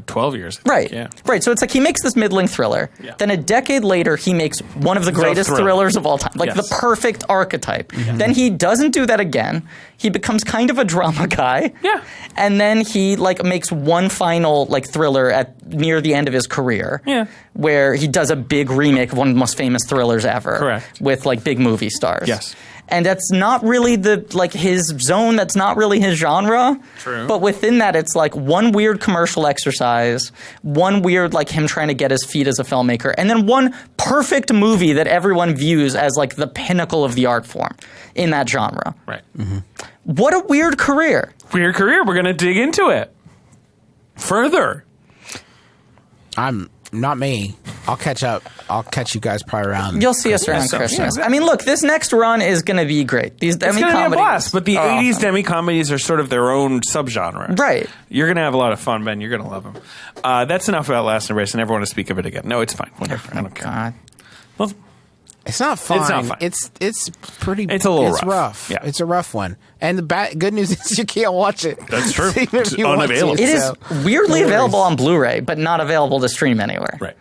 12 years. Right. Yeah. Right. So it's he makes this middling thriller. Yeah. Then a decade later, he makes one of the greatest thrillers of all time. The perfect archetype. Mm-hmm. Then he doesn't do that again. He becomes kind of a drama guy. Yeah. And then he makes one final thriller at near the end of his career. Yeah. Where he does a big remake of one of the most famous thrillers ever. Correct. With big movie stars. Yes. and that's not really his zone. That's not really his genre. True. But within that, it's like one weird commercial exercise, one weird like him trying to get his feet as a filmmaker, and then one perfect movie that everyone views as like the pinnacle of the art form in that genre. Right. What a weird career. Weird career. We're going to dig into it further. I'm not me. I'll catch up. I'll catch you guys probably around. You'll see us around Christmas. Yeah. I mean, look, this next run is going to be great. These Demme It's going to be a comedies blast, but the are 80s awesome. Demme comedies are sort of their own subgenre. Right. You're going to have a lot of fun, Ben. You're going to love them. That's enough about Last Embrace. I never want to speak of it again. No, it's fine. Whatever. I don't care. God. Well, It's not fun. It's not fun. It's pretty. It's a little It's rough. Yeah. It's a rough one. And the good news is you can't watch it. That's true. Even if It's you want to, unavailable. It is so- weirdly no worries. available on Blu-ray, but not available to stream anywhere. Right.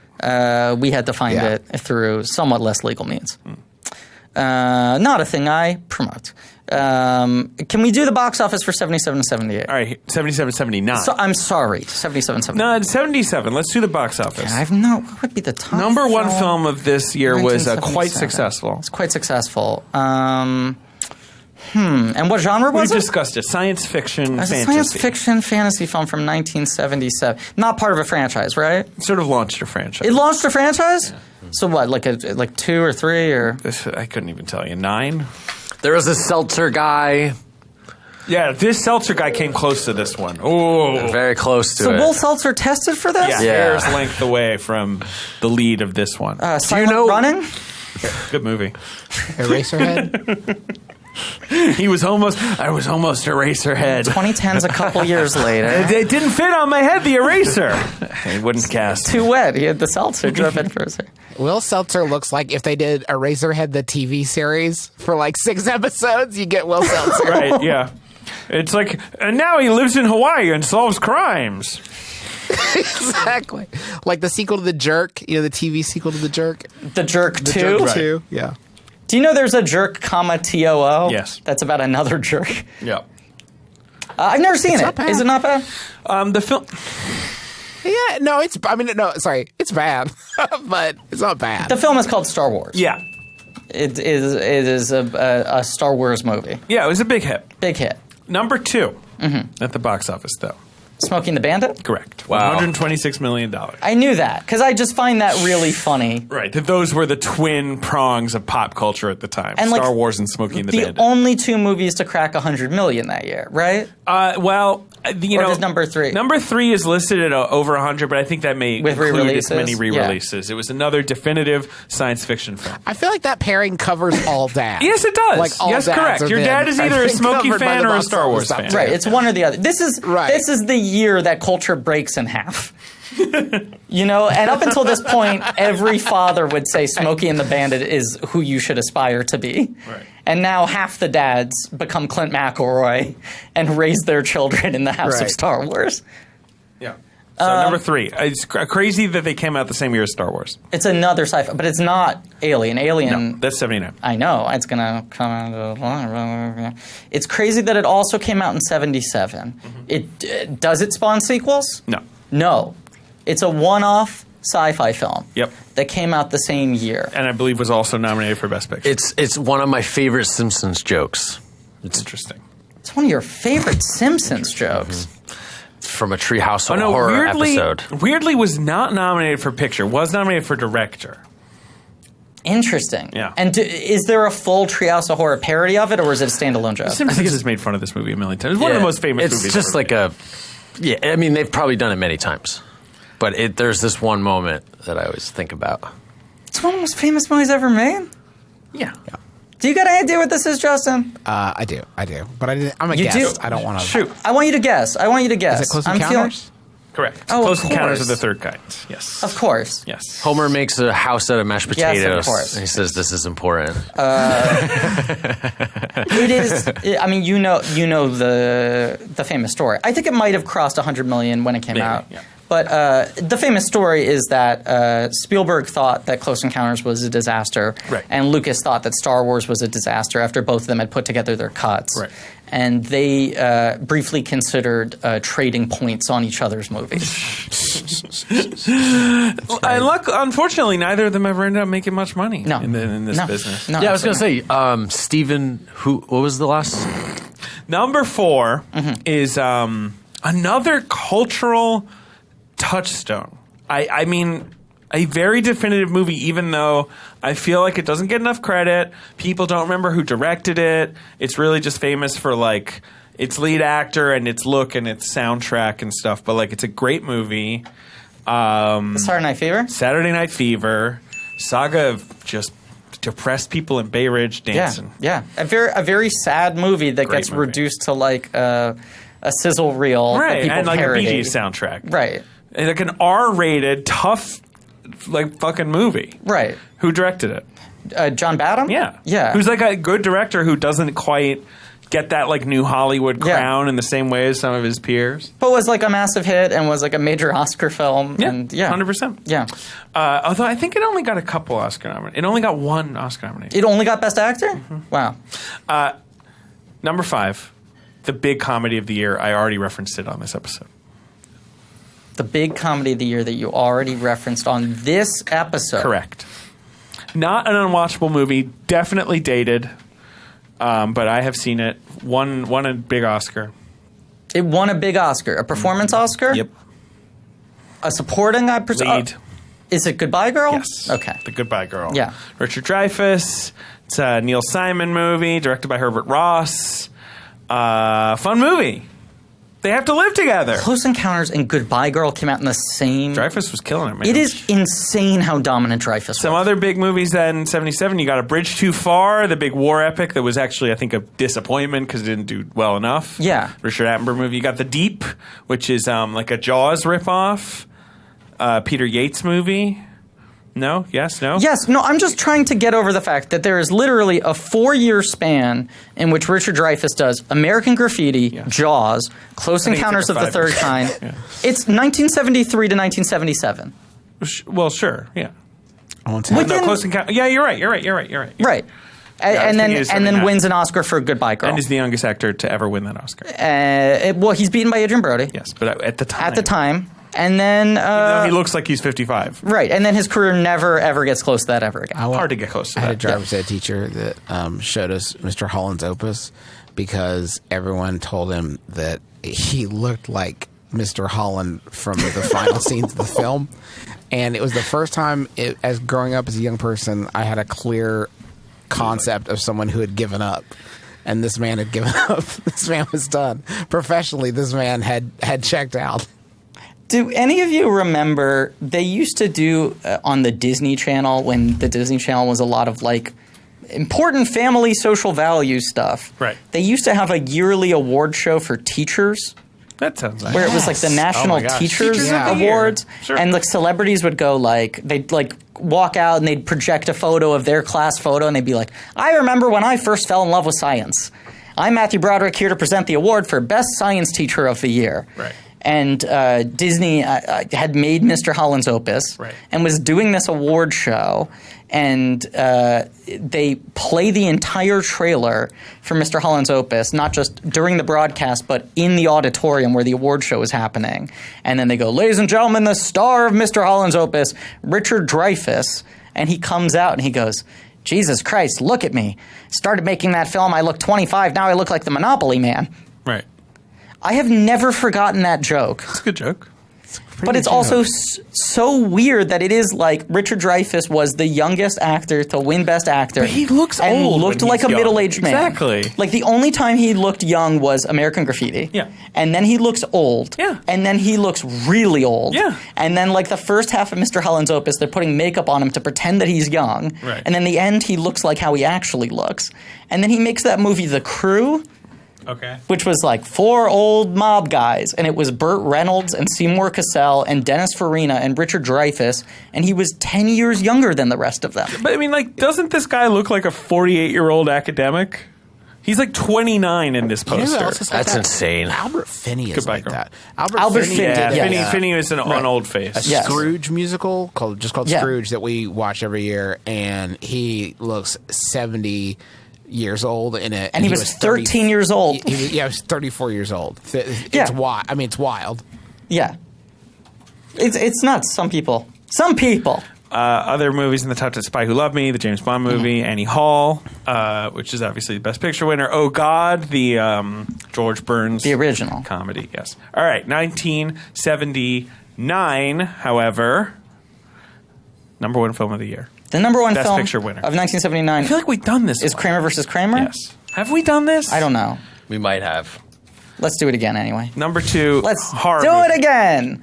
We had to find Yeah. it through somewhat less legal means. Not a thing I promote. Can we do the box office for 77 and 78? All right, 77, 79. So, I'm sorry, 77, 78. No, it's 77. Let's do the box office. What would be the top Number one film of this year was quite 1977. successful. It's quite successful. And what genre We was it? discussed it. Science fiction, It's a fantasy. science fiction fantasy film from 1977. Not part of a franchise, right? Sort of launched a franchise. It launched a franchise? So what, like 2 or 3 or? I couldn't even tell you. 9? There was a seltzer guy, Yeah, this seltzer guy came close to this one. Oh. very close to So it. Will Seltzer tested for this? Yeah, Yeah. hair's length away from the lead of this one. Silent know- Running? Good movie. Eraserhead. I was almost Eraserhead. 2010's a couple years later. It didn't fit on my head, the eraser. It wouldn't cast. Too wet. He had the seltzer drip in first. Will Seltzer looks like if they did Eraserhead the TV series for like 6 episodes, you get Will Seltzer. Right, yeah. It's like, and now he lives in Hawaii and solves crimes. Exactly. Like the sequel to The Jerk, the TV sequel to The Jerk. The Jerk 2? Jerk Right. 2. Yeah. Do you know there's a Jerk, TOO? Yes. That's about another jerk. Yeah. I've never seen it. not bad. Is it not bad? The film. Yeah, no, it's bad, but it's not bad. The film is called Star Wars. Yeah. It is a Star Wars movie. Yeah, it was a big hit. Big hit. Number 2 at the box office, though. Smoking the Bandit? Correct. Wow. $126 million. I knew that because I just find that really funny. Right. That those were the twin prongs of pop culture at the time. And, like, Star Wars and Smoking the Bandit. only 2 movies to crack 100 million that year, right? Or just number 3? Number 3 is listed at over 100, but I think that may With include its re-releases? many re-releases. It was another definitive science fiction film. I feel like that pairing covers all dads. Yes, it does. Like all Yes, dads correct. have Your been, dad is I either a think, Smokey covered by fan the or a box Star Wars office. fan. Right, it's one or the other. This is the year that culture breaks in half. And up until this point, every father would say Smokey and the Bandit is who you should aspire to be. Right. And now half the dads become Clint McElroy and raise their children in the house of Right. Star Wars. Yeah. So number 3. It's crazy that they came out the same year as Star Wars. It's another sci-fi, but it's not Alien. Alien, No, that's 79. I know, it's going to come out. It's crazy that it also came out in 77. Does it spawn sequels? No. No. It's a one-off sci-fi film. Yep. That came out the same year. And I believe was also nominated for Best Picture. It's one of my favorite Simpsons jokes. It's interesting. It's one of your favorite Simpsons jokes. It's from a Treehouse Oh, no, Horror episode. Weirdly was not nominated for picture. Was nominated for director. Interesting. Yeah. And is there a full Treehouse of Horror parody of it, or is it a standalone joke? Simpsons has made fun of this movie a million times. It's one of the most famous it's movies. just ever like made. I mean, they've probably done it many times. But there's this one moment that I always think about. It's one of the most famous movies ever made. Yeah. Do you got any idea what this is, Justin? I do. But I'm a You guest. do? I don't want to. Shoot. I want you to guess. Is it Close Encounters? Correct. Oh, of Close Encounters of course. the Third Kind. Yes. Of course. Yes. Homer makes a house out of mashed Yes, of potatoes. course. And he says, "This is important." It is. I mean, you know the famous story. I think it might have crossed 100 million when it came Maybe, out. yeah. But the famous story is that Spielberg thought that Close Encounters was a disaster, Right. and Lucas thought that Star Wars was a disaster after both of them had put together their cuts. Right. And they briefly considered trading points on each other's movies. Unfortunately, neither of them ever ended up making much money No. in this No. business. No, Yeah, I was going to say, Steven, what was the last? Number 4 Mm-hmm. is another cultural touchstone. I mean, a very definitive movie, even though I feel like it doesn't get enough credit. People don't remember who directed it. It's really just famous for, like, its lead actor and its look and its soundtrack and stuff. But, like, it's a great movie. Saturday Night Fever? Saturday Night Fever. Saga of just depressed people in Bay Ridge dancing. Yeah. A very sad movie that Great gets movie. reduced to, like, a sizzle reel that Right, people and like parody. a Bee Gees soundtrack. Right. And like an R-rated, tough, like fucking movie. Right. Who directed it? John Badham? Yeah. Yeah. Who's like a good director who doesn't quite get that like new Hollywood Yeah. crown in the same way as some of his peers. But was like a massive hit and was like a major Oscar film. And 100%. Yeah. Although I think it only got a couple Oscar nominations. It only got one Oscar nomination. It only got Best Actor? Mm-hmm. Wow. Number 5, the big comedy of the year. I already referenced it on this episode. The big comedy of the year that you already referenced on this episode. Correct. Not an unwatchable movie. Definitely dated. But I have seen it. Won a big Oscar. It won a big Oscar. A performance Oscar? Yep. A supporting Lead. Is it Goodbye Girl? Yes. Okay. The Goodbye Girl. Yeah. Richard Dreyfuss. It's a Neil Simon movie directed by Herbert Ross. Fun movie. They have to live together. Close Encounters and Goodbye Girl came out in the same... Dreyfuss was killing it, man. It is insane how dominant Dreyfuss Some was. other big movies then in 77, you got A Bridge Too Far, the big war epic that was actually, I think, a disappointment because it didn't do well enough. Yeah. Richard Attenborough movie. You got The Deep, which is like a Jaws ripoff. Peter Yates movie. No? Yes? No? Yes, no, I'm just trying to get over the fact that there is literally a 4-year span in which Richard Dreyfuss does American Graffiti, Jaws, Close think it's Encounters like of a the Third 5 Kind. Yeah. It's 1973 to 1977. Well, sure. Yeah. I want to Within- No, Close Encounter. Yeah, you're right. Right. I was And thinking it's then 79. wins an Oscar for Goodbye Girl. And is the youngest actor to ever win that Oscar. Well, he's beaten by Adrian Brody Yes, but at the time. at the time. And then... No, he looks like he's 55. right, and then his career never, ever gets close to that ever again. Hard to get close to I had a that. driver's ed teacher that showed us Mr. Holland's Opus because everyone told him that he looked like Mr. Holland from the final scenes of the film. And it was the first time, as growing up as a young person, I had a clear concept of someone who had given up. And this man had given up. This man was done. Professionally, this man had checked out. Do any of you remember they used to do on the Disney Channel, when the Disney Channel was a lot of like important family social values stuff? Right. They used to have a yearly award show for teachers That sounds nice. where it was like the National gosh. Teachers Teachers of the Year. Awards. Sure. And like celebrities would go they'd walk out and they'd project a photo of their class photo and they'd be like, I remember when I first fell in love with science. I'm Matthew Broderick here to present the award for Best Science Teacher of the Year. Right. And Disney had made Mr. Holland's Opus Right. and was doing this award show. And they play the entire trailer for Mr. Holland's Opus, not just during the broadcast, but in the auditorium where the award show is happening. And then they go, ladies and gentlemen, the star of Mr. Holland's Opus, Richard Dreyfuss. And he comes out and he goes, Jesus Christ, look at me. Started making that film, I look 25, now I look like the Monopoly Man. Right. I have never forgotten that joke. It's a good joke. But it's also so weird that it is like Richard Dreyfuss was the youngest actor to win Best Actor. But he looks and old looked when like he's a young. middle-aged man. Exactly. Like the only time he looked young was American Graffiti. Yeah. And then he looks old. Yeah. And then he looks really old. Yeah. And then like the first half of Mr. Holland's Opus, they're putting makeup on him to pretend that he's young. Right. And then the end, he looks like how he actually looks. And then he makes that movie The Crew, Okay. which was like 4 old mob guys, and it was Burt Reynolds and Seymour Cassell and Dennis Farina and Richard Dreyfuss, and he was 10 years younger than the rest of them. But I mean, like, doesn't this guy look like a 48-year-old academic? He's like 29 in this You know who poster. else is like That's that? insane. Albert Finney is Goodbye, like girl. that. Albert Finney, Yeah, yeah. Finney is an old face. A Yes. Scrooge musical called Yeah. Scrooge that we watch every year, and he looks 70 years old in it. And he was 13 years old. He was 34 years old. It's Yeah. wild. I mean, it's wild. Yeah. It's nuts. Some people. Other movies in the top 10: Spy Who Loved Me, the James Bond movie, Annie Hall, which is obviously the Best Picture winner. Oh God, the George Burns, The original. comedy. Yes. All right, 1979. However, number one film of the year. The number one Best film Picture winner. of 1979 I feel like we've done this. is one. Kramer versus Kramer. Yes. Have we done this? I don't know. We might have. Let's do it again anyway. Number two. Let's horror do movie. it again.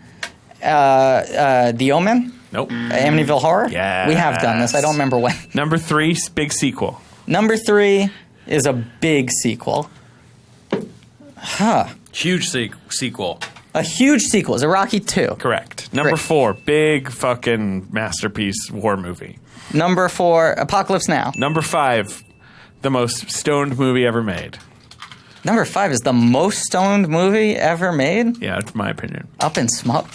The Omen. Nope. Amityville Horror? Yes. We have done this. I don't remember when. Number three, big sequel. Number 3 is a big sequel. Huge sequel. A huge sequel. Is it Rocky 2? Correct. Number Great. 4, big fucking masterpiece war movie. Number 4, Apocalypse Now. Number 5, the most stoned movie ever made. Number 5 is the most stoned movie ever made. Yeah, it's my opinion. Up in Smoke.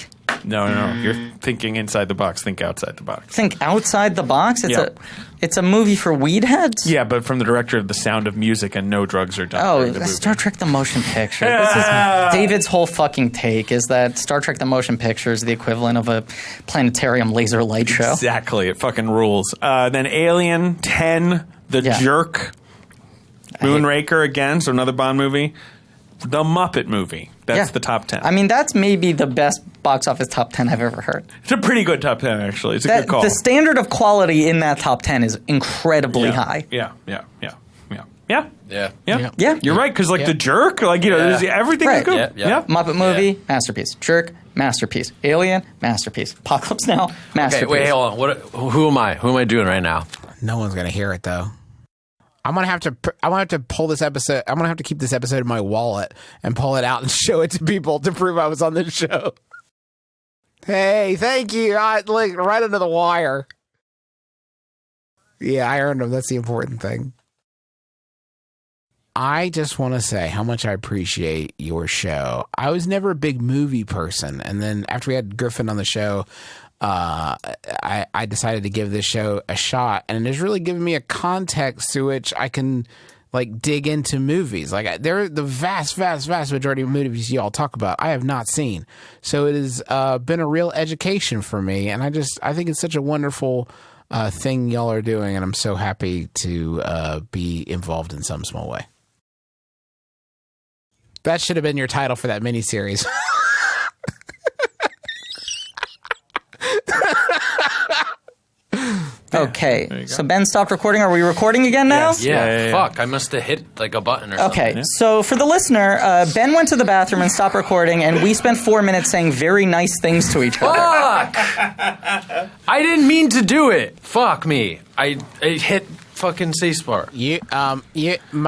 No. You're thinking inside the box. Think outside the box. Think outside the box. Yep. It's a movie for weed heads. Yeah, but from the director of The Sound of Music and No Drugs Are Done. Oh, during the movie. Star Trek the Motion Picture. This is David's whole fucking take is that Star Trek the Motion Picture is the equivalent of a planetarium laser light show. Exactly. It fucking rules. Then Alien, 10, The Yeah. Jerk, Moonraker again, so another Bond movie. The Muppet Movie. That's Yeah. the top 10. I mean, that's maybe the best box office top 10 I've ever heard. It's a pretty good top 10, actually. It's a good call. The standard of quality in that top 10 is incredibly yeah. high. Yeah. Yeah. Yeah. You're right, because Yeah. The Jerk, there's everything Right. is good. Yeah. Muppet movie, masterpiece. Jerk, masterpiece. Alien, masterpiece. Apocalypse Now, masterpiece. Okay, wait, hold on. Who am I? Who am I doing right now? No one's gonna hear it though. I'm gonna have to pull this episode. I'm gonna have to keep this episode in my wallet and pull it out and show it to people to prove I was on this show. Hey, thank you. Like right under the wire. Yeah, I earned them. That's the important thing. I just want to say how much I appreciate your show. I was never a big movie person, and then after we had Griffin on the show, I decided to give this show a shot, and it has really given me a context through which I can like dig into movies. Like they're the vast majority of movies you all talk about I have not seen, so it has been a real education for me, and I think it's such a wonderful thing y'all are doing, and I'm so happy to be involved in some small way. That should have been your title for that miniseries. Okay, so Ben stopped recording. Are we recording again now? Yes. Yeah, Yeah. fuck. I must have hit like a button or something. Okay, so for the listener, Ben went to the bathroom and stopped recording, and we spent 4 minutes saying very nice things to each other. Fuck! I didn't mean to do it. Fuck me. I hit fucking spacebar.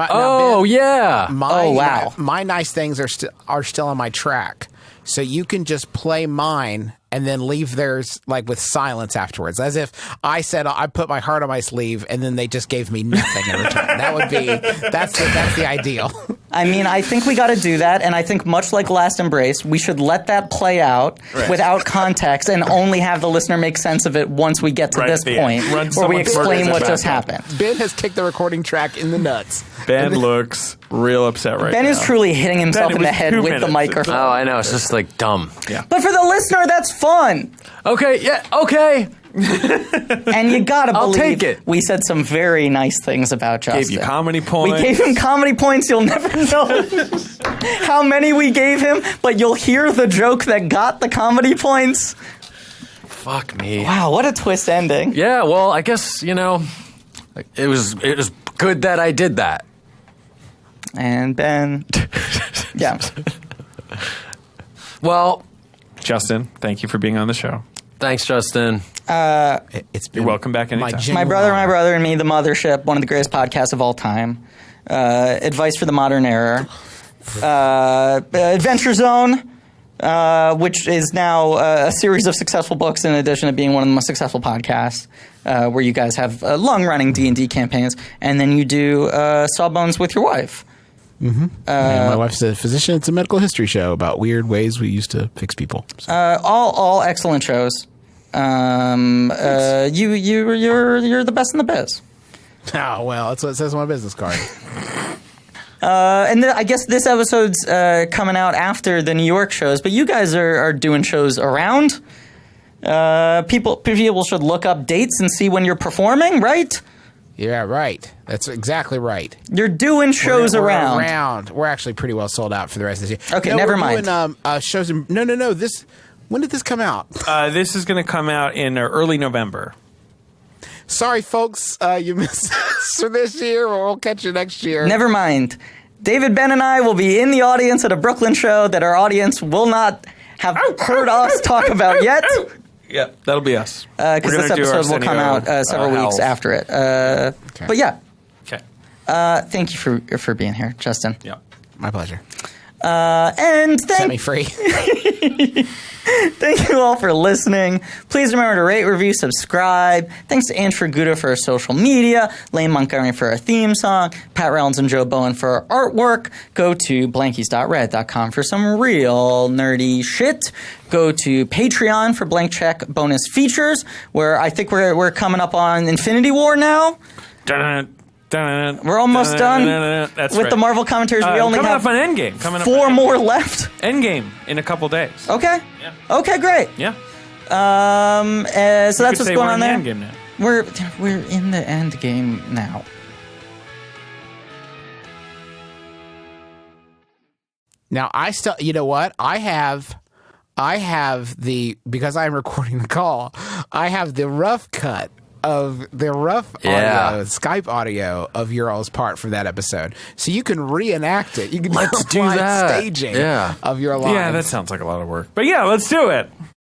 Oh Yeah. Oh, wow. My nice things are still on my track, so you can just play mine and then leave theirs like with silence afterwards, as if I said I put my heart on my sleeve and then they just gave me nothing in return. That's the ideal. I mean, I think we got to do that, and I think much like Last Embrace, we should let that play out without context and only have the listener make sense of it once we get to Right this at the point, end. Run where we someone's explain murders what in just the happened. Ben has kicked the recording track in the nuts. Ben looks real upset right Ben now. is truly hitting himself Ben, in it the was head 2 with the minutes. microphone. Oh, I know. It's just like dumb. Yeah. But for the listener, that's fun. Okay. Yeah. Okay. And you gotta I'll believe take it. we said some very nice things about Justin. Gave you comedy We points. gave him comedy points. You'll never know how many we gave him, but you'll hear the joke that got the comedy points. Fuck me. Wow, what a twist ending. Yeah. Well, I guess it was good that I did that. And Ben, yeah. Well, Justin, thank you for being on the show. thanks, Justin. It's been You're welcome back anytime. My genuine brother, honor. and me, The Mothership, one of the greatest podcasts of all time. Advice for the Modern Era. Adventure Zone, which is now a series of successful books in addition to being one of the most successful podcasts. where you guys have long-running D&D campaigns, and then you do Sawbones with your wife. And my wife's a physician. It's a medical history show about weird ways we used to fix people. So. All excellent shows. You're the best in the biz. Oh, well, that's what it says on my business card. And I guess this episode's coming out after the New York shows, but you guys are doing shows around. People should look up dates and see when you're performing, right? Yeah, right. That's exactly right. You're doing shows around. We're actually pretty well sold out for the rest of this year. Okay, never mind. Doing, shows in, no. When did this come out? This is going to come out in early November. Sorry, folks. You missed us for this year. We'll catch you next year. Never mind. David, Ben, and I will be in the audience at a Brooklyn show that our audience will not have heard us talk about yet. Yeah, that'll be us. Because this episode will come out several weeks after it. But yeah. Okay. Thank you for being here, Justin. Yeah. My pleasure. And Set me free. thank you all for listening. Please remember to rate, review, subscribe. Thanks to Andrew Guda for our social media, Lane Montgomery for our theme song, Pat Reynolds and Joe Bowen for our artwork. Go to blankies.reddit.com for some real nerdy shit. Go to Patreon for Blank Check bonus features, where I think we're coming up on Infinity War now. We're almost done That's with right. the Marvel commentaries. We only coming have up on Endgame. four more left. Endgame in a couple days. Okay. Yeah. Okay, great. Yeah. So that's what's going on there. We're in the Endgame now. We're in the end game now. Now, I still, you know what? I have because I'm recording the call, I have the rough cut of the rough audio, Skype audio of your all's part for that episode. So you can reenact it. You can Let's do live that. staging Yeah. of your line. Yeah, that sounds like a lot of work. But yeah, let's do it.